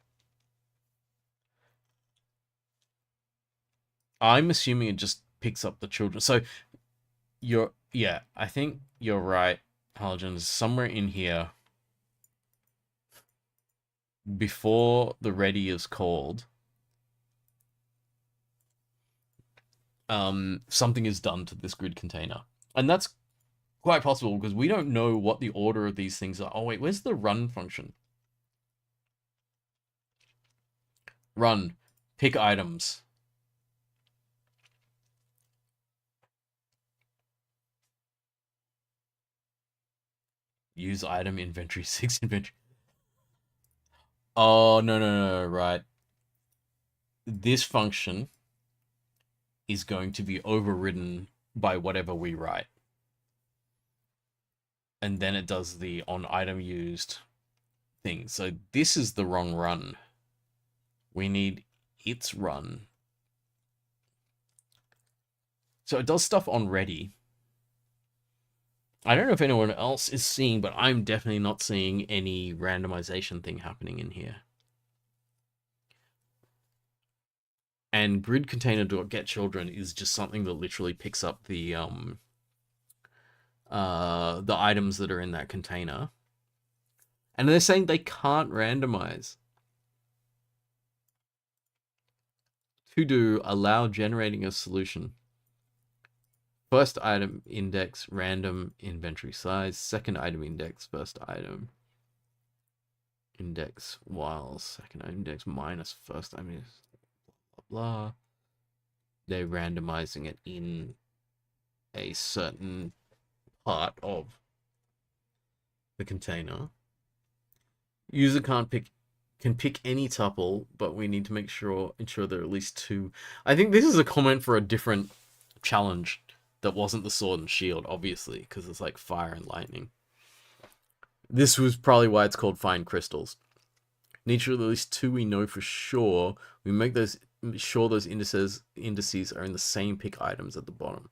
I'm assuming it just picks up the children. So I think you're right, Halogen. Is somewhere in here before the ready is called. Something is done to this grid container. And that's Quite possible, because we don't know what the order of these things are. Oh, wait, where's the run function? Run. Pick items. Use item inventory 6 inventory. Oh, no, right. This function is going to be overridden by whatever we write. And then it does the on item used thing. So this is the wrong run. We need its run. So it does stuff on ready. I don't know if anyone else is seeing, but I'm definitely not seeing any randomization thing happening in here. And grid container.getChildren is just something that literally picks up the items that are in that container. And they're saying they can't randomize. To do allow generating a solution. First item index random inventory size. Second item index first item index while second item index minus first item is blah blah. They're randomizing it in a certain part of the container. User can pick any tuple, but we need to ensure there are at least two. I think this is a comment for a different challenge that wasn't the sword and shield, obviously, because it's like fire and lightning. This was probably why it's called find crystals. Need to at least two we know for sure. We make those sure those indices are in the same pick items at the bottom.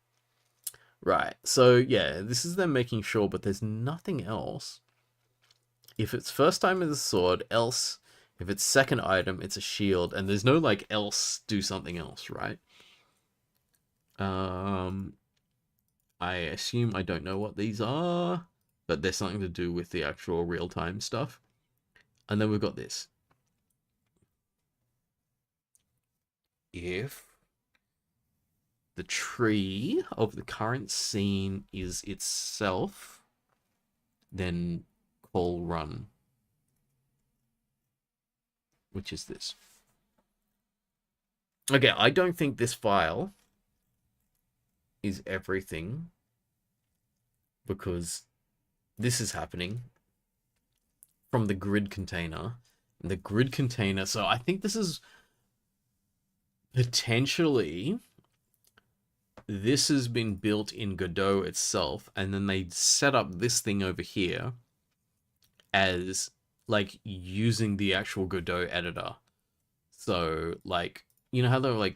Right. So yeah, this is them making sure, but there's nothing else. If it's first time it's a sword, else if it's second item, it's a shield, and there's no like else do something else, right? I assume I don't know what these are, but there's something to do with the actual real-time stuff. And then we've got this. If the tree of the current scene is itself, then call run, which is this. Okay, I don't think this file is everything, because this is happening from the grid container. The grid container, so I think this is potentially, this has been built in Godot itself, and then they set up this thing over here as like using the actual Godot editor. So like, you know how they're like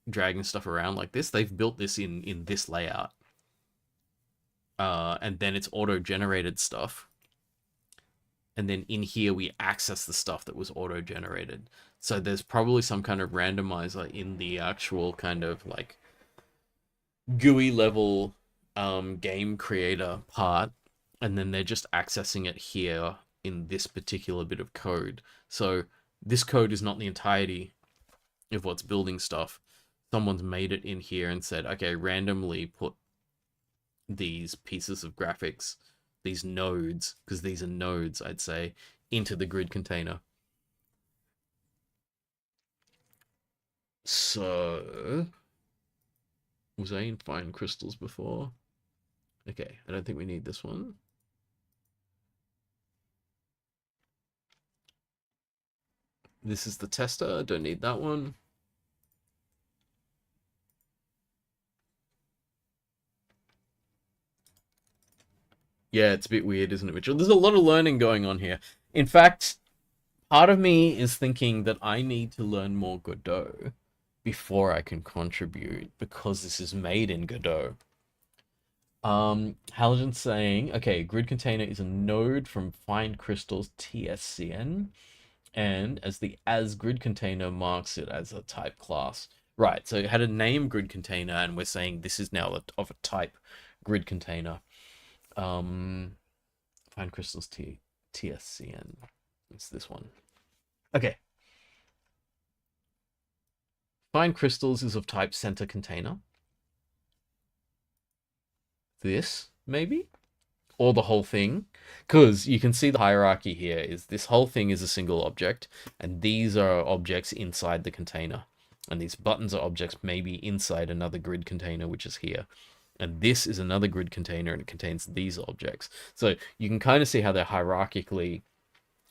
dragging stuff around like this? They've built this in this layout. And then it's auto-generated stuff. And then in here we access the stuff that was auto-generated. So there's probably some kind of randomizer in the actual kind of like GUI level game creator part, and then they're just accessing it here in this particular bit of code. So this code is not the entirety of what's building stuff. Someone's made it in here and said, okay, randomly put these pieces of graphics, these nodes, because these are nodes, I'd say, into the grid container. So, was I in fine crystals before? Okay, I don't think we need this one. This is the tester, don't need that one. Yeah, it's a bit weird, isn't it, Mitchell? There's a lot of learning going on here. In fact, part of me is thinking that I need to learn more Godot before I can contribute, because this is made in Godot. Halogen's saying, okay, grid container is a node from find crystals TSCN, and as grid container marks it as a type class. Right, so it had a name grid container, and we're saying this is now of a type grid container. Find crystals TSCN. It's this one. Okay. Find crystals is of type center container. This maybe? Or the whole thing? Because you can see the hierarchy here is this whole thing is a single object, and these are objects inside the container. And these buttons are objects maybe inside another grid container, which is here. And this is another grid container, and it contains these objects. So you can kind of see how they're hierarchically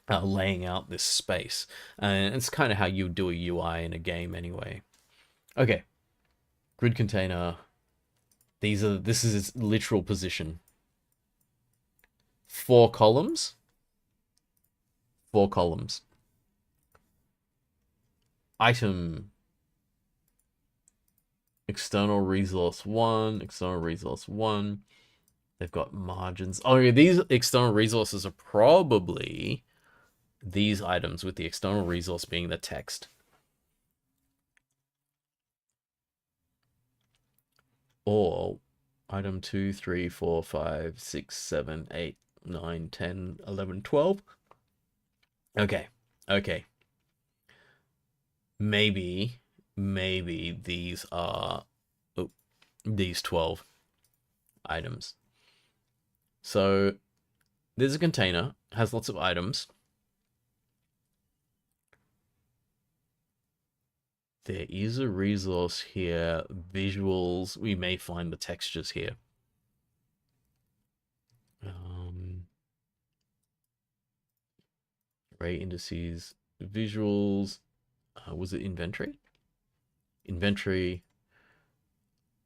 laying out this space. And it's kind of how you do a UI in a game anyway. Okay, grid container. This is its literal position. 4 columns. 4 columns. Item. External resource 1. External resource 1. They've got margins. Oh, yeah, these external resources are probably these items, with the external resource being the text. Or item 2, 3, 4, 5, 6, 7, 8, 9, 10, 11, 12. Okay. Okay. Maybe these are these 12 items. So there's a container, has lots of items. There is a resource here, visuals. We may find the textures here. Array indices, visuals. Was it inventory? Inventory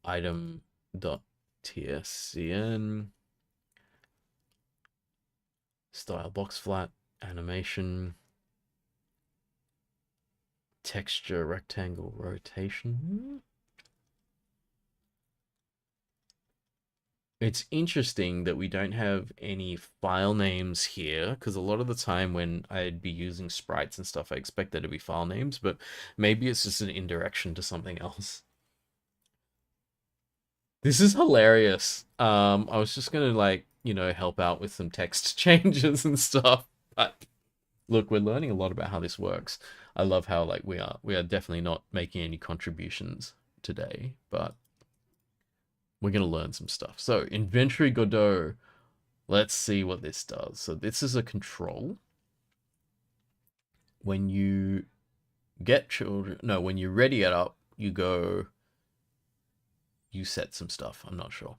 item dot tscn style box flat animation texture rectangle rotation. It's interesting that we don't have any file names here, because a lot of the time when I'd be using sprites and stuff, I expect there to be file names, but maybe it's just an indirection to something else. This is hilarious. I was just gonna help out with some text changes and stuff, but look, we're learning a lot about how this works. I love how we are definitely not making any contributions today, but we're going to learn some stuff. So inventory Godot, let's see what this does. So this is a control. When you get children, no, when you ready it up, you set some stuff. I'm not sure.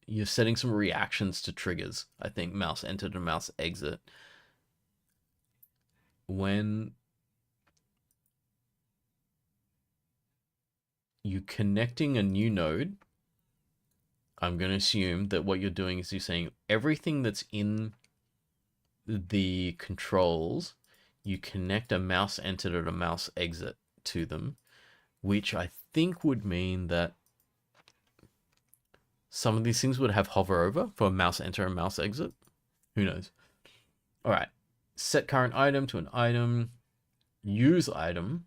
You're setting some reactions to triggers. I think mouse enter to mouse exit. When you're connecting a new node, I'm going to assume that what you're doing is you're saying everything that's in the controls, you connect a mouse enter to a mouse exit to them, which I think would mean that some of these things would have hover over for mouse enter and mouse exit. Who knows? All right. Set current item to an item. Use item.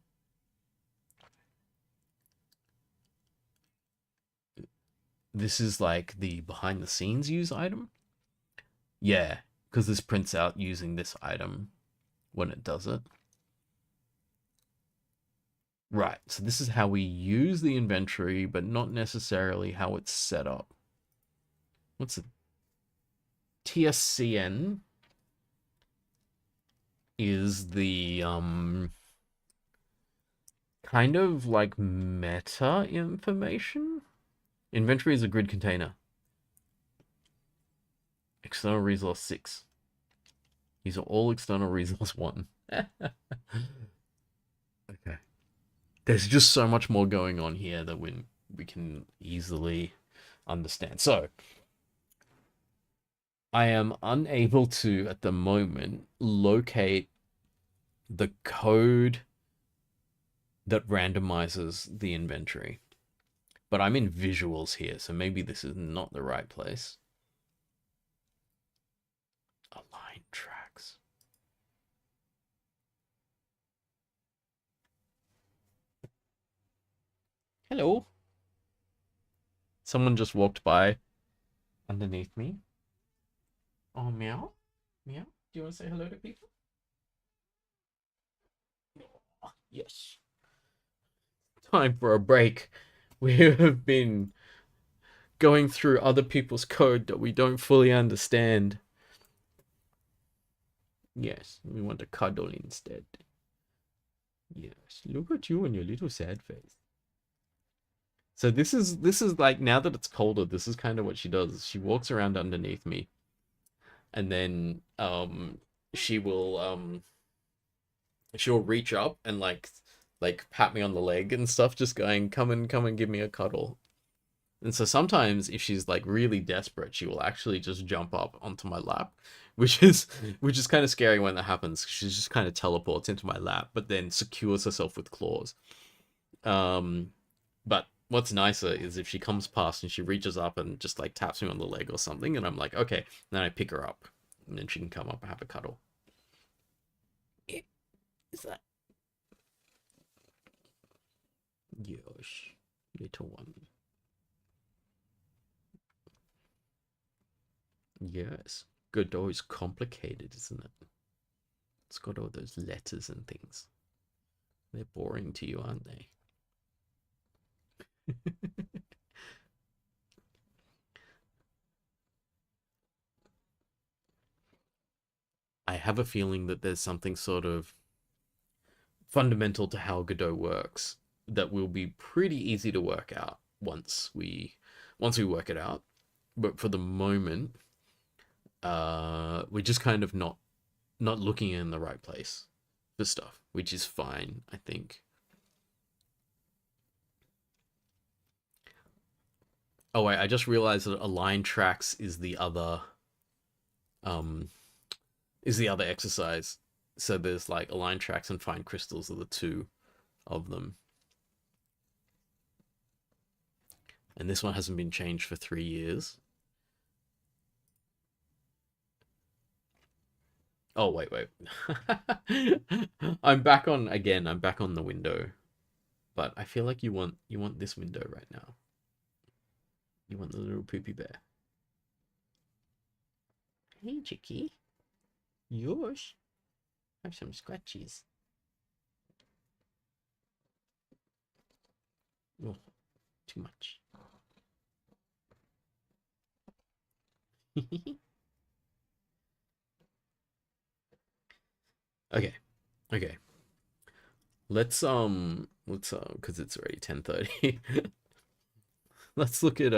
This is like the behind the scenes use item. Yeah, because this prints out using this item when it does it. Right, so this is how we use the inventory, but not necessarily how it's set up. What's it? TSCN is the kind of like meta information. Inventory is a grid container. External resource 6. These are all external resource 1. Okay. There's just so much more going on here that we can easily understand. So, I am unable to, at the moment, locate the code that randomizes the inventory. But I'm in visuals here, so maybe this is not the right place. Align tracks. Hello. Someone just walked by underneath me. Oh, meow? Meow? Do you want to say hello to people? Oh, yes. Time for a break. We have been going through other people's code that we don't fully understand. Yes, we want to cuddle instead. Yes, look at you and your little sad face. So this is like, now that it's colder, this is kind of what she does. She walks around underneath me, and then she will she'll reach up and like pat me on the leg and stuff, just going, come and give me a cuddle. And so sometimes if she's like really desperate, she will actually just jump up onto my lap, which is kind of scary when that happens. She just kind of teleports into my lap, but then secures herself with claws. But what's nicer is if she comes past and she reaches up and just like taps me on the leg or something, and I'm like, okay, and then I pick her up, and then she can come up and have a cuddle. Is that? Yosh, little one. Yes. Godot is complicated, isn't it? It's got all those letters and things. They're boring to you, aren't they? I have a feeling that there's something sort of fundamental to how Godot works that will be pretty easy to work out once we work it out. But for the moment, we're just kind of not looking in the right place for stuff, which is fine, I think. Oh wait, I just realized that align tracks is the other exercise. So there's like align tracks and find crystals are the two of them. And this one hasn't been changed for 3 years. Oh wait. I'm back on again. I'm back on the window. But I feel like you want this window right now. You want the little poopy bear. Hey, Chicky. Yosh. Have some scratchies. Oh, too much. Okay. Because it's already 10:30. Let's look at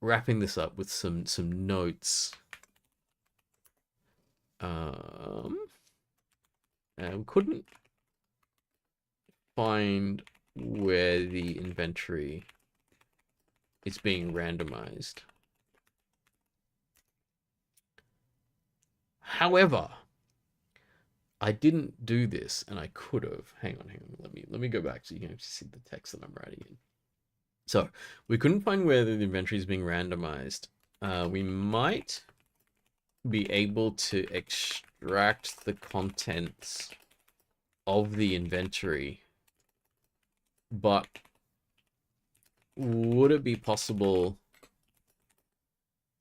wrapping this up with some notes. We couldn't find where the inventory is being randomized. However, I didn't do this, and I could have. Hang on. Let me go back so you can actually see the text that I'm writing in. So we couldn't find where the inventory is being randomized. We might be able to extract the contents of the inventory, but would it be possible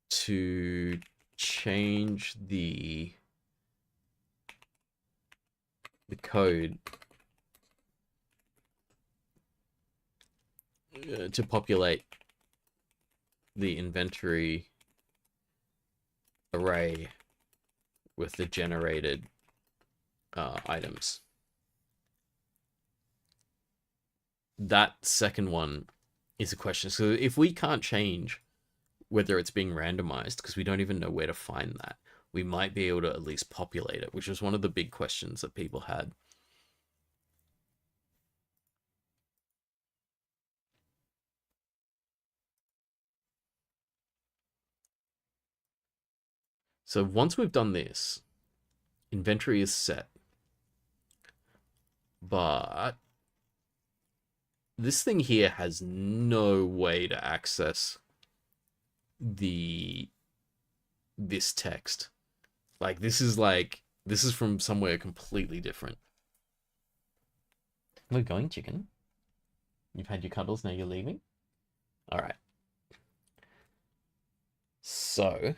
to change the code to populate the inventory array with the generated items? That second one is a question. So if we can't change whether it's being randomized, because we don't even know where to find that, we might be able to at least populate it, which was one of the big questions that people had. So once we've done this, inventory is set. But this thing here has no way to access this text. This is from somewhere completely different. We're going, chicken. You've had your cuddles, now you're leaving? Alright. So,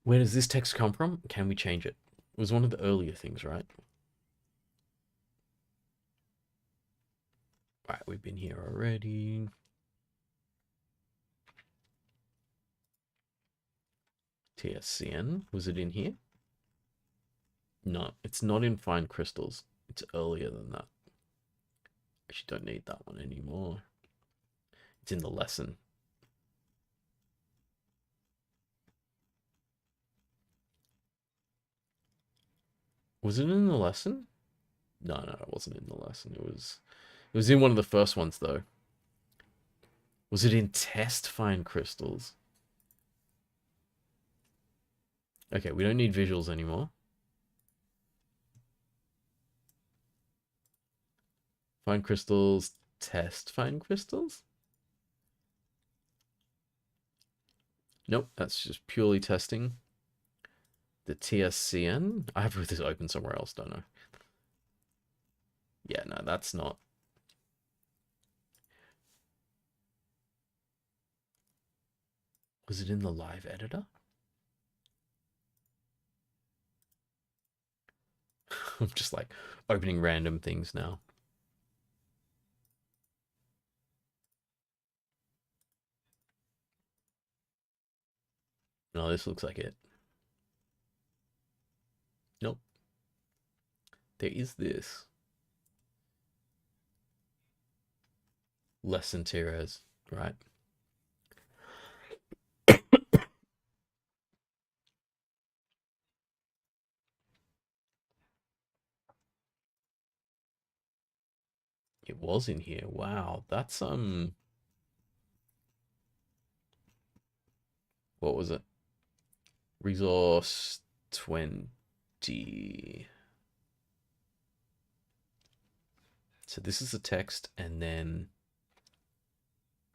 where does this text come from? Can we change it? It was one of the earlier things, right? Right, we've been here already. TSCN, was it in here? No, it's not in fine crystals. It's earlier than that. Actually, don't need that one anymore. It's in the lesson. Was it in the lesson? No, it wasn't in the lesson. It was in one of the first ones though. Was it in test fine crystals? Okay, we don't need visuals anymore. Fine crystals, test fine crystals? Nope, that's just purely testing. The TSCN? I have this open somewhere else, don't I? Yeah, no, that's not. Was it in the live editor? I'm just like opening random things now. No, this looks like it. Nope. There is this. Less than Tires, right? It was in here. Wow, that's what was it? Resource 20. So this is the text and then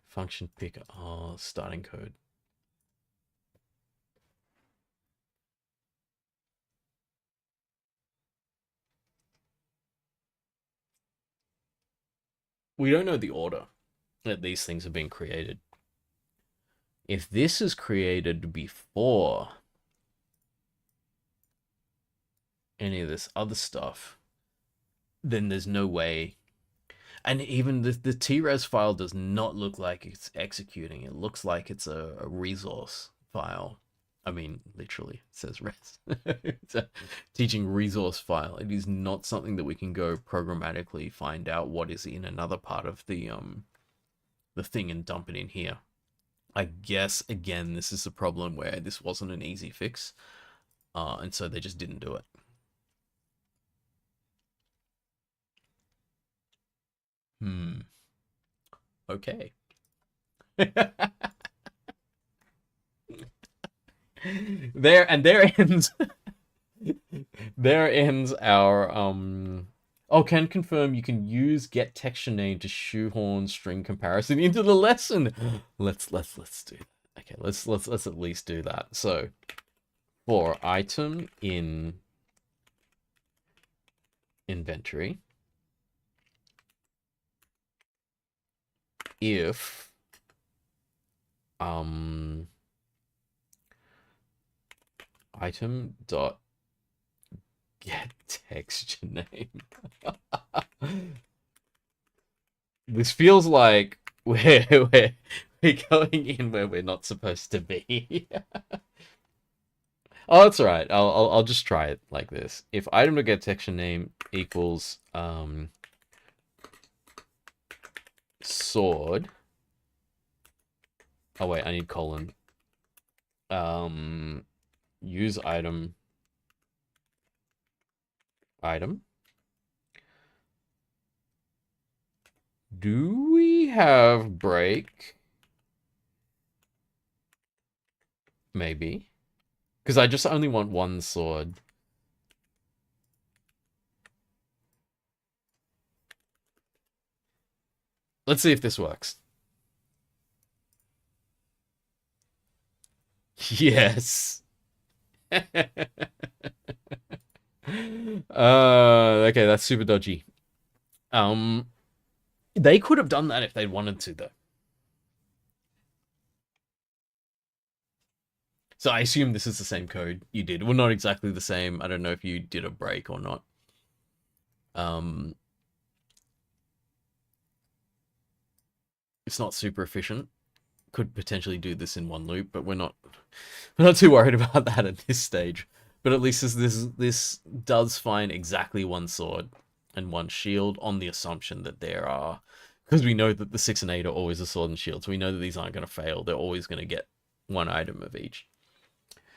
function picker. Oh, starting code. We don't know the order that these things have been created. If this is created before any of this other stuff, then there's no way. And even the T-res file does not look like it's executing. It looks like it's a resource file. I mean, literally, it says res. It's a teaching resource file. It is not something that we can go programmatically find out what is in another part of the thing and dump it in here. I guess, again, this is a problem where this wasn't an easy fix. And so they just didn't do it. Okay. there ends there ends our oh, can confirm you can use get texture name to shoehorn string comparison into the lesson. Let's do that. Okay, let's at least do that. So for item in inventory, if item dot get texture name. This feels like we're going in where we're not supposed to be. Oh, that's all right. I'll just try it like this. If item to get texture name equals sword. Oh wait, I need colon. Use item. Do we have break? Maybe. Because I just only want one sword. Let's see if this works. Yes. Okay, that's super dodgy. They could have done that if they wanted to, though. So I assume this is the same code you did. Well, not exactly the same. I don't know if you did a break or not. It's not super efficient. Could potentially do this in one loop, but we're not too worried about that at this stage. But at least this does find exactly one sword and one shield on the assumption that there are, because we know that the 6 and 8 are always a sword and shield, so we know that these aren't going to fail. They're always going to get one item of each.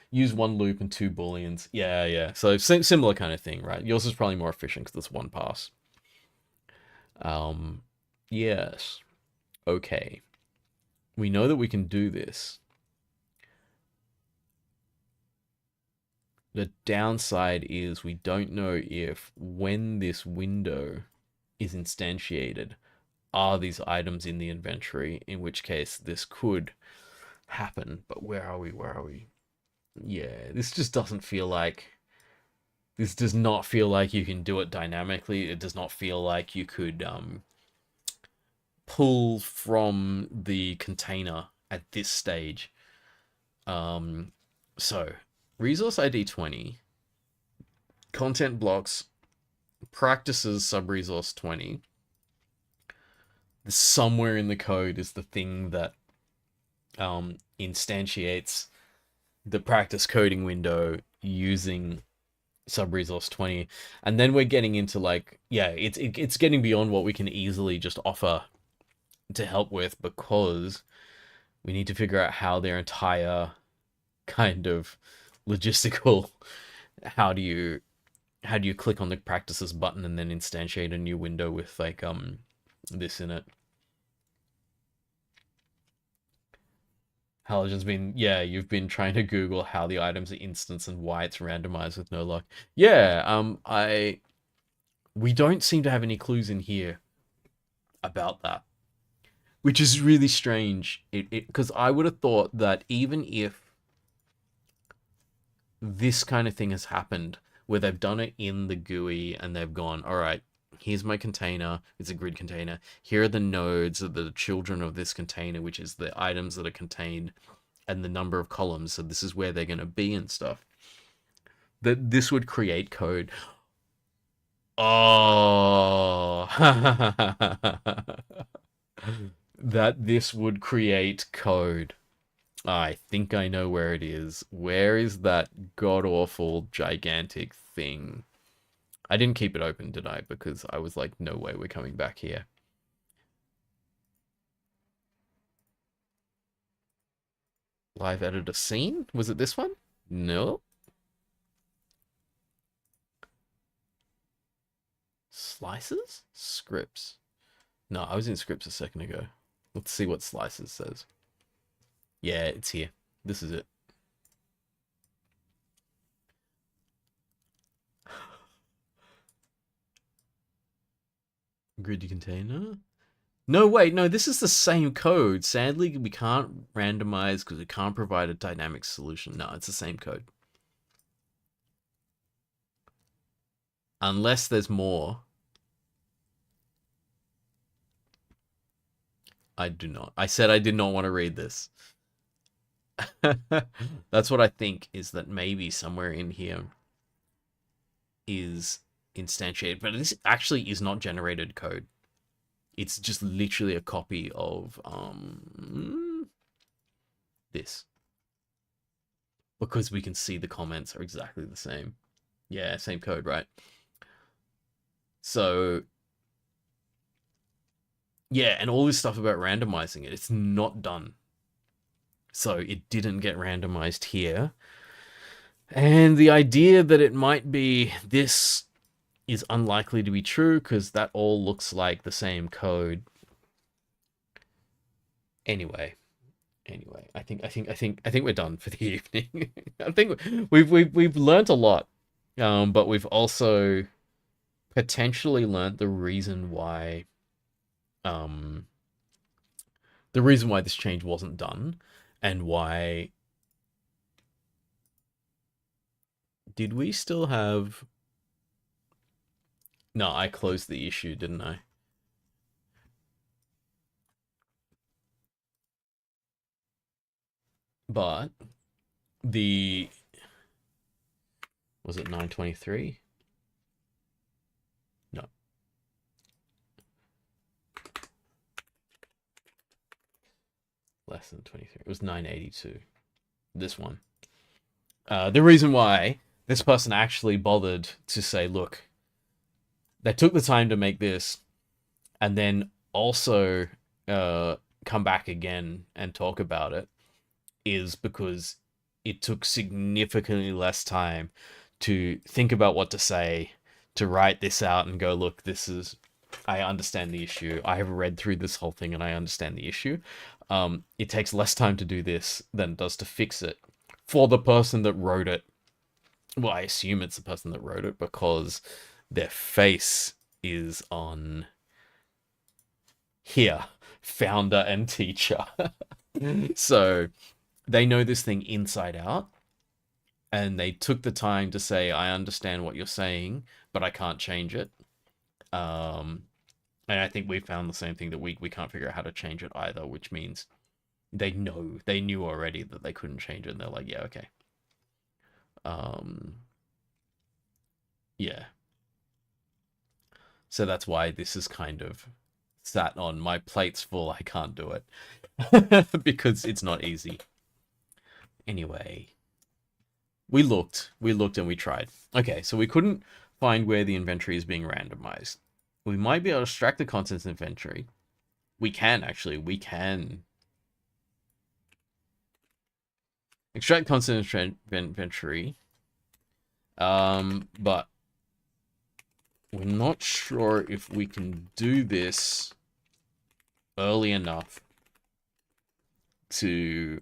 Use one loop and 2 booleans. Yeah. So similar kind of thing, right? Yours is probably more efficient because it's one pass. Yes. Okay. We know that we can do this. The downside is we don't know if when this window is instantiated, are these items in the inventory, in which case this could happen. But where are we? Yeah, this just doesn't feel like... This does not feel like you can do it dynamically. It does not feel like you could pull from the container at this stage. So, resource ID 20, content blocks, practices sub-resource 20. Somewhere in the code is the thing that instantiates the practice coding window using sub-resource 20. And then we're getting into like, yeah, it's getting beyond what we can easily just offer to help with, because we need to figure out how their entire kind of logistical, how do you click on the practices button and then instantiate a new window with like this in it. Halogen's been, yeah, you've been trying to Google how the items are instance and why it's randomized with no luck. Yeah, we don't seem to have any clues in here about that, which is really strange. Because I would have thought that even if this kind of thing has happened, where they've done it in the GUI and they've gone, all right, here's my container, it's a grid container, here are the nodes of the children of this container, which is the items that are contained, and the number of columns, so this is where they're going to be and stuff, that this would create code. Oh, that this would create code. I think I know where it is. Where is that god-awful gigantic thing? I didn't keep it open, did I? Because I was like, no way we're coming back here. Live editor scene? Was it this one? No. Slices? Scripts. No, I was in scripts a second ago. Let's see what slices says. Yeah, it's here. This is it. Grid container? No, wait, no, this is the same code. Sadly, we can't randomize because we can't provide a dynamic solution. No, it's the same code. Unless there's more. I do not. I said I did not want to read this. That's what I think, is that maybe somewhere in here is instantiated, but this actually is not generated code. It's just literally a copy of this, because we can see the comments are exactly the same. Yeah, same code, right? So yeah, and all this stuff about randomizing it's not done. So it didn't get randomized here. And the idea that it might be this is unlikely to be true, because that all looks like the same code. Anyway, I think we're done for the evening. I think we've learned a lot, but we've also potentially learned the reason why this change wasn't done, and why... Did we still have... No, I closed the issue, didn't I? But the... Was it 923? No. Less than 23. It was 982. This one. The reason why this person actually bothered to say, look, they took the time to make this and then also come back again and talk about it is because it took significantly less time to think about what to say, to write this out and go, look, this is, I understand the issue. I have read through this whole thing and I understand the issue. It takes less time to do this than it does to fix it for the person that wrote it. Well, I assume it's the person that wrote it because their face is on here, founder and teacher. So they know this thing inside out, and they took the time to say, I understand what you're saying, but I can't change it. And I think we found the same thing, that we can't figure out how to change it either, which means they knew already that they couldn't change it, and they're like, yeah, okay. Yeah. So that's why this is kind of sat on my plate's full, I can't do it. Because it's not easy. Anyway, we looked and we tried. Okay, so we couldn't find where the inventory is being randomized. We might be able to extract the contents inventory. We can extract contents inventory. But we're not sure if we can do this early enough to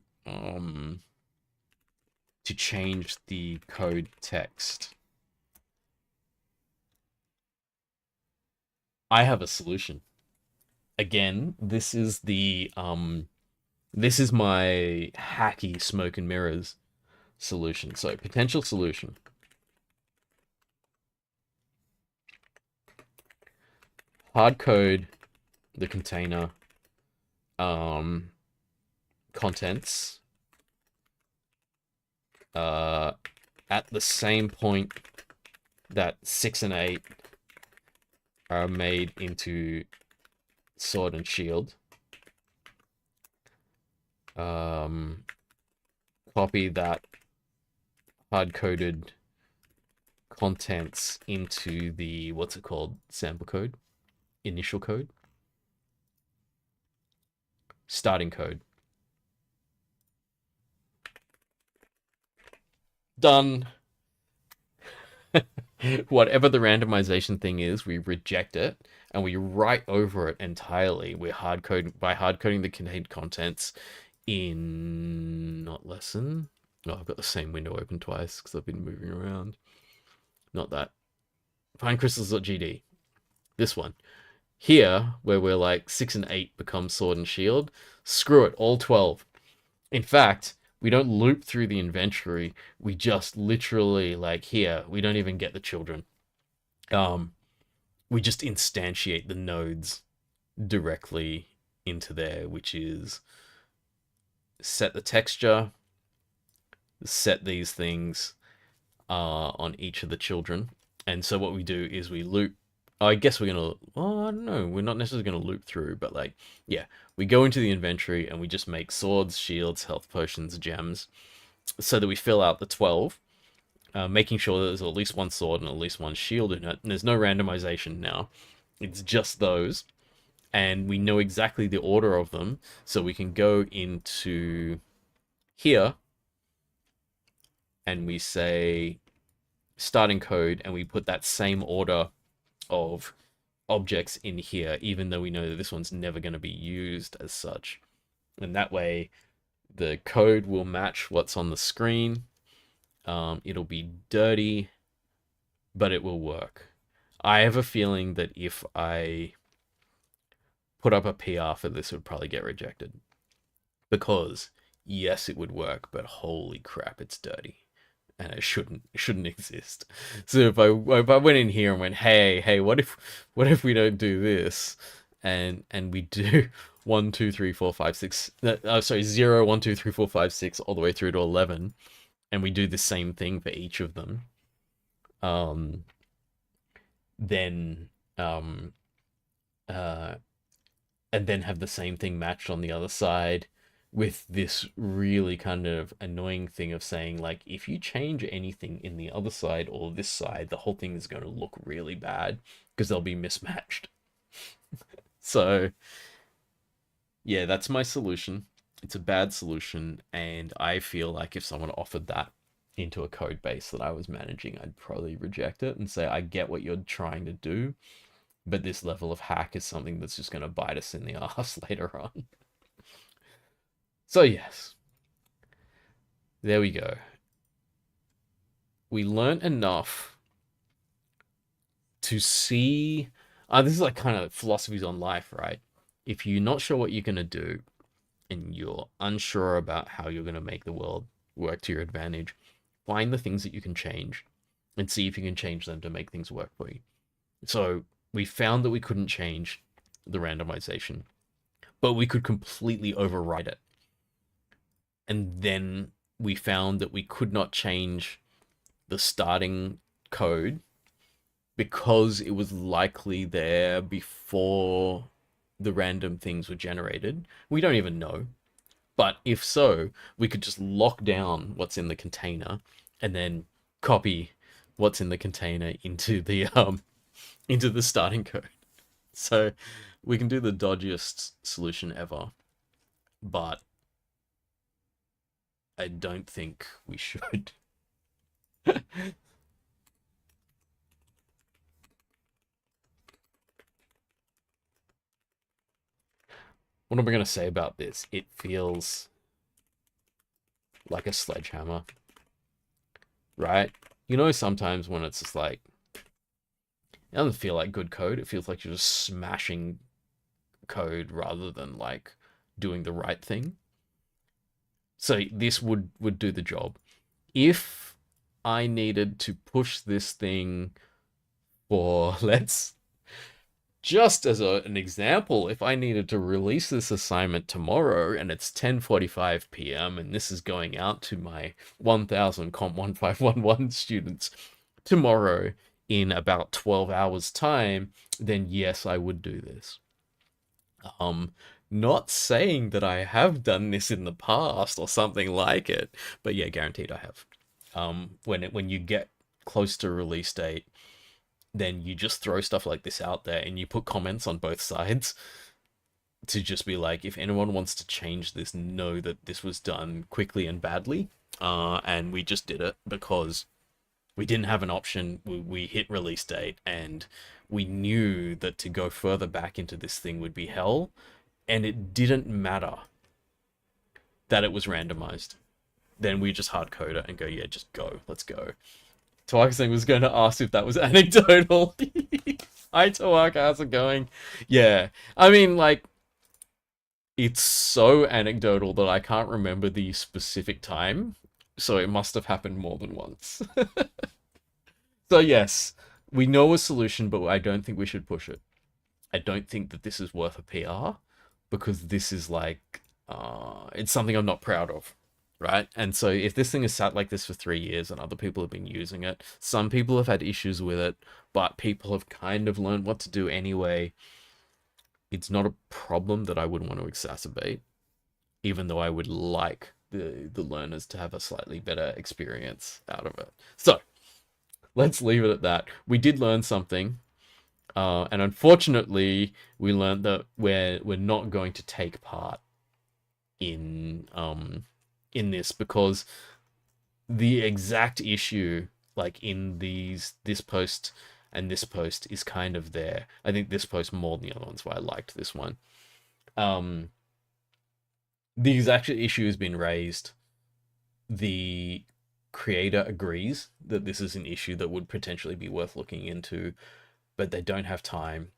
change the code text. I have a solution. Again, this is my hacky smoke and mirrors solution. So, potential solution. Hard code the container contents at the same point that 6 and 8 are made into sword and shield. Copy that hard-coded contents into the, what's it called, sample code, initial code, starting code. Done. Whatever the randomization thing is, we reject it and we write over it entirely. We're hard-coding the contained contents in not lesson. Oh, I've got the same window open twice because I've been moving around. Not that. Finecrystals.gd. This one. Here, where we're like 6 and 8 become sword and shield, screw it, all 12. In fact, we don't loop through the inventory. We just literally, like here, we don't even get the children. We just instantiate the nodes directly into there, which is set the texture, set these things on each of the children. And so what we do is we loop. I guess we're gonna, well, I don't know, we're not necessarily gonna loop through, but like, yeah, we go into the inventory and we just make swords, shields, health potions, gems, so that we fill out the 12, making sure that there's at least one sword and at least one shield in it, and there's no randomization now. It's just those, and we know exactly the order of them, so we can go into here, and we say starting code, and we put that same order of objects in here, even though we know that this one's never going to be used as such. And that way, the code will match what's on the screen. It'll be dirty, but it will work. I have a feeling that if I put up a PR for this, it would probably get rejected. Because, yes, it would work, but holy crap, it's dirty. And it shouldn't exist. So if I went in here and went, hey, what if we don't do this, and we do 1, 2, 3, 4, 5, 6. Sorry, 0, 1, 2, 3, 4, 5, 6, all the way through to 11, and we do the same thing for each of them. Then and then have the same thing matched on the other side, with this really kind of annoying thing of saying, like, if you change anything in the other side or this side, the whole thing is going to look really bad because they'll be mismatched. So, yeah, that's my solution. It's a bad solution, and I feel like if someone offered that into a code base that I was managing, I'd probably reject it and say, I get what you're trying to do, but this level of hack is something that's just going to bite us in the ass later on. So, yes, there we go. We learned enough to see. This is like kind of philosophies on life, right? If you're not sure what you're going to do and you're unsure about how you're going to make the world work to your advantage, find the things that you can change and see if you can change them to make things work for you. So we found that we couldn't change the randomization, but we could completely override it. And then we found that we could not change the starting code because it was likely there before the random things were generated. We don't even know. But if so, we could just lock down what's in the container and then copy what's in the container into the starting code. So we can do the dodgiest solution ever, but I don't think we should. What am I going to say about this? It feels like a sledgehammer, right? You know, sometimes when it's just like, it doesn't feel like good code. It feels like you're just smashing code rather than like doing the right thing. So this would do the job. If I needed to push this thing for, let's just as an example, if I needed to release this assignment tomorrow and it's 10:45 p.m. and this is going out to my 1000 Comp 1511 students tomorrow in about 12 hours time, then yes, I would do this. Not saying that I have done this in the past or something like it, but yeah, guaranteed I have. When you get close to release date, then you just throw stuff like this out there and you put comments on both sides to just be like, if anyone wants to change this, know that this was done quickly and badly. And we just did it because we didn't have an option. We hit release date and we knew that to go further back into this thing would be hell. And it didn't matter that it was randomized. Then we just hard code it and go, yeah, just go. Let's go. Tawaksing was going to ask if that was anecdotal. Hi, Tawak, how's it going? Yeah, I mean, like, it's so anecdotal that I can't remember the specific time, so it must have happened more than once. So, yes, we know a solution, but I don't think we should push it. I don't think that this is worth a PR because this is like, it's something I'm not proud of. Right? And so if this thing is sat like this for 3 years and other people have been using it, some people have had issues with it, but people have kind of learned what to do anyway. It's not a problem that I would want to exacerbate, even though I would like the learners to have a slightly better experience out of it. So let's leave it at that. We did learn something. And unfortunately, we learned that we're not going to take part in this because the exact issue like in this post and this post is kind of there. I think this post more than the other ones, why I liked this one. The exact issue has been raised. The creator agrees that this is an issue that would potentially be worth looking into, but they don't have time.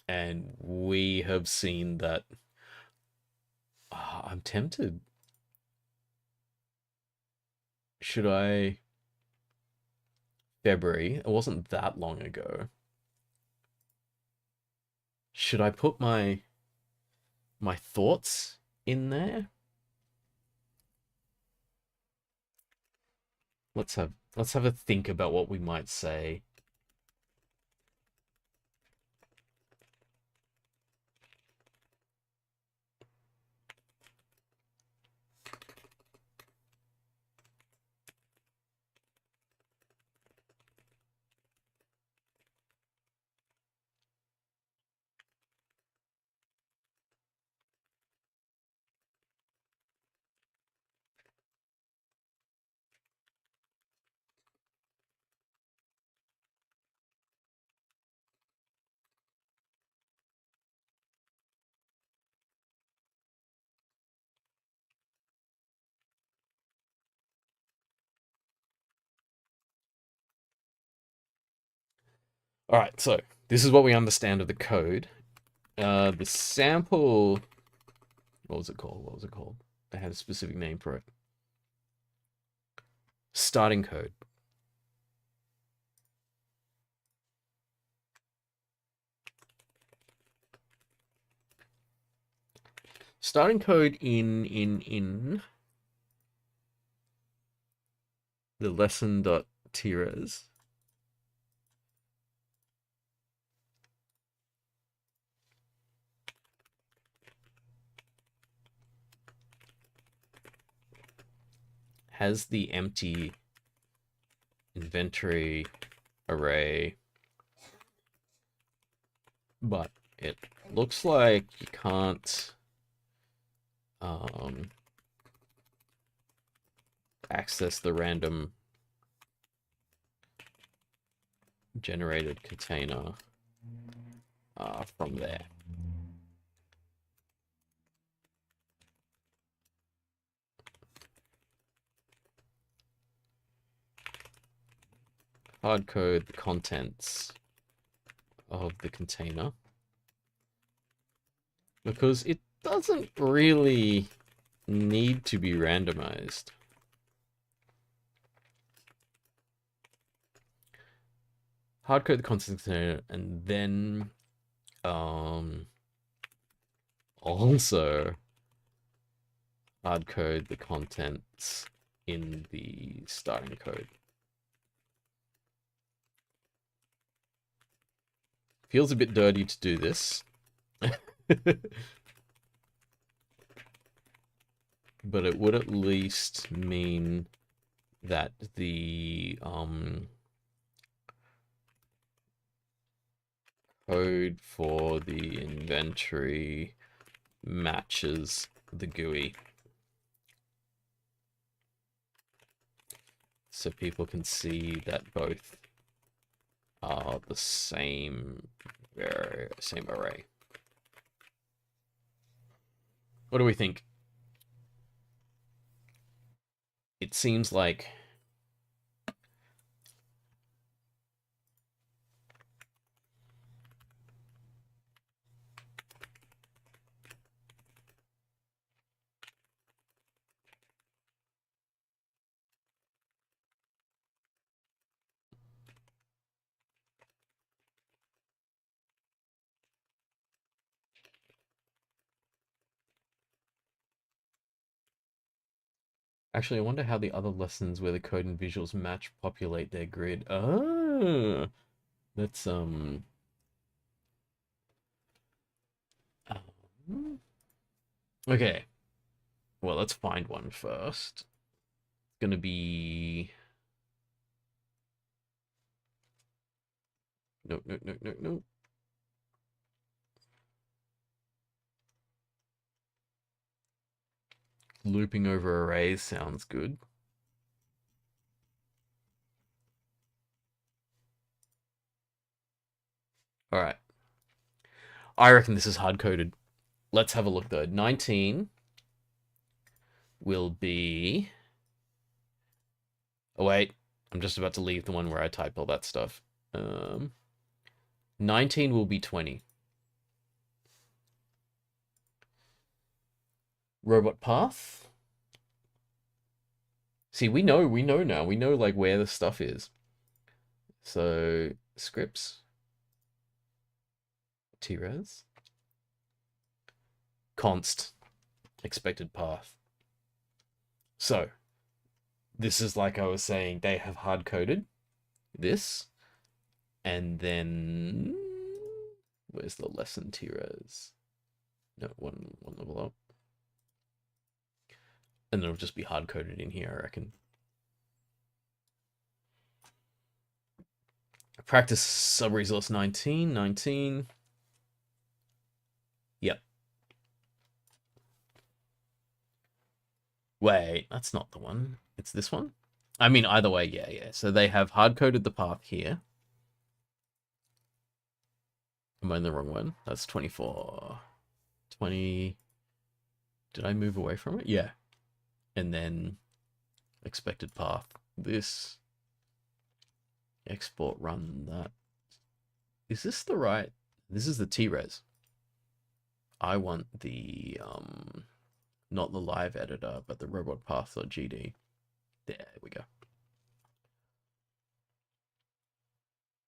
And we have seen that. I'm tempted. Should I? February. It wasn't that long ago. Should I put my thoughts in there? Let's have a think about what we might say. All right, so this is what we understand of the code. The sample, what was it called? What was it called? They had a specific name for it. Starting code. Starting code in the lesson.tires has the empty inventory array, but it looks like you can't access the random generated container from there. Hardcode the contents of the container, because it doesn't really need to be randomized. Hardcode the contents container, and then also hardcode the contents in the starting code. Feels a bit dirty to do this. But it would at least mean that the code for the inventory matches the GUI. So people can see that both are the same array. What do we think? It seems like actually, I wonder how the other lessons where the code and visuals match populate their grid. Oh, that's okay. Well, let's find one first. It's gonna be no. Looping over arrays sounds good. All right. I reckon this is hard-coded. Let's have a look, though. 19 will be... Oh, wait. I'm just about to leave the one where I typed all that stuff. 19 will be 20. Robot path. See, we know now. We know, like, where the stuff is. So, scripts. T-res. Const. Expected path. So, this is like I was saying, they have hard-coded this. And then... Where's the lesson T-res? No, one level up. And it'll just be hard-coded in here, I reckon. Practice sub-resource 19. Yep. Wait, that's not the one. It's this one? I mean, either way, yeah. So they have hard-coded the path here. Am I in the wrong one? That's 24. 20. Did I move away from it? Yeah. And then expected path. This. Export run that. Is this the right? This is the T-Res. I want the not the live editor, but the robotpath.gd. There we go.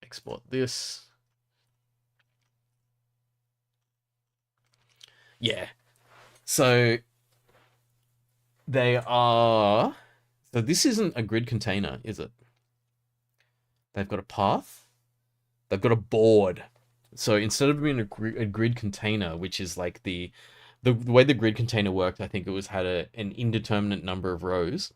Export this. Yeah. So they are. So this isn't a grid container, is it? They've got a path. They've got a board. So instead of being a grid container, which is like the way the grid container worked, I think it was had an indeterminate number of rows,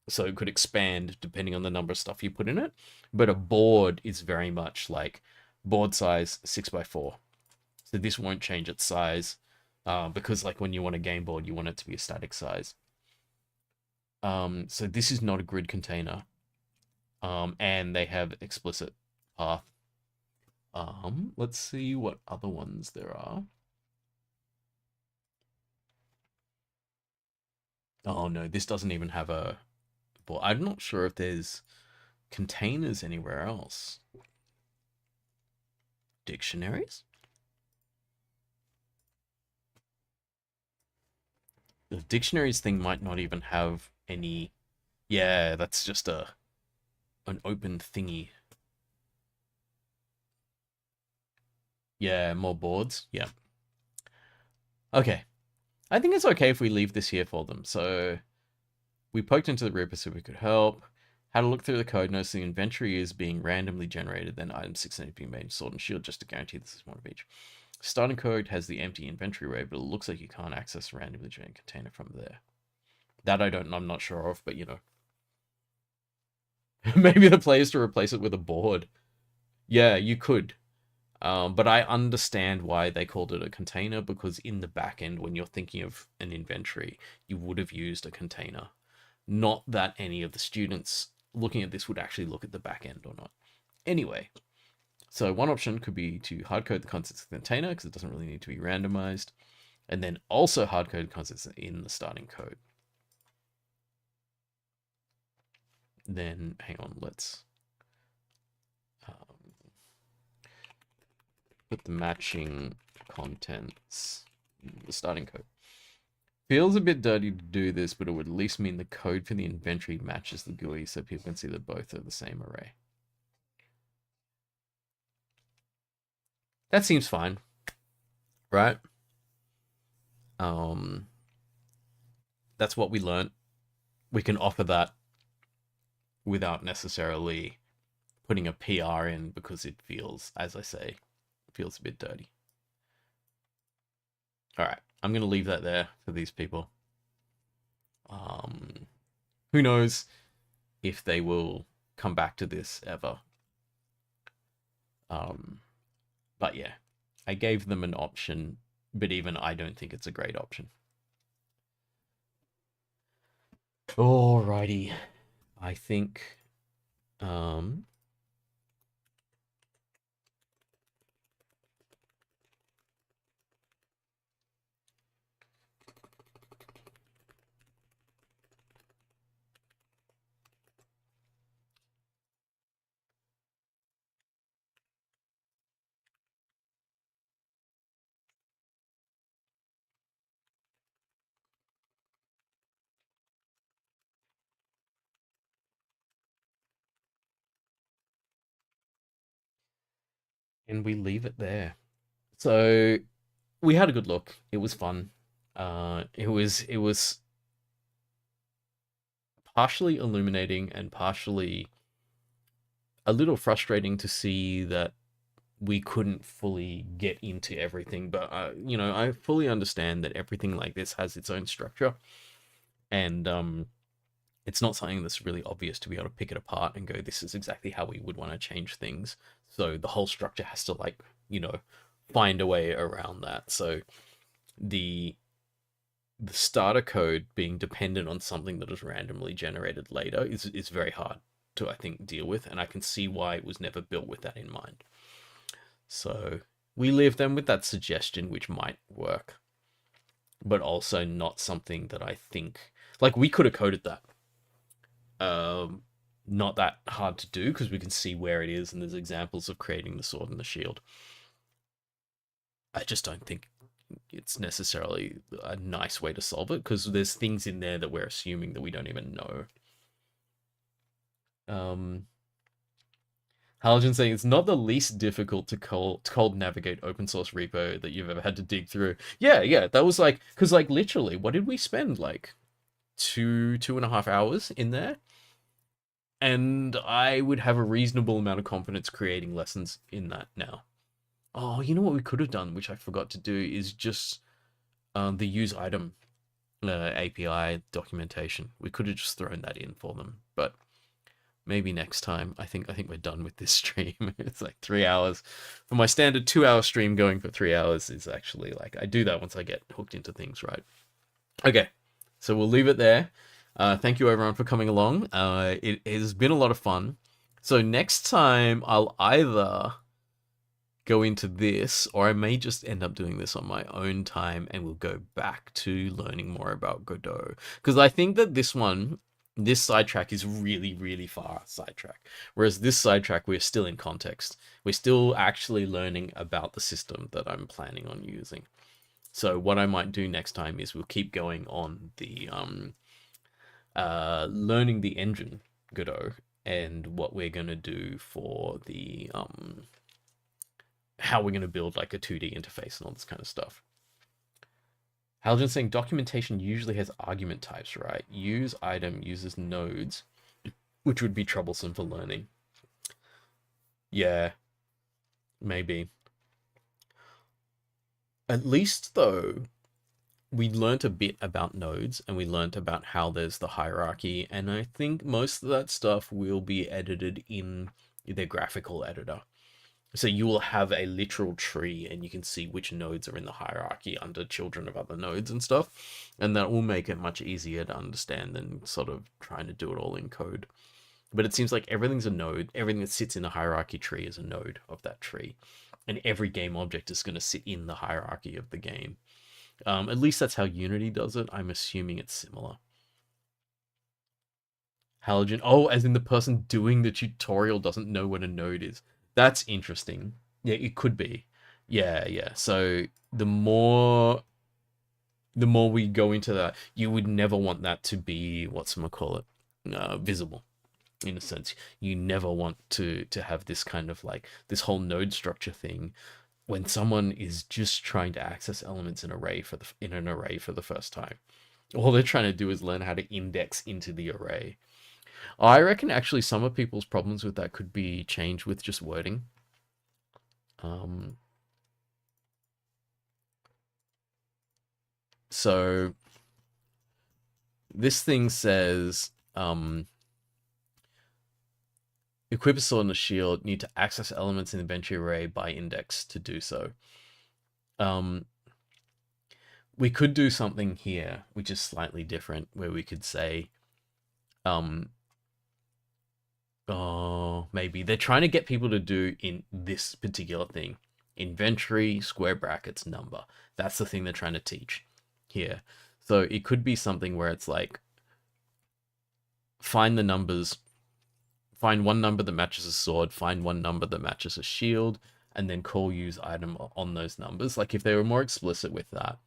so it could expand depending on the number of stuff you put in it. But a board is very much like board size 6x4. So this won't change its size because like when you want a game board, you want it to be a static size. So this is not a grid container. And they have explicit path. Let's see what other ones there are. Oh no, this doesn't even have a board. I'm not sure if there's containers anywhere else. Dictionaries? The dictionaries thing might not even have any. Yeah, that's just an open thingy. Yeah, more boards. Yeah. Okay. I think it's okay if we leave this here for them. So we poked into the Reaper so we could help. Had a look through the code, noticed the inventory is being randomly generated, then item 6 need to be made sword and shield just to guarantee this is one of each. Starting code has the empty inventory array, but it looks like you can't access a randomly generated container from there. That I'm not sure of, but you know. Maybe the play is to replace it with a board. Yeah, you could. But I understand why they called it a container, because in the back end, when you're thinking of an inventory, you would have used a container. Not that any of the students looking at this would actually look at the back end or not. Anyway, so one option could be to hardcode the concepts of the container, because it doesn't really need to be randomized, and then also hardcode concepts in the starting code. Then, hang on, let's put the matching contents in the starting code. Feels a bit dirty to do this, but it would at least mean the code for the inventory matches the GUI so people can see that both are the same array. That seems fine, right? That's what we learned. We can offer that without necessarily putting a PR in, because it feels, as I say, feels a bit dirty. All right, I'm going to leave that there for these people. Who knows if they will come back to this ever. But yeah, I gave them an option, but even I don't think it's a great option. Alrighty, I think and we leave it there. So we had a good look. It was fun. It was partially illuminating and partially a little frustrating to see that we couldn't fully get into everything. But you know, I fully understand that everything like this has its own structure, and it's not something that's really obvious to be able to pick it apart and go, this is exactly how we would want to change things. So the whole structure has to, like, you know, find a way around that. So the starter code being dependent on something that is randomly generated later is very hard to, I think, deal with, and I can see why it was never built with that in mind. So we leave them with that suggestion, which might work, but also not something that I think, like, we could have coded that. not that hard to do because we can see where it is and there's examples of creating the sword and the shield. I just don't think it's necessarily a nice way to solve it because there's things in there that we're assuming that we don't even know. Halogen saying it's not the least difficult to cold navigate open source repo that you've ever had to dig through. Yeah, that was like, because like literally, what did we spend like 2.5 hours in there? And I would have a reasonable amount of confidence creating lessons in that now. Oh, you know what we could have done, which I forgot to do, is just the use item API documentation. We could have just thrown that in for them, but maybe next time. I think we're done with this stream. It's like 3 hours. For my standard 2 hour stream, going for 3 hours is actually like I do that once I get hooked into things, right? Okay, so we'll leave it there. Thank you everyone for coming along. It has been a lot of fun. So next time I'll either go into this, or I may just end up doing this on my own time, and we'll go back to learning more about Godot. Because I think that this sidetrack is really, really far sidetrack. Whereas this sidetrack, we're still in context. We're still actually learning about the system that I'm planning on using. So what I might do next time is we'll keep going on the learning the engine Godot and what we're gonna do for the how we're gonna build like a 2D interface and all this kind of stuff. Halogen saying documentation usually has argument types, right? Use item uses nodes, which would be troublesome for learning. Yeah, maybe. At least though, we learnt a bit about nodes and we learnt about how there's the hierarchy, and I think most of that stuff will be edited in their graphical editor. So you will have a literal tree and you can see which nodes are in the hierarchy under children of other nodes and stuff. And that will make it much easier to understand than sort of trying to do it all in code. But it seems like everything's a node. Everything that sits in the hierarchy tree is a node of that tree. And every game object is going to sit in the hierarchy of the game. At least that's how Unity does it. I'm assuming it's similar. Halogen. Oh, as in the person doing the tutorial doesn't know what a node is. That's interesting. Yeah, it could be. Yeah. So the more we go into that, you would never want that to be whatchamacallit, visible. In a sense, you never want to have this kind of like this whole node structure thing when someone is just trying to access elements in an array for the first time. All they're trying to do is learn how to index into the array. I reckon actually some of people's problems with that could be changed with just wording. So this thing says, equip a sword and a shield, need to access elements in the inventory array by index to do so. We could do something here, which is slightly different, where we could say, oh, maybe they're trying to get people to do in this particular thing. Inventory, square brackets, number. That's the thing they're trying to teach here. So it could be something where it's like, find the numbers, find one number that matches a sword, find one number that matches a shield, and then call use item on those numbers. Like if they were more explicit with that,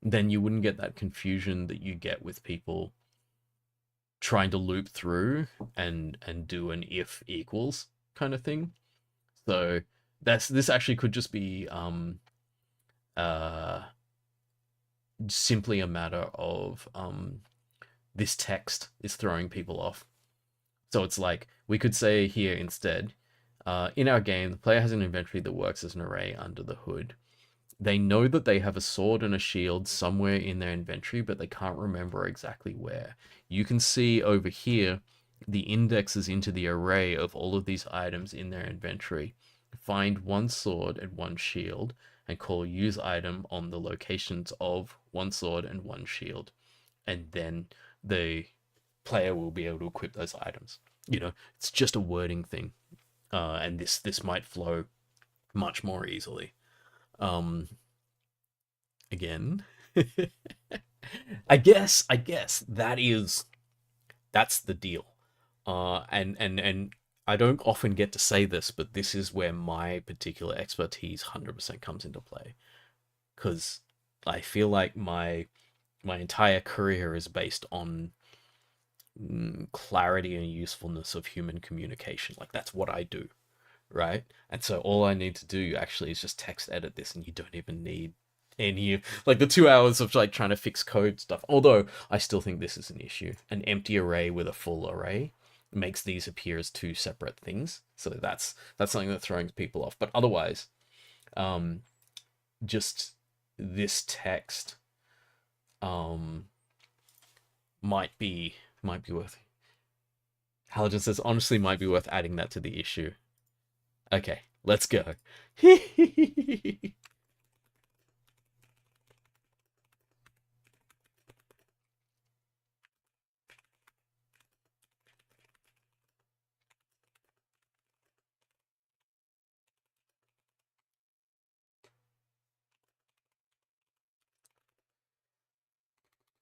then you wouldn't get that confusion that you get with people trying to loop through and do an if equals kind of thing. So this actually could just be simply a matter of this text is throwing people off. So it's like we could say here instead, in our game, the player has an inventory that works as an array under the hood. They know that they have a sword and a shield somewhere in their inventory, but they can't remember exactly where. You can see over here the indexes into the array of all of these items in their inventory. Find one sword and one shield and call use item on the locations of one sword and one shield. And then the player will be able to equip those items. It's just a wording thing. And this might flow much more easily. Again, I guess that's the deal. And I don't often get to say this, but this is where my particular expertise 100% comes into play, because I feel like my entire career is based on clarity and usefulness of human communication. Like that's what I do, right? And so all I need to do actually is just text edit this, and you don't even need any like the 2 hours of like trying to fix code stuff. Although I still think this is an issue. An empty array with a full array makes these appear as two separate things. So that's something that throws people off. But otherwise, um, just this text um might be worth. Halogen says honestly might be worth adding that to the issue. Okay, let's go.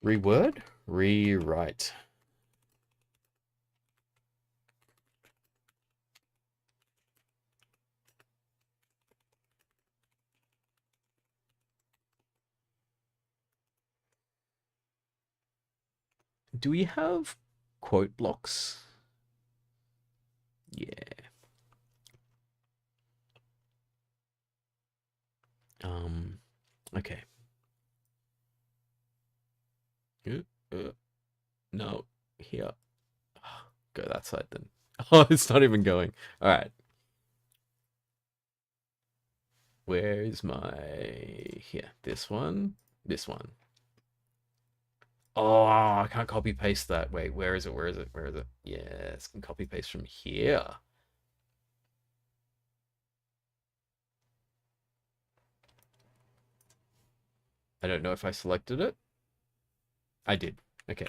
Reword? Rewrite. Do we have quote blocks? Yeah. Okay. Uh, no, here. Go that side then. Oh, it's not even going. All right. Where is my... Here, this one. This one. Oh, I can't copy paste that. Wait, where is it? Where is it? Where is it? Yes, can copy paste from here. I don't know if I selected it. I did. Okay.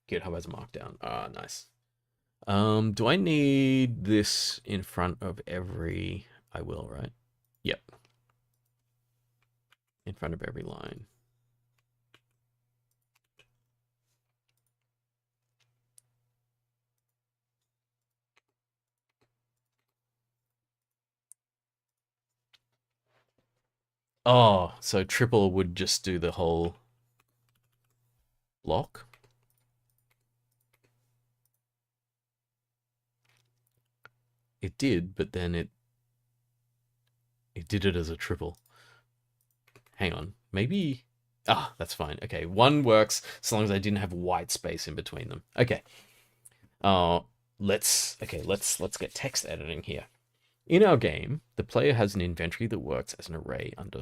GitHub has a markdown. Ah, nice. Do I need this in front of every... I will, right? Yep. In front of every line. Oh, so triple would just do the whole block? It did, but then it did it as a triple. Hang on. Maybe... Ah, that's fine. Okay, one works as long as I didn't have white space in between them. Okay. Let's get text editing here. In our game, the player has an inventory that works as an array under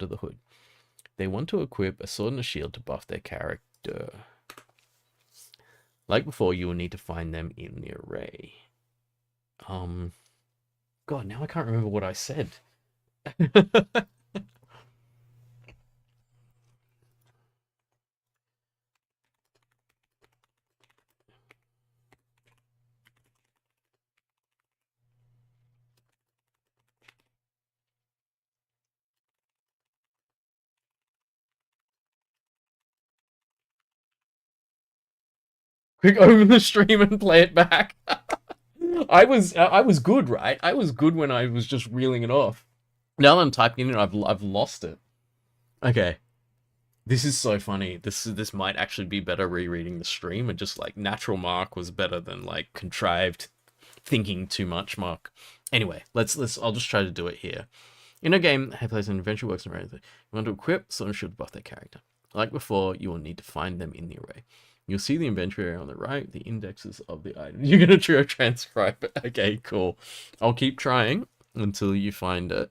the hood. They want to equip a sword and a shield to buff their character. Like before, you will need to find them in the array. God, now I can't remember what I said. Quick, open the stream and play it back. I was good, right? I was good when I was just reeling it off. Now that I'm typing it, I've lost it. Okay. This is so funny. This might actually be better rereading the stream, and just like natural Mark was better than like contrived thinking too much Mark. Anyway, let's I'll just try to do it here. In a game, hey plays an adventure works and everything. You want to equip, someone should buff their character. Like before, you will need to find them in the array. You'll see the inventory area on the right, the indexes of the items. You're gonna try to transcribe it. Okay, cool. I'll keep trying until you find it.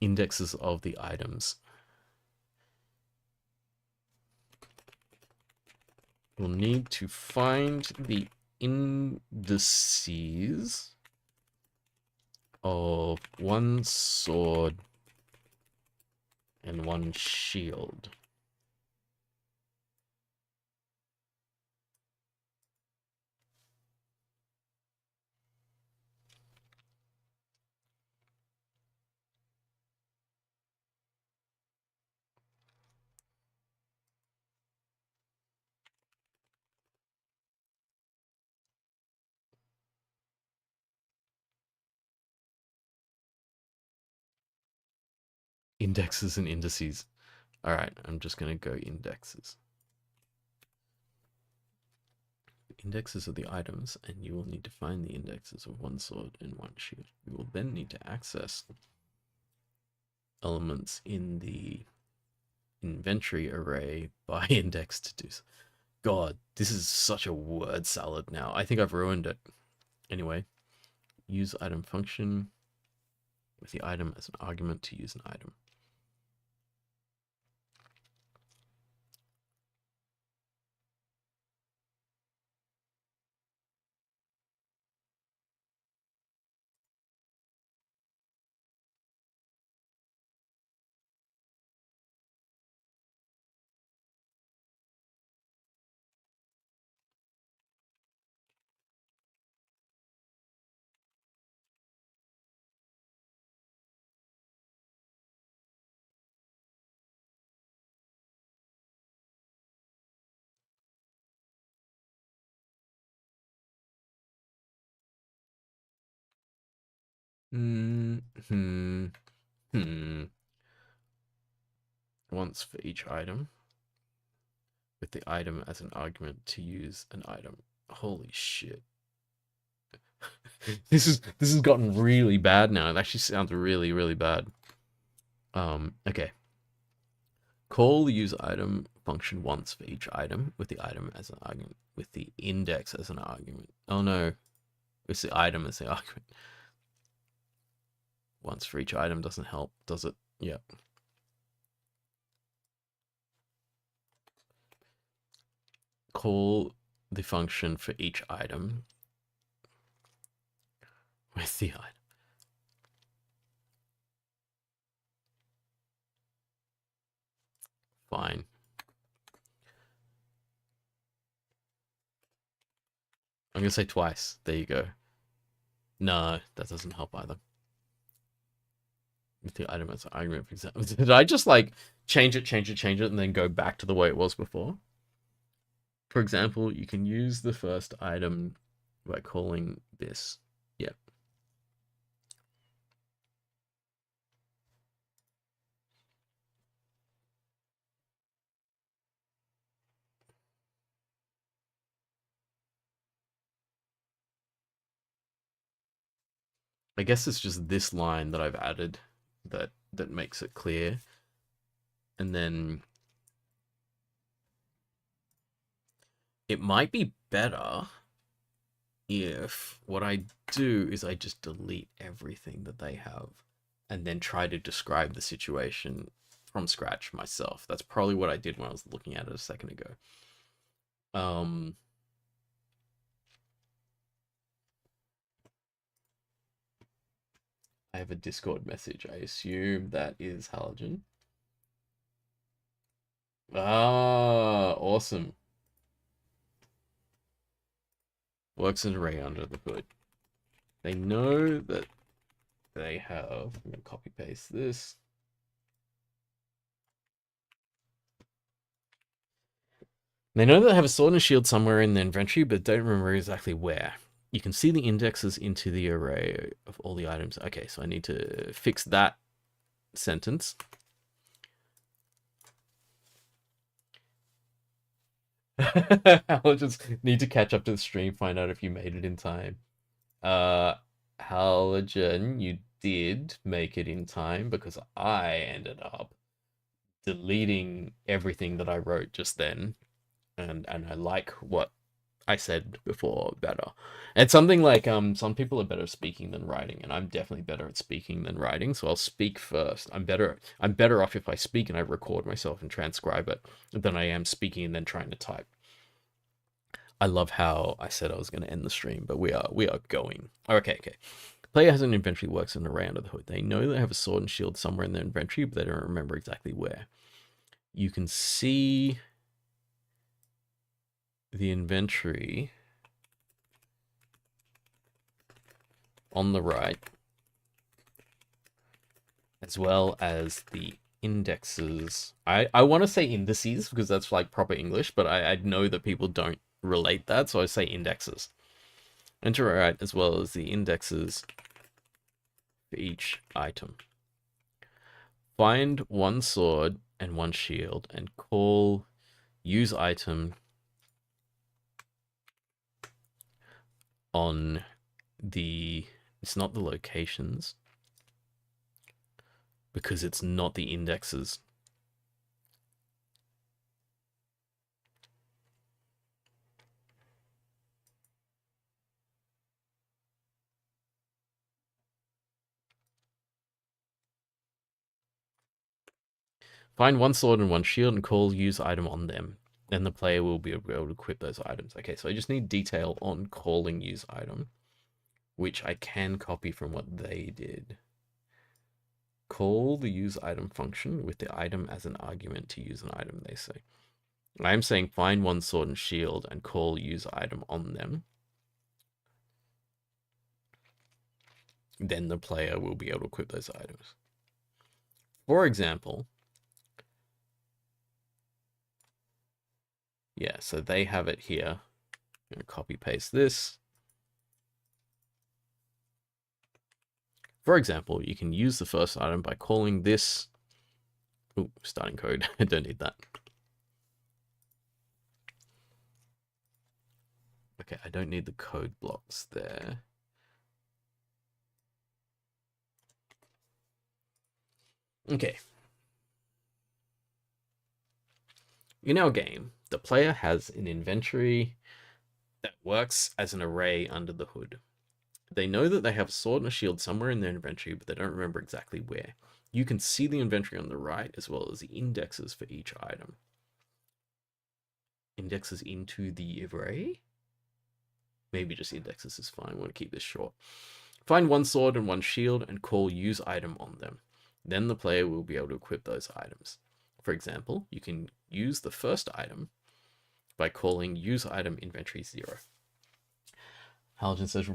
Indexes of the items. You'll need to find the indices of one sword and one shield. Indexes and indices. All right, I'm just going to go indexes. Indexes are the items, and you will need to find the indexes of one sword and one shield. You will then need to access elements in the inventory array by index to do so. God, this is such a word salad now. I think I've ruined it. Anyway, use item function with the item as an argument to use an item. Once for each item, with the item as an argument to use an item. Holy shit. This has gotten really bad now. It actually sounds really, really bad. Okay. Call the use item function once for each item, with the item as an argument, with the index as an argument. Oh no. It's the item as the argument. Once for each item doesn't help, does it? Yep. Call the function for each item with the item. Fine. I'm going to say twice. There you go. No, that doesn't help either. With the item as an argument, for example. Did I just like change it, and then go back to the way it was before? For example, you can use the first item by calling this. Yep. I guess it's just this line that I've added that makes it clear. And then it might be better if what I do is I just delete everything that they have and then try to describe the situation from scratch myself. That's probably what I did when I was looking at it a second ago. I have a Discord message. I assume that is Halogen. Ah, awesome. Works an array under the hood. They know that they have... I'm going to copy paste this. They know that they have a sword and a shield somewhere in the inventory, but don't remember exactly where. You can see the indexes into the array of all the items. Okay, so I need to fix that sentence. I'll just need to catch up to the stream, find out if you made it in time. Halogen, you did make it in time because I ended up deleting everything that I wrote just then. And I like what I said before better. It's something like some people are better at speaking than writing, and I'm definitely better at speaking than writing, so I'll speak first. I'm better off if I speak and I record myself and transcribe it than I am speaking and then trying to type. I love how I said I was going to end the stream, but we are going. Okay. Player has an inventory works an array under the hood. They know they have a sword and shield somewhere in their inventory, but they don't remember exactly where. You can see the inventory on the right, as well as the indexes. I want to say indices because that's like proper English, but I know that people don't relate that, so I say indexes. Enter right as well as the indexes for each item. Find one sword and one shield and call use item on the... It's not the locations, because it's not the indexes. Find one sword and one shield and call use item on them. Then the player will be able to equip those items. Okay, so I just need detail on calling use item, which I can copy from what they did. Call the use item function with the item as an argument to use an item, they say. I'm saying find one sword and shield and call use item on them. Then the player will be able to equip those items. For example, yeah, so they have it here. I'm gonna copy paste this. For example, you can use the first item by calling this... Ooh, starting code. I don't need that. Okay, I don't need the code blocks there. Okay. In our game, the player has an inventory that works as an array under the hood. They know that they have a sword and a shield somewhere in their inventory, but they don't remember exactly where. You can see the inventory on the right, as well as the indexes for each item. Indexes into the array? Maybe just indexes is fine. I want to keep this short. Find one sword and one shield and call use item on them. Then the player will be able to equip those items. For example, you can use the first item by calling use item inventory 0. Halogen says,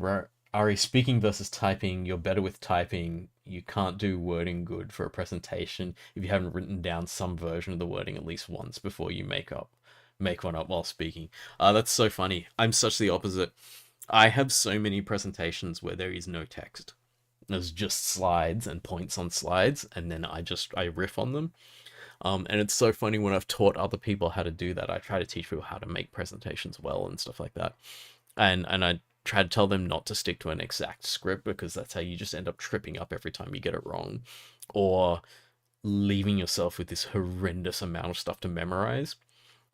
Ari, speaking versus typing, you're better with typing. You can't do wording good for a presentation if you haven't written down some version of the wording at least once before you make one up while speaking. That's so funny. I'm such the opposite. I have so many presentations where there is no text. There's just slides and points on slides, and then I riff on them. And it's so funny when I've taught other people how to do that. I try to teach people how to make presentations well and stuff like that. And I try to tell them not to stick to an exact script, because that's how you just end up tripping up every time you get it wrong, or leaving yourself with this horrendous amount of stuff to memorize.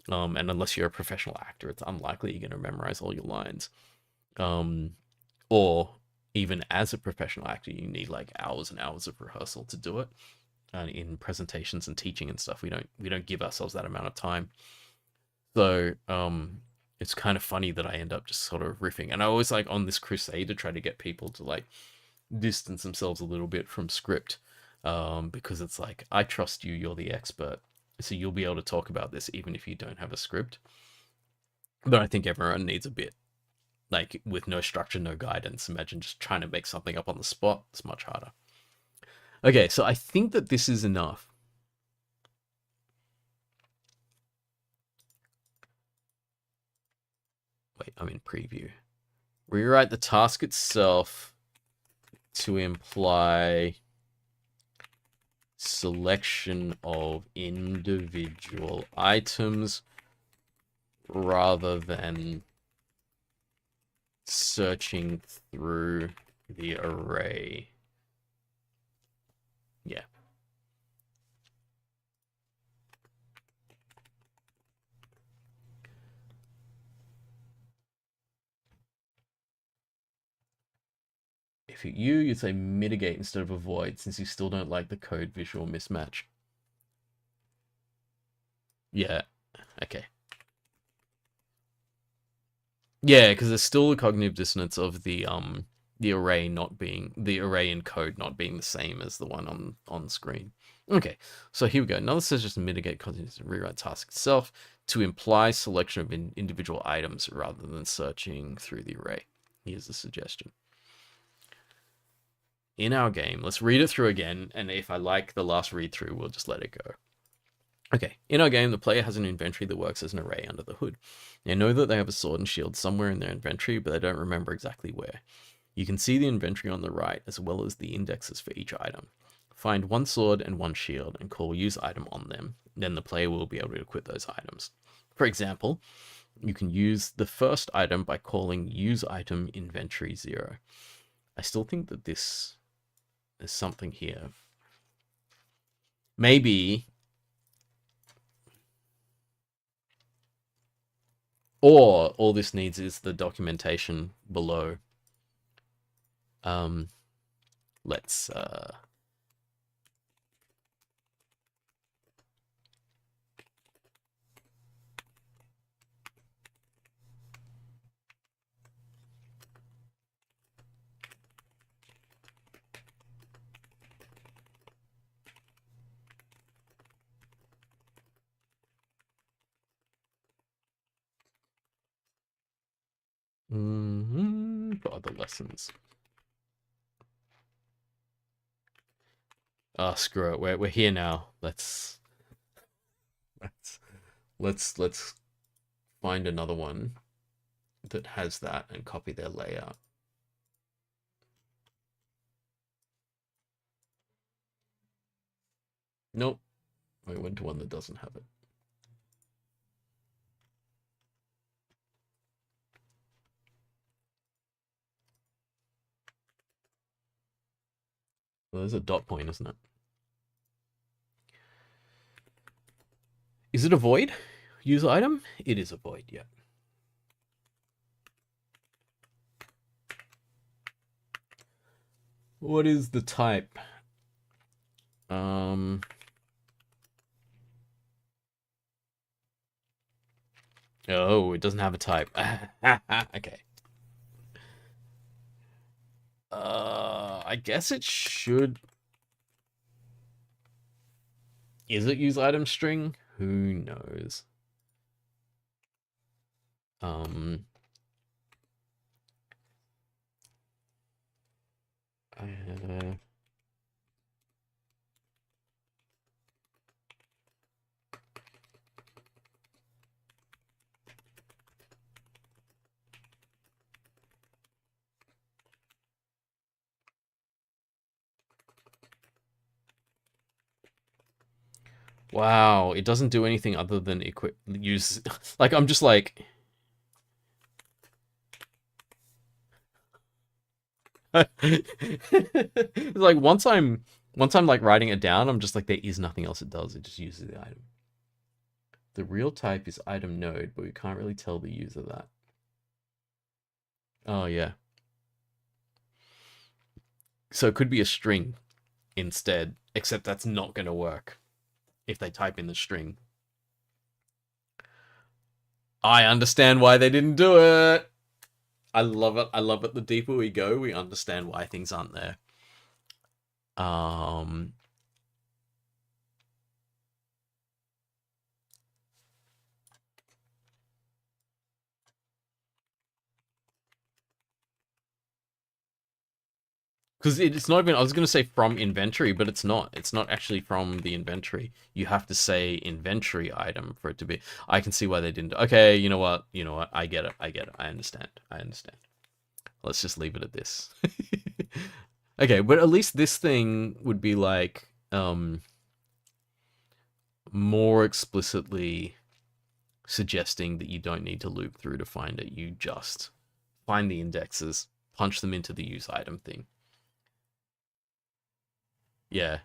And unless you're a professional actor, it's unlikely you're going to memorize all your lines. Or even as a professional actor, you need like hours and hours of rehearsal to do it. And in presentations and teaching and stuff, we don't give ourselves that amount of time. So it's kind of funny that I end up just sort of riffing. And I always like on this crusade to try to get people to like distance themselves a little bit from script, because it's like, I trust you, you're the expert, so you'll be able to talk about this even if you don't have a script. But I think everyone needs a bit. Like, with no structure, no guidance, imagine just trying to make something up on the spot. It's much harder. Okay, so I think that this is enough. Wait, I'm in preview. Rewrite the task itself to imply selection of individual items rather than searching through the array. Yeah. If you'd say mitigate instead of avoid, since you still don't like the code visual mismatch. Yeah, okay. Yeah, because there's still a cognitive dissonance of the array in code not being the same as the one on screen. Okay, so here we go. Another says just mitigate cognitive rewrite task itself to imply selection of individual items rather than searching through the array. Here's the suggestion. In our game, let's read it through again, and if I like the last read through, we'll just let it go. Okay, in our game, the player has an inventory that works as an array under the hood. They know that they have a sword and shield somewhere in their inventory, but they don't remember exactly where. You can see the inventory on the right, as well as the indexes for each item. Find one sword and one shield and call use item on them. Then the player will be able to equip those items. For example, you can use the first item by calling use item inventory 0. I still think that there's something here. Maybe, or all this needs is the documentation below. Let's for other lessons. Oh, screw it. We're here now. Let's find another one that has that and copy their layout. Nope. I went to one that doesn't have it. Well, there's a dot point, isn't it? Is it a void? Use item? It is a void, yeah. What is the type? Oh, it doesn't have a type. Okay. I guess it should. Is it use item string? Who knows? Wow, it doesn't do anything other than equip use. Like, I'm just like. It's like once I'm like writing it down, I'm just like, there is nothing else it does. It just uses the item. The real type is item node, but we can't really tell the user that. Oh yeah. So it could be a string instead, except that's not going to work if they type in the string. I understand why they didn't do it. I love it. I love it. The deeper we go, we understand why things aren't there. Because it's not even, I was going to say from inventory, but it's not. It's not actually from the inventory. You have to say inventory item for it to be. I can see why they didn't. Okay, you know what? You know what? I get it. I get it. I understand. I understand. Let's just leave it at this. Okay, but at least this thing would be like more explicitly suggesting that you don't need to loop through to find it. You just find the indexes, punch them into the use item thing. Yeah.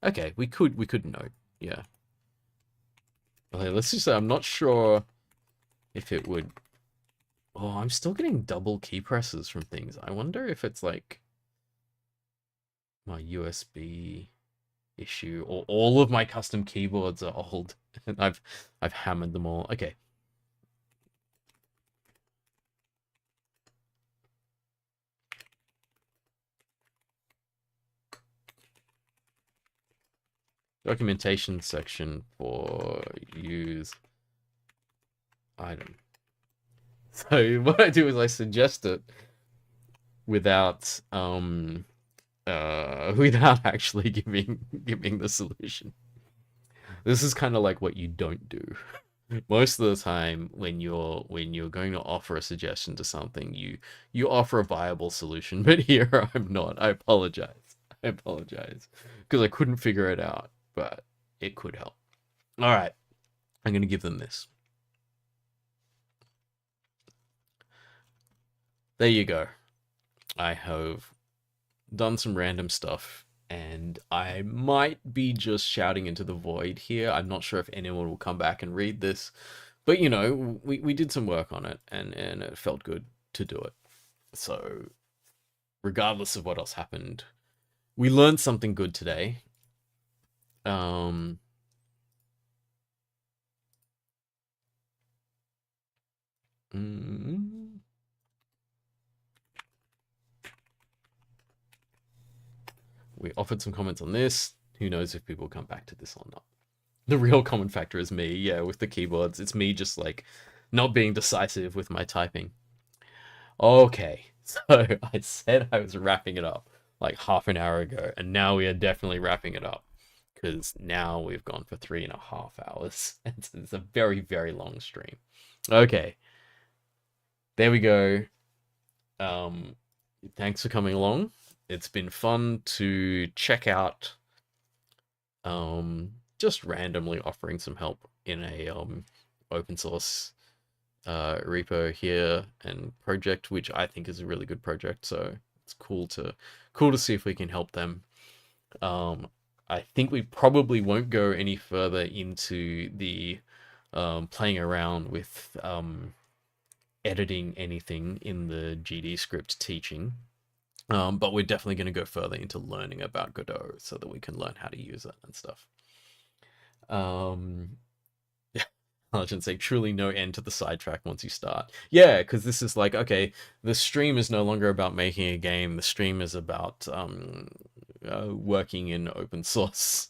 Okay, we could note. Yeah. Okay, let's just say I'm not sure if it would. Oh, I'm still getting double key presses from things. I wonder if it's like my USB issue or all of my custom keyboards are old and I've hammered them all. Okay. Documentation section for use item. So what I do is I suggest it without without actually giving the solution. This is kind of like what you don't do. Most of the time when you're going to offer a suggestion to something, you offer a viable solution, but here I'm not. I apologize. I apologize because I couldn't figure it out, but it could help. All right, I'm gonna give them this. There you go. I have done some random stuff, and I might be just shouting into the void here. I'm not sure if anyone will come back and read this, but you know, we did some work on it, and it felt good to do it. So, regardless of what else happened, we learned something good today. Um, mm, we offered some comments on this. Who knows if people come back to this or not? The real common factor is me, yeah, with the keyboards. It's me just like not being decisive with my typing. Okay, so I said I was wrapping it up like half an hour ago, and now we are definitely wrapping it up because now we've gone for 3.5 hours. It's a very, very long stream. Okay, there we go. Thanks for coming along. It's been fun to check out just randomly offering some help in a open source repo here and project, which I think is a really good project. So it's cool to see if we can help them. I think we probably won't go any further into the playing around with editing anything in the GD script teaching. But we're definitely going to go further into learning about Godot so that we can learn how to use it and stuff. I shouldn't say truly no end to the sidetrack once you start. Yeah, because this is like, okay, the stream is no longer about making a game. The stream is about working in open source.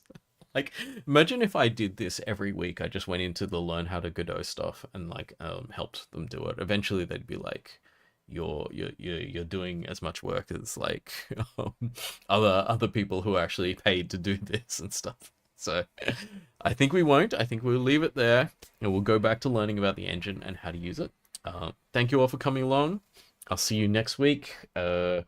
Like, imagine if I did this every week. I just went into the learn how to Godot stuff and like helped them do it. Eventually, they'd be like, you're doing as much work as like other people who are actually paid to do this and stuff. So I think we won't. I think we'll leave it there, and we'll go back to learning about the engine and how to use it. Thank you all for coming along. I'll see you next week, 8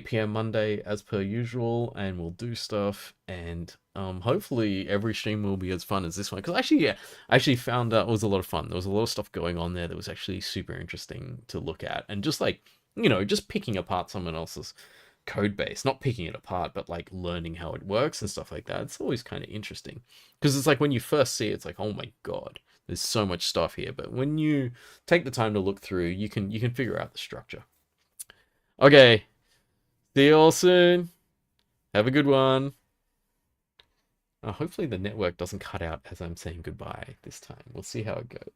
p.m. Monday as per usual, and we'll do stuff. And hopefully every stream will be as fun as this one. Because actually, yeah, I actually found that it was a lot of fun. There was a lot of stuff going on there that was actually super interesting to look at, and just like, you know, just picking apart someone else's code base, not picking it apart, but like learning how it works and stuff like that. It's always kind of interesting because it's like when you first see it, it's like, oh my god, there's so much stuff here. But when you take the time to look through, you can figure out the structure. Okay, see you all soon. Have a good one. Hopefully the network doesn't cut out as I'm saying goodbye this time. We'll see how it goes.